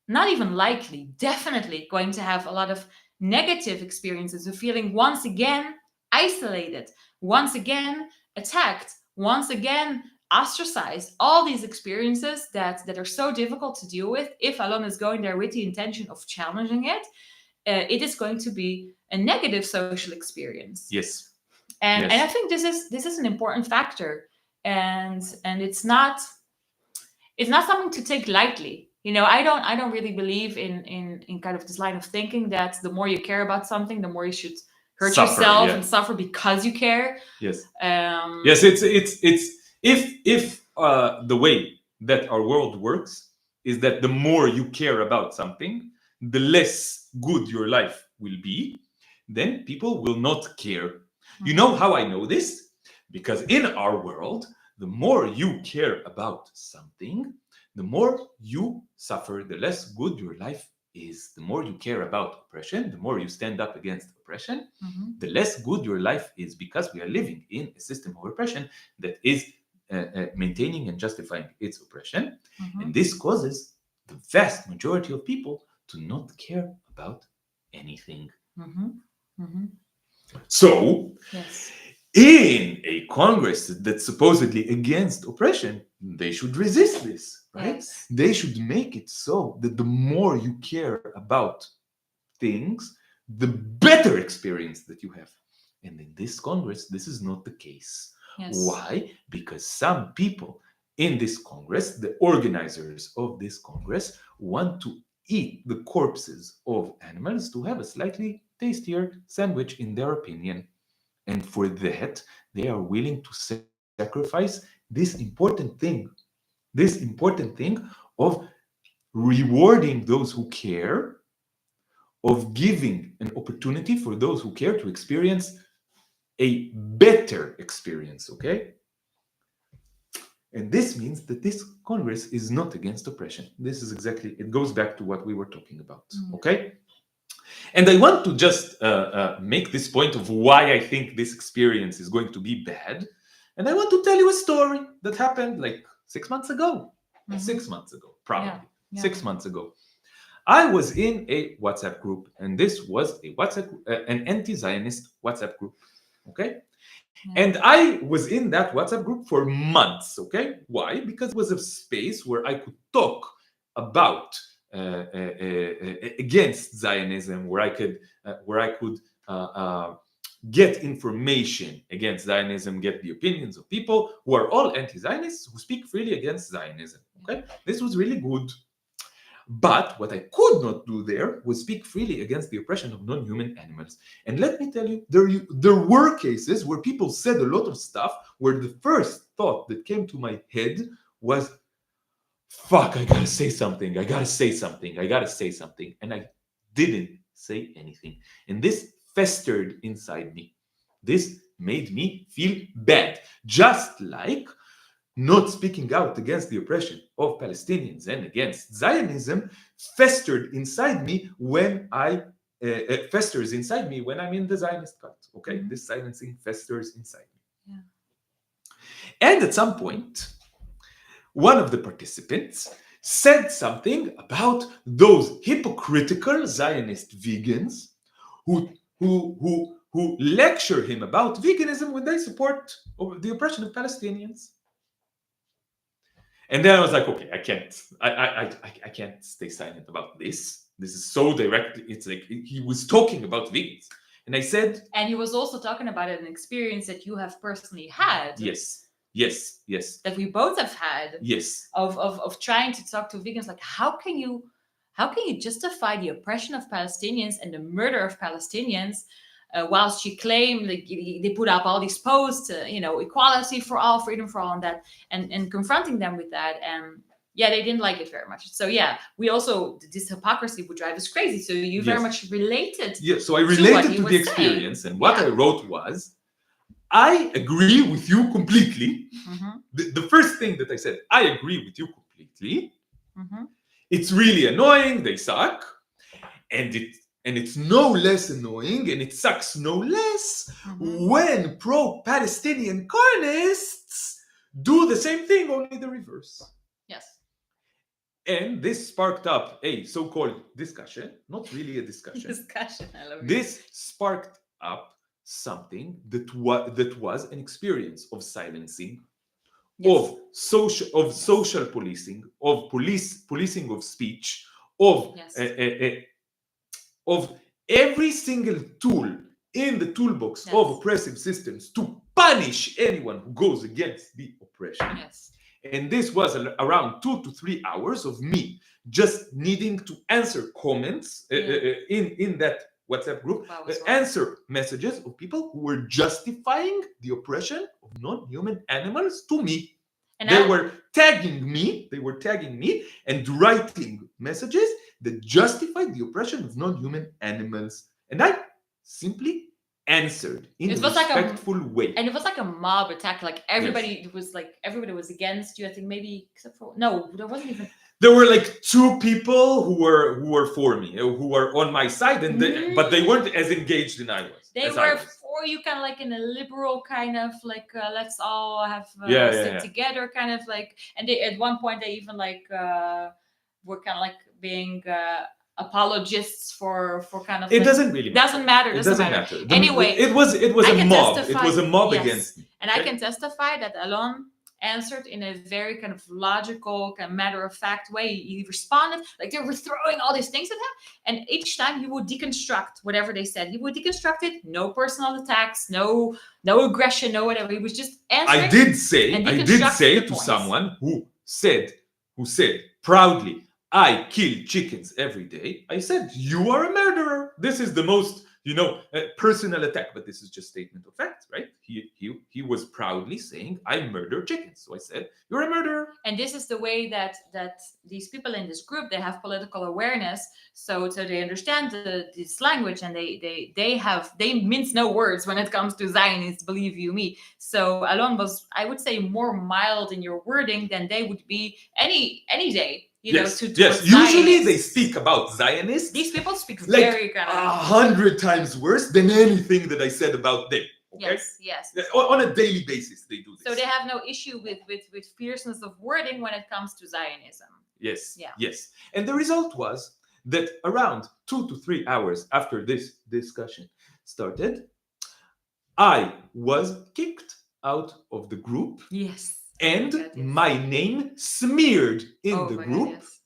not even likely, definitely going to have a lot of negative experiences of feeling once again isolated, once again attacked, once again ostracized. All these experiences that are so difficult to deal with. If Alon is going there with the intention of challenging it, it is going to be a negative social experience. Yes. And I think this is an important factor, and it's not something to take lightly. I don't really believe in kind of this line of thinking that the more you care about something, the more you should hurt Suffer, yourself yeah. and suffer because you care. Yes. Um, Yes, it's if the way that our world works is that the more you care about something, the less good your life will be, then people will not care. You know how I know this? Because in our world, the more you care about something, the more you suffer, the less good your life is. The more you care about oppression, the more you stand up against oppression, the less good your life is, because we are living in a system of oppression that is maintaining and justifying its oppression. And this causes the vast majority of people to not care about anything. So, yes. in a Congress that's supposedly against oppression, they should resist this, right? Yes. They should make it so that the more you care about things, the better experience that you have. And in this Congress, this is not the case. Yes. Why? Because some people in this Congress, the organizers of this Congress, want to eat the corpses of animals to have a slightly tastier sandwich, in their opinion. And for that, they are willing to sacrifice this important thing of rewarding those who care, of giving an opportunity for those who care to experience a better experience, okay? And this means that this Congress is not against oppression. This is exactly, it goes back to what we were talking about, okay? And I want to just make this point of why I think this experience is going to be bad. And I want to tell you a story that happened like 6 months ago. 6 months ago, probably. Yeah. 6 months ago. I was in a WhatsApp group, and this was an anti-Zionist WhatsApp group, okay? And I was in that WhatsApp group for months, okay? Why? Because it was a space where I could talk about against Zionism, where I could get information against Zionism, get the opinions of people who are all anti-Zionists who speak freely against Zionism, okay? This was really good. But what I could not do there was speak freely against the oppression of non-human animals. And let me tell you, there were cases where people said a lot of stuff where the first thought that came to my head was, fuck, I gotta say something. And I didn't say anything. And this festered inside me. This made me feel bad. Just like not speaking out against the oppression of Palestinians and against Zionism festered inside me when festers inside me when I'm in the Zionist cult. Okay, this silencing festers inside me. Yeah. And at some point, one of the participants said something about those hypocritical Zionist vegans who lecture him about veganism when they support the oppression of Palestinians. And then I was like, okay, I can't stay silent about this. This is so direct. It's like he was talking about vegans. And I said... And he was also talking about an experience that you have personally had. Yes. That we both have had. Yes. Of trying to talk to vegans. Like, how can you justify the oppression of Palestinians and the murder of Palestinians whilst you claim, like, they put up all these posts, equality for all, freedom for all, and that, and confronting them with that, and they didn't like it very much. So we also, this hypocrisy would drive us crazy. So you very much related. Yeah. So I related to the experience, and what I wrote was, I agree with you completely. The first thing that I said, I agree with you completely. It's really annoying. They suck, and it's no less annoying, and it sucks no less when pro-Palestinian carnists do the same thing, only the reverse. Yes. And this sparked up a so-called discussion, not really a discussion. I love it. This sparked up something that was an experience of silencing, of social policing, of policing of speech, of every single tool in the toolbox of oppressive systems to punish anyone who goes against the oppression. Yes. And this was around 2 to 3 hours of me just needing to answer comments in that WhatsApp group, Wow, it's answer messages of people who were justifying the oppression of non-human animals to me. And They were tagging me and writing messages that justified the oppression of non-human animals. And I simply answered in a respectful way. And it was like a mob attack. Like everybody was against you. I think maybe except for there wasn't even. There were like 2 people who were for me, who were on my side, and but they weren't as engaged as I was. They were for you, kind of like in a liberal kind of like let's all have sit together kind of like. And they, at one point they even like were kind of like being apologists for kind of. It doesn't really matter. It doesn't matter. Anyway, it was a mob. It was a mob against me. And I can testify that Alon answered in a very kind of logical, kind of matter-of-fact way. He responded like they were throwing all these things at him, and each time he would deconstruct whatever they said. He would deconstruct it. No personal attacks, no aggression, no whatever. He was just answering. I did say to someone who said proudly, "I kill chickens every day." I said, "You are a murderer." This is the most personal attack, but this is just statement of facts, right? He was proudly saying, "I murder chickens." So I said, "You're a murderer." And this is the way that these people in this group, they have political awareness, so they understand this language, and they mince no words when it comes to Zionists, believe you me. So Alon was, I would say, more mild in your wording than they would be any day. Yes. Usually they speak about Zionists. These people speak like very kind of 100 times worse than anything that I said about them. Okay? Yes. On a daily basis, they do this. So they have no issue with fierceness of wording when it comes to Zionism. Yes. Yeah. Yes. And the result was that around 2 to 3 hours after this discussion started, I was kicked out of the group. Yes. And my name smeared in the group. God, yes.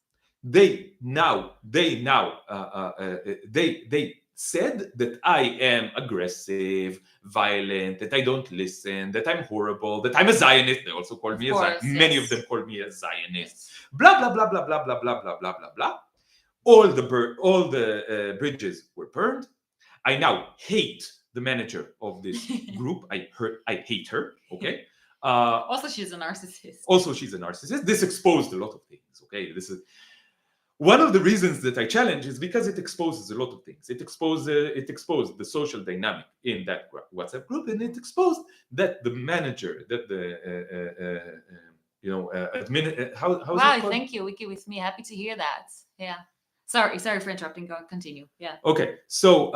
They said that I am aggressive, violent, that I don't listen, that I'm horrible, that I'm a Zionist. They also called me a Zionist. Many of them called me a Zionist. Blah blah blah blah blah blah blah blah blah blah blah. All the bridges were burned. I now hate the manager of this group. I hate her. Okay. Also, she's a narcissist. This exposed a lot of things. Okay, this is one of the reasons that I challenge is because it exposes a lot of things. It exposed the social dynamic in that WhatsApp group, and it exposed that the manager, that the how's wow, it called? Thank you, Wiki with me. Happy to hear that. Yeah. Sorry for interrupting. Go continue. Yeah. Okay, so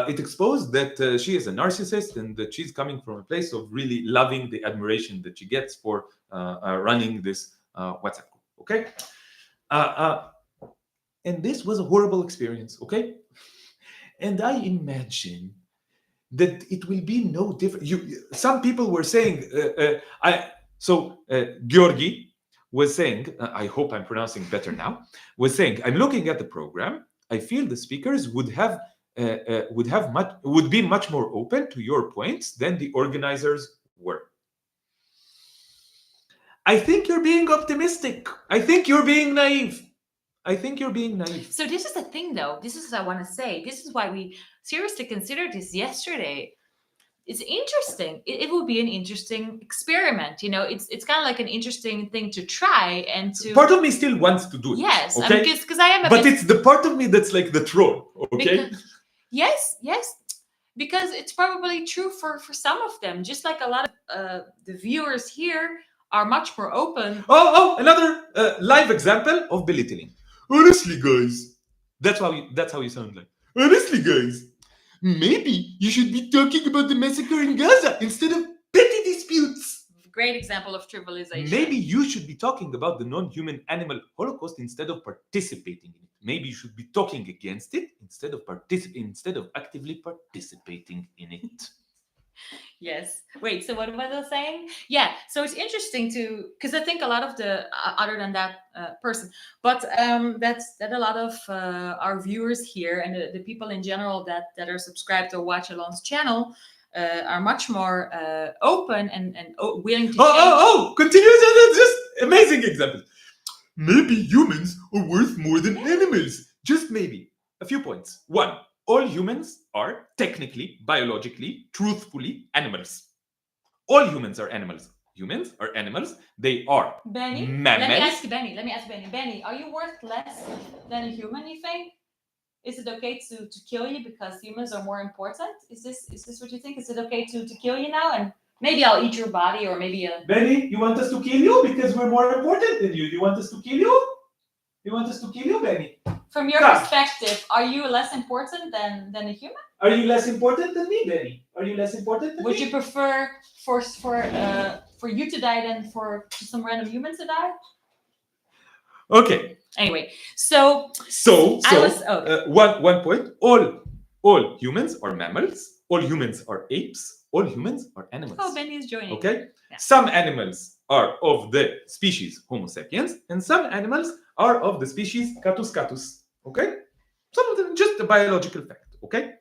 it exposed that she is a narcissist and that she's coming from a place of really loving the admiration that she gets for running this WhatsApp group. Okay, and this was a horrible experience. Okay, and I imagine that it will be no different. Some people were saying, Georgi was saying, I hope I'm pronouncing better now, was saying, I'm looking at the program. I feel the speakers would be much more open to your points than the organizers were. I think you're being optimistic. I think you're being naive. So this is the thing, though. This is what I want to say. This is why we seriously considered this yesterday. It's interesting. It will be an interesting experiment. It's kind of like an interesting thing to try and to. Part of me still wants to do it. Yes, okay? Because I am. But it's the part of me that's like the troll. Okay. Yes, because it's probably true for some of them. Just like a lot of the viewers here are much more open. Another live example of belittling. Honestly, guys, that's how you sound like. Honestly, guys. Maybe you should be talking about the massacre in Gaza instead of petty disputes. Great example of trivialization. Maybe you should be talking about the non-human animal Holocaust instead of participating in it. Maybe you should be talking against it instead of actively participating in it. Yes. Wait, so what was I saying? Yeah, so it's interesting because I think a lot of the, other than that person, but that a lot of our viewers here and the people in general that are subscribed or watch Alon's channel are much more open and willing to change. Continue. Just amazing examples. Maybe humans are worth more than animals. Just maybe. A few points. 1. all humans are technically, biologically, truthfully animals. All humans are animals. Humans are animals. They are Benny, mammals. let me ask Benny. Benny, are you worth less than a human, you think? Is it okay to kill you because humans are more important? Is this what you think? Is it okay to kill you now? And maybe I'll eat your body, or maybe Benny, you want us to kill you because we're more important than you? You want us to kill you? You want us to kill you, Benny? From your perspective, are you less important than a human? Are you less important than me, Benny? Are you less important than Would me? you prefer for you to die than for some random human to die? Okay. Anyway, so one point. All humans are mammals. All humans are apes. All humans are animals. Oh, Benny is joining. Okay. Yeah. Some animals are of the species Homo sapiens, and some animals are of the species Catus catus. Okay. Some of them just a biological fact. Okay.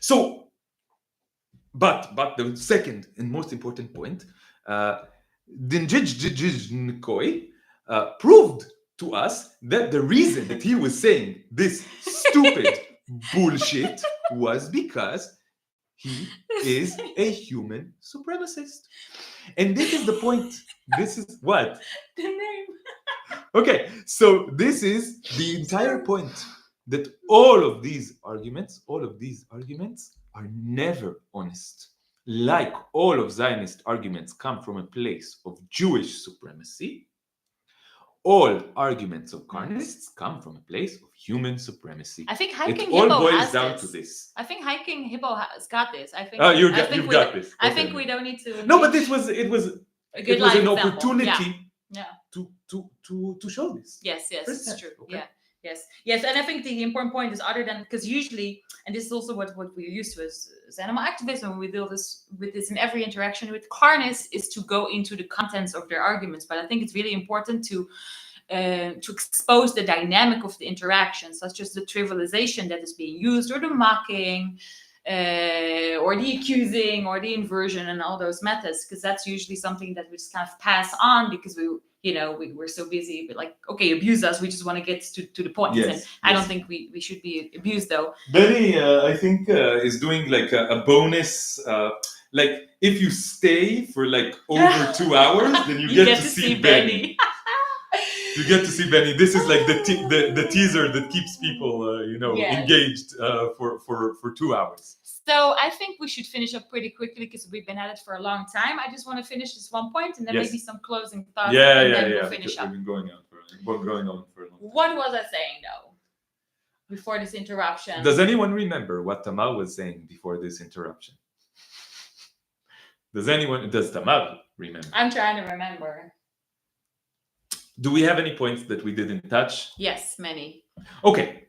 So, but the second and most important point, Dinjijjijjnkoi proved to us that the reason that he was saying this stupid bullshit was because he is a human supremacist. And this is the point. This is what? The name. Okay, so this is the entire point, that all of these arguments are never honest. Like all of Zionist arguments come from a place of Jewish supremacy, all arguments of carnists come from a place of human supremacy. I think Hiking It all Hippo boils has down this. to this. I think Hiking Hippo has got this. I think. You've I got this. I Okay. think we don't need to. No, but it was a good it was live an example. opportunity Yeah. to show this. Yes, it's true. Okay. Yes, and I think the important point is, other than, because usually, and this is also what we're used to as animal activism, we deal with this in every interaction with carnists, is to go into the contents of their arguments. But I think it's really important to expose the dynamic of the interaction, such as the trivialization that is being used, or the mocking, or the accusing, or the inversion, and all those methods, because that's usually something that we just kind of pass on because we're so busy, but like, okay, abuse us, we just want to get to the point. Yes, and I don't think we should be abused, though. Benny, I think, is doing like a bonus, like if you stay for like over 2 hours, then you get to see Benny. You get to see Benny. This is like the teaser that keeps people, engaged for 2 hours. So I think we should finish up pretty quickly because we've been at it for a long time. I just want to finish this one point, and then maybe some closing thoughts, and then we'll finish up. We've been going on for a long time. What was I saying, though, before this interruption? Does anyone remember what Tamar was saying before this interruption? Does Tamar remember? I'm trying to remember. Do we have any points that we didn't touch? Yes, many. Okay.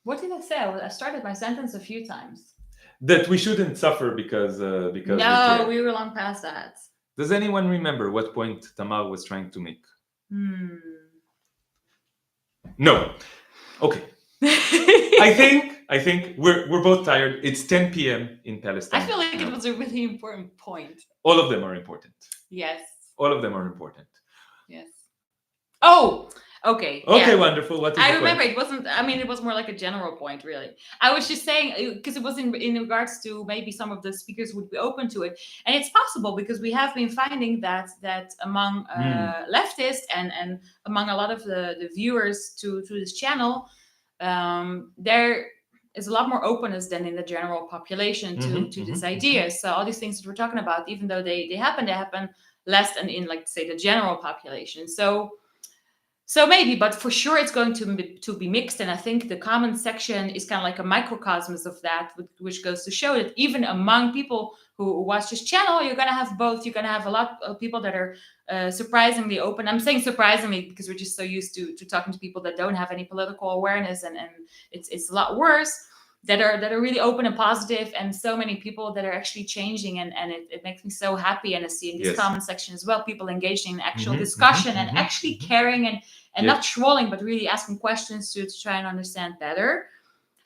What did I say? I started my sentence a few times. That we shouldn't suffer because no, we were long past that. Does anyone remember what point Tamar was trying to make? No. Okay. I think we're both tired. It's 10 p.m. in Palestine. I feel like it was a really important point. All of them are important. Yes. All of them are important. Yes. Oh, okay. Okay, wonderful. What is I the remember point? It wasn't, it was more like a general point, really. I was just saying, because it was in regards to maybe some of the speakers would be open to it. And it's possible because we have been finding that among leftists and among a lot of the viewers to this channel, there is a lot more openness than in the general population to this idea. So all these things that we're talking about, even though they happen less than in, like, say, the general population. So maybe, but for sure it's going to be mixed. And I think the comment section is kind of like a microcosmos of that, which goes to show that even among people who watch this channel, you're going to have both. You're going to have a lot of people that are surprisingly open. I'm saying surprisingly because we're just so used to talking to people that don't have any political awareness, and it's a lot worse. That are really open and positive, and so many people that are actually changing, and it makes me so happy. And I see in this comment section as well, people engaging in actual discussion and actually caring and not trolling, but really asking questions to try and understand better.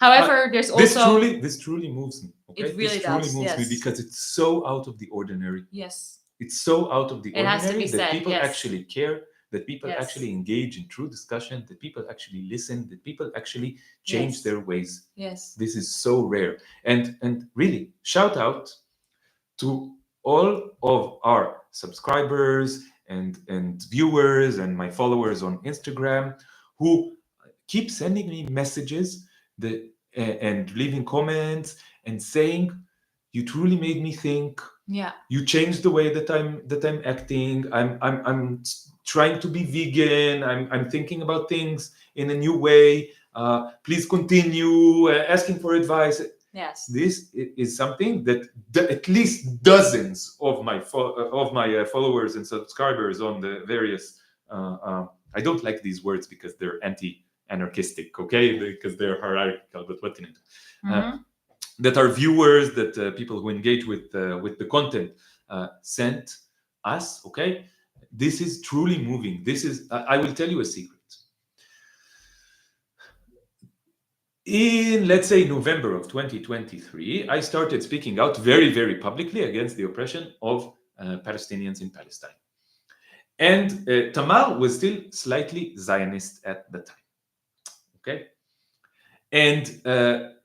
However, there's also this truly moves me. Okay? It really this truly moves me because it's so out of the ordinary. Yes, it's so out of the ordinary has to be that said, people actually care that people Yes. actually engage in true discussion, that people actually listen, that people actually change Yes. their ways. Yes. This is so rare. And really, shout out to all of our subscribers and viewers and my followers on Instagram who keep sending me messages and leaving comments and saying, you truly made me think. Yeah. You changed the way that I'm acting. I'm trying to be vegan. I'm thinking about things in a new way. Please continue asking for advice. Yes. This is something that at least dozens of my followers and subscribers on the various. I don't like these words because they're anti-anarchistic, okay? Because they're hierarchical. But what can I do? Mm-hmm. That are viewers, that people who engage with the content sent us. Okay, this is truly moving. This is. I will tell you a secret. In, let's say, November of 2023, I started speaking out very, very publicly against the oppression of Palestinians in Palestine. And Tamar was still slightly Zionist at the time. Okay. And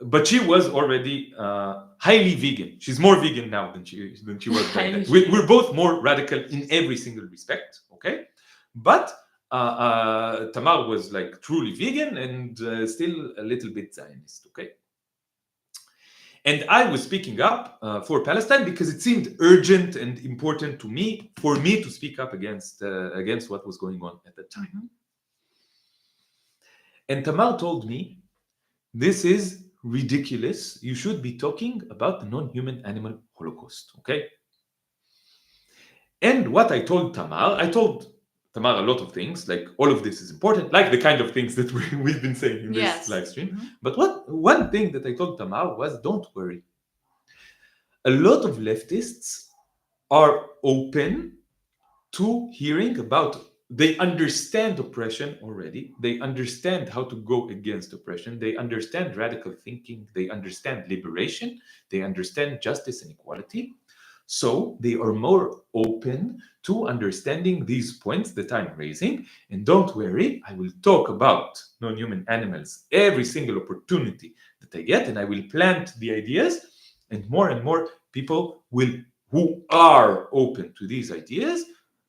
but she was already highly vegan. She's more vegan now than she was back then. We're both more radical in every single respect. Okay. But Tamar was like truly vegan and still a little bit Zionist. Okay. And I was speaking up for Palestine because it seemed urgent and important to me, for me to speak up against what was going on at the time. Mm-hmm. And Tamar told me, this is ridiculous. You should be talking about the non-human animal Holocaust. Okay. And what I told Tamar a lot of things, like all of this is important, like the kind of things that we've been saying in this live stream. Mm-hmm. But one thing that I told Tamar was, don't worry. A lot of leftists are open to hearing about, they understand oppression already. They understand how to go against oppression. They understand radical thinking. They understand liberation. They understand justice and equality. So they are more open to understanding these points that I'm raising. And don't worry, I will talk about non-human animals every single opportunity that I get, and I will plant the ideas, and more people who are open to these ideas,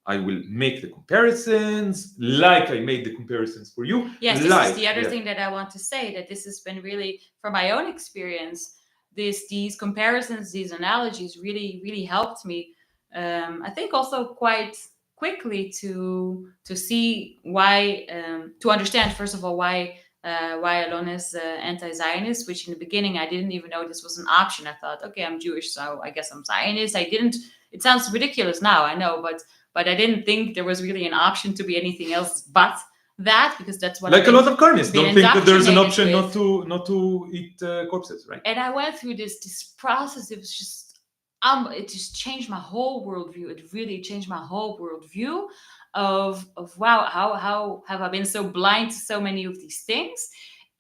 I will make the comparisons like I made the comparisons for you. Yes, this is the other thing that I want to say, that this has been really, from my own experience, these comparisons, these analogies really helped me. I think also quite quickly to see why, to understand first of all why Alon is anti-Zionist, which in the beginning I didn't even know this was an option. I thought, okay, I'm Jewish, so I guess I'm Zionist. It sounds ridiculous now, I know, but I didn't think there was really an option to be anything else but that, because that's what a lot of carnists don't think that there's an option not to eat corpses, right? And I went through this process. It was just it just changed my whole worldview. It really changed my whole worldview of wow, how have I been so blind to so many of these things?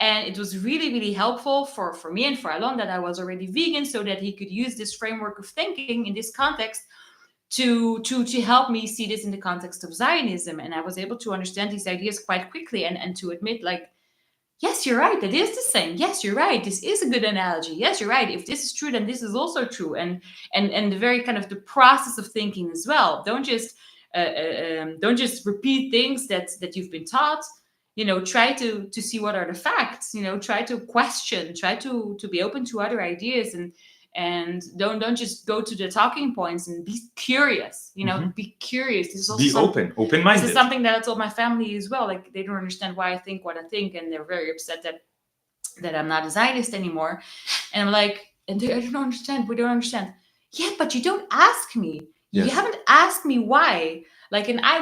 And it was really helpful for me and for Alon that I was already vegan, so that he could use this framework of thinking in this context to help me see this in the context of Zionism. And I was able to understand these ideas quite quickly and to admit, like, yes, you're right, that is the same. Yes, you're right, this is a good analogy. Yes, you're right, if this is true, then this is also true. And the very kind of the process of thinking as well. Don't just repeat things that you've been taught. Try to see what are the facts. Try to question, try to be open to other ideas, and don't just go to the talking points, and be curious. Be curious. This is also open-minded. This is something that I told my family as well. Like, they don't understand why I think what I think, and they're very upset that I'm not a Zionist anymore. And I'm like, and I don't understand. We don't understand. Yeah, but you don't ask me. Yes. You haven't asked me why. Like, and I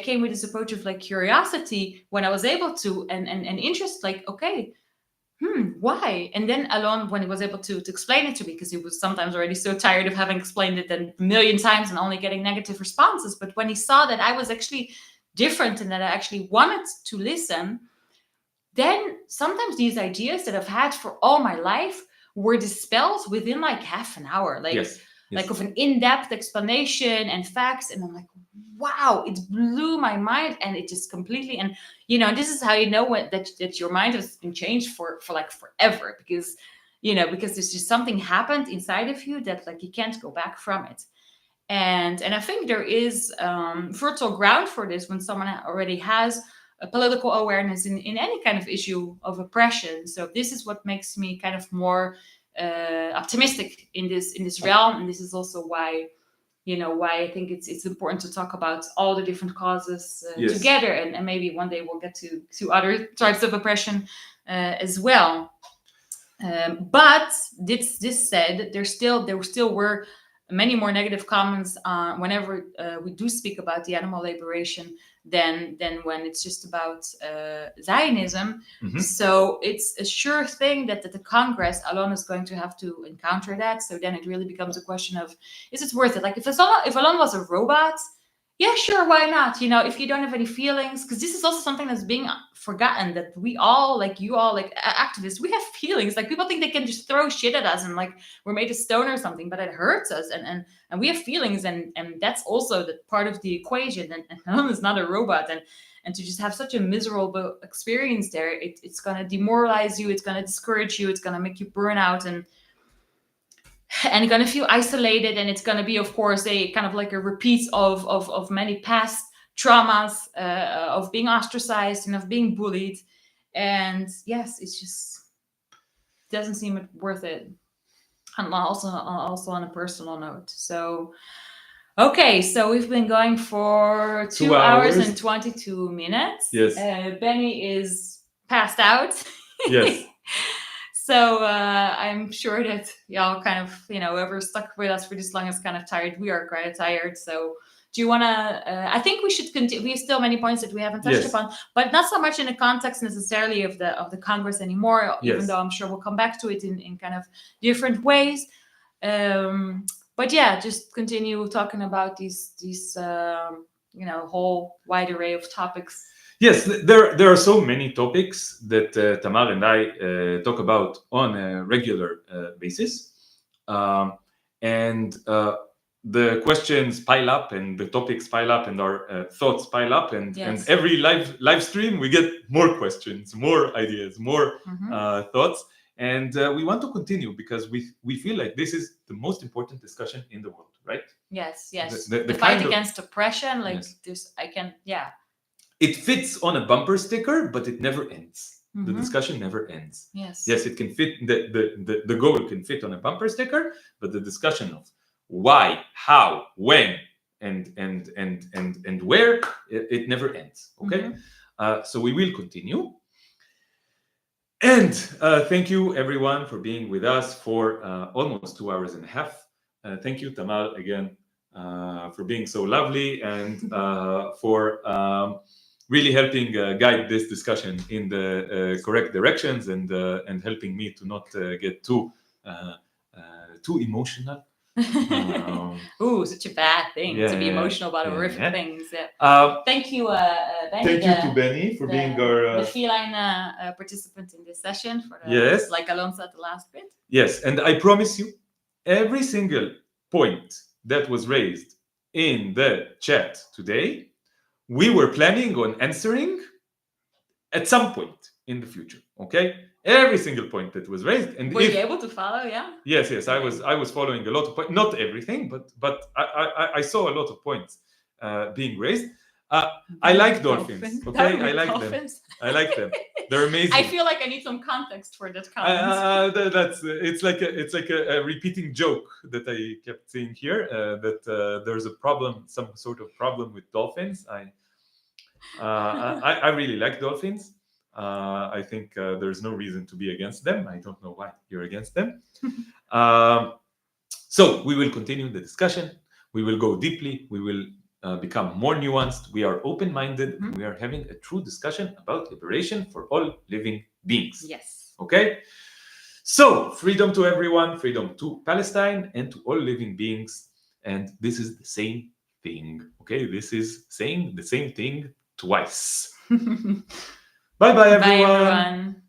came with this approach of like curiosity when I was able to, and interest. Like, okay. Why? And then Alon, when he was able to explain it to me, because he was sometimes already so tired of having explained it a million times and only getting negative responses. But when he saw that I was actually different and that I actually wanted to listen, then sometimes these ideas that I've had for all my life were dispelled within like half an hour. Like, yes. like of an in-depth explanation and facts, and I'm like, wow, it blew my mind, and it just completely, and this is how you know that your mind has been changed for like forever, because because there's just something happened inside of you that like you can't go back from it. And I think there is fertile ground for this when someone already has a political awareness in any kind of issue of oppression. So this is what makes me kind of more optimistic in this realm, and this is also why why I think it's important to talk about all the different causes together, and maybe one day we'll get to other types of oppression as well. But this said, there still were many more negative comments whenever we do speak about the animal liberation than when it's just about Zionism. Mm-hmm. So it's a sure thing that the Congress, Alon, is going to have to encounter that. So then it really becomes a question of, is it worth it? Like if Alon was a robot, yeah, sure, why not? If you don't have any feelings, because this is also something that's being forgotten, that we all, like you all, like activists, we have feelings. Like people think they can just throw shit at us and like we're made of stone or something, but it hurts us, and we have feelings, and that's also the part of the equation. And Alon is not a robot, and to just have such a miserable experience there, it's going to demoralize you, it's going to discourage you, it's going to make you burn out, and you're going to feel isolated, and it's going to be, of course, a kind of like a repeat of many past traumas of being ostracized and of being bullied. And yes, it just doesn't seem worth it. And also on a personal note. So okay, so we've been going for 2 hours and 22 minutes. Yes. Benny is passed out. Yes. So I'm sure that y'all kind of, whoever stuck with us for this long is kind of tired. We are quite tired. So do you want to, I think we should continue. We have still many points that we haven't touched upon, but not so much in the context necessarily of the Congress anymore, even though I'm sure we'll come back to it in kind of different ways. But yeah, just continue talking about these whole wide array of topics. Yes, there are so many topics that Tamar and I talk about on a regular basis. And the questions pile up, and the topics pile up, and our thoughts pile up, and every live stream we get more questions, more ideas, more thoughts, and we want to continue because we feel like this is the most important discussion in the world, right? Yes. The fight against oppression, like this, It fits on a bumper sticker, but it never ends. The discussion never ends. Yes, it can fit. The goal can fit on a bumper sticker, but the discussion of why, how, when, and where, it never ends. Okay, so we will continue. And thank you everyone for being with us for almost 2 hours and a half. Thank you, Tamar, again for being so lovely and for really helping guide this discussion in the correct directions and helping me to not get too emotional. Ooh, such a bad thing to be emotional about horrific things. Thank you, Benny. Thank you to Benny for being our the feline participant in this session. For like Alon said, the last bit. Yes, and I promise you, every single point that was raised in the chat today, we were planning on answering at some point in the future. Okay, every single point that was raised, and were you able to follow? Yeah. Yes, I was following a lot of points, not everything, but I saw a lot of points being raised. I like dolphins. Okay, I like dolphins. Them. I like them. They're amazing. I feel like I need some context for that comment. It's like a repeating joke that I kept seeing here. That there's a problem, some sort of problem with dolphins. I really like dolphins. I think there's no reason to be against them. I don't know why you're against them. So we will continue the discussion. We will go deeply. We will become more nuanced. We are open-minded. We are having a true discussion about liberation for all living beings. Yes. Okay? So freedom to everyone, freedom to Palestine, and to all living beings. And this is the same thing. Okay? This is saying the same thing twice. Bye-bye, everyone. Bye, everyone.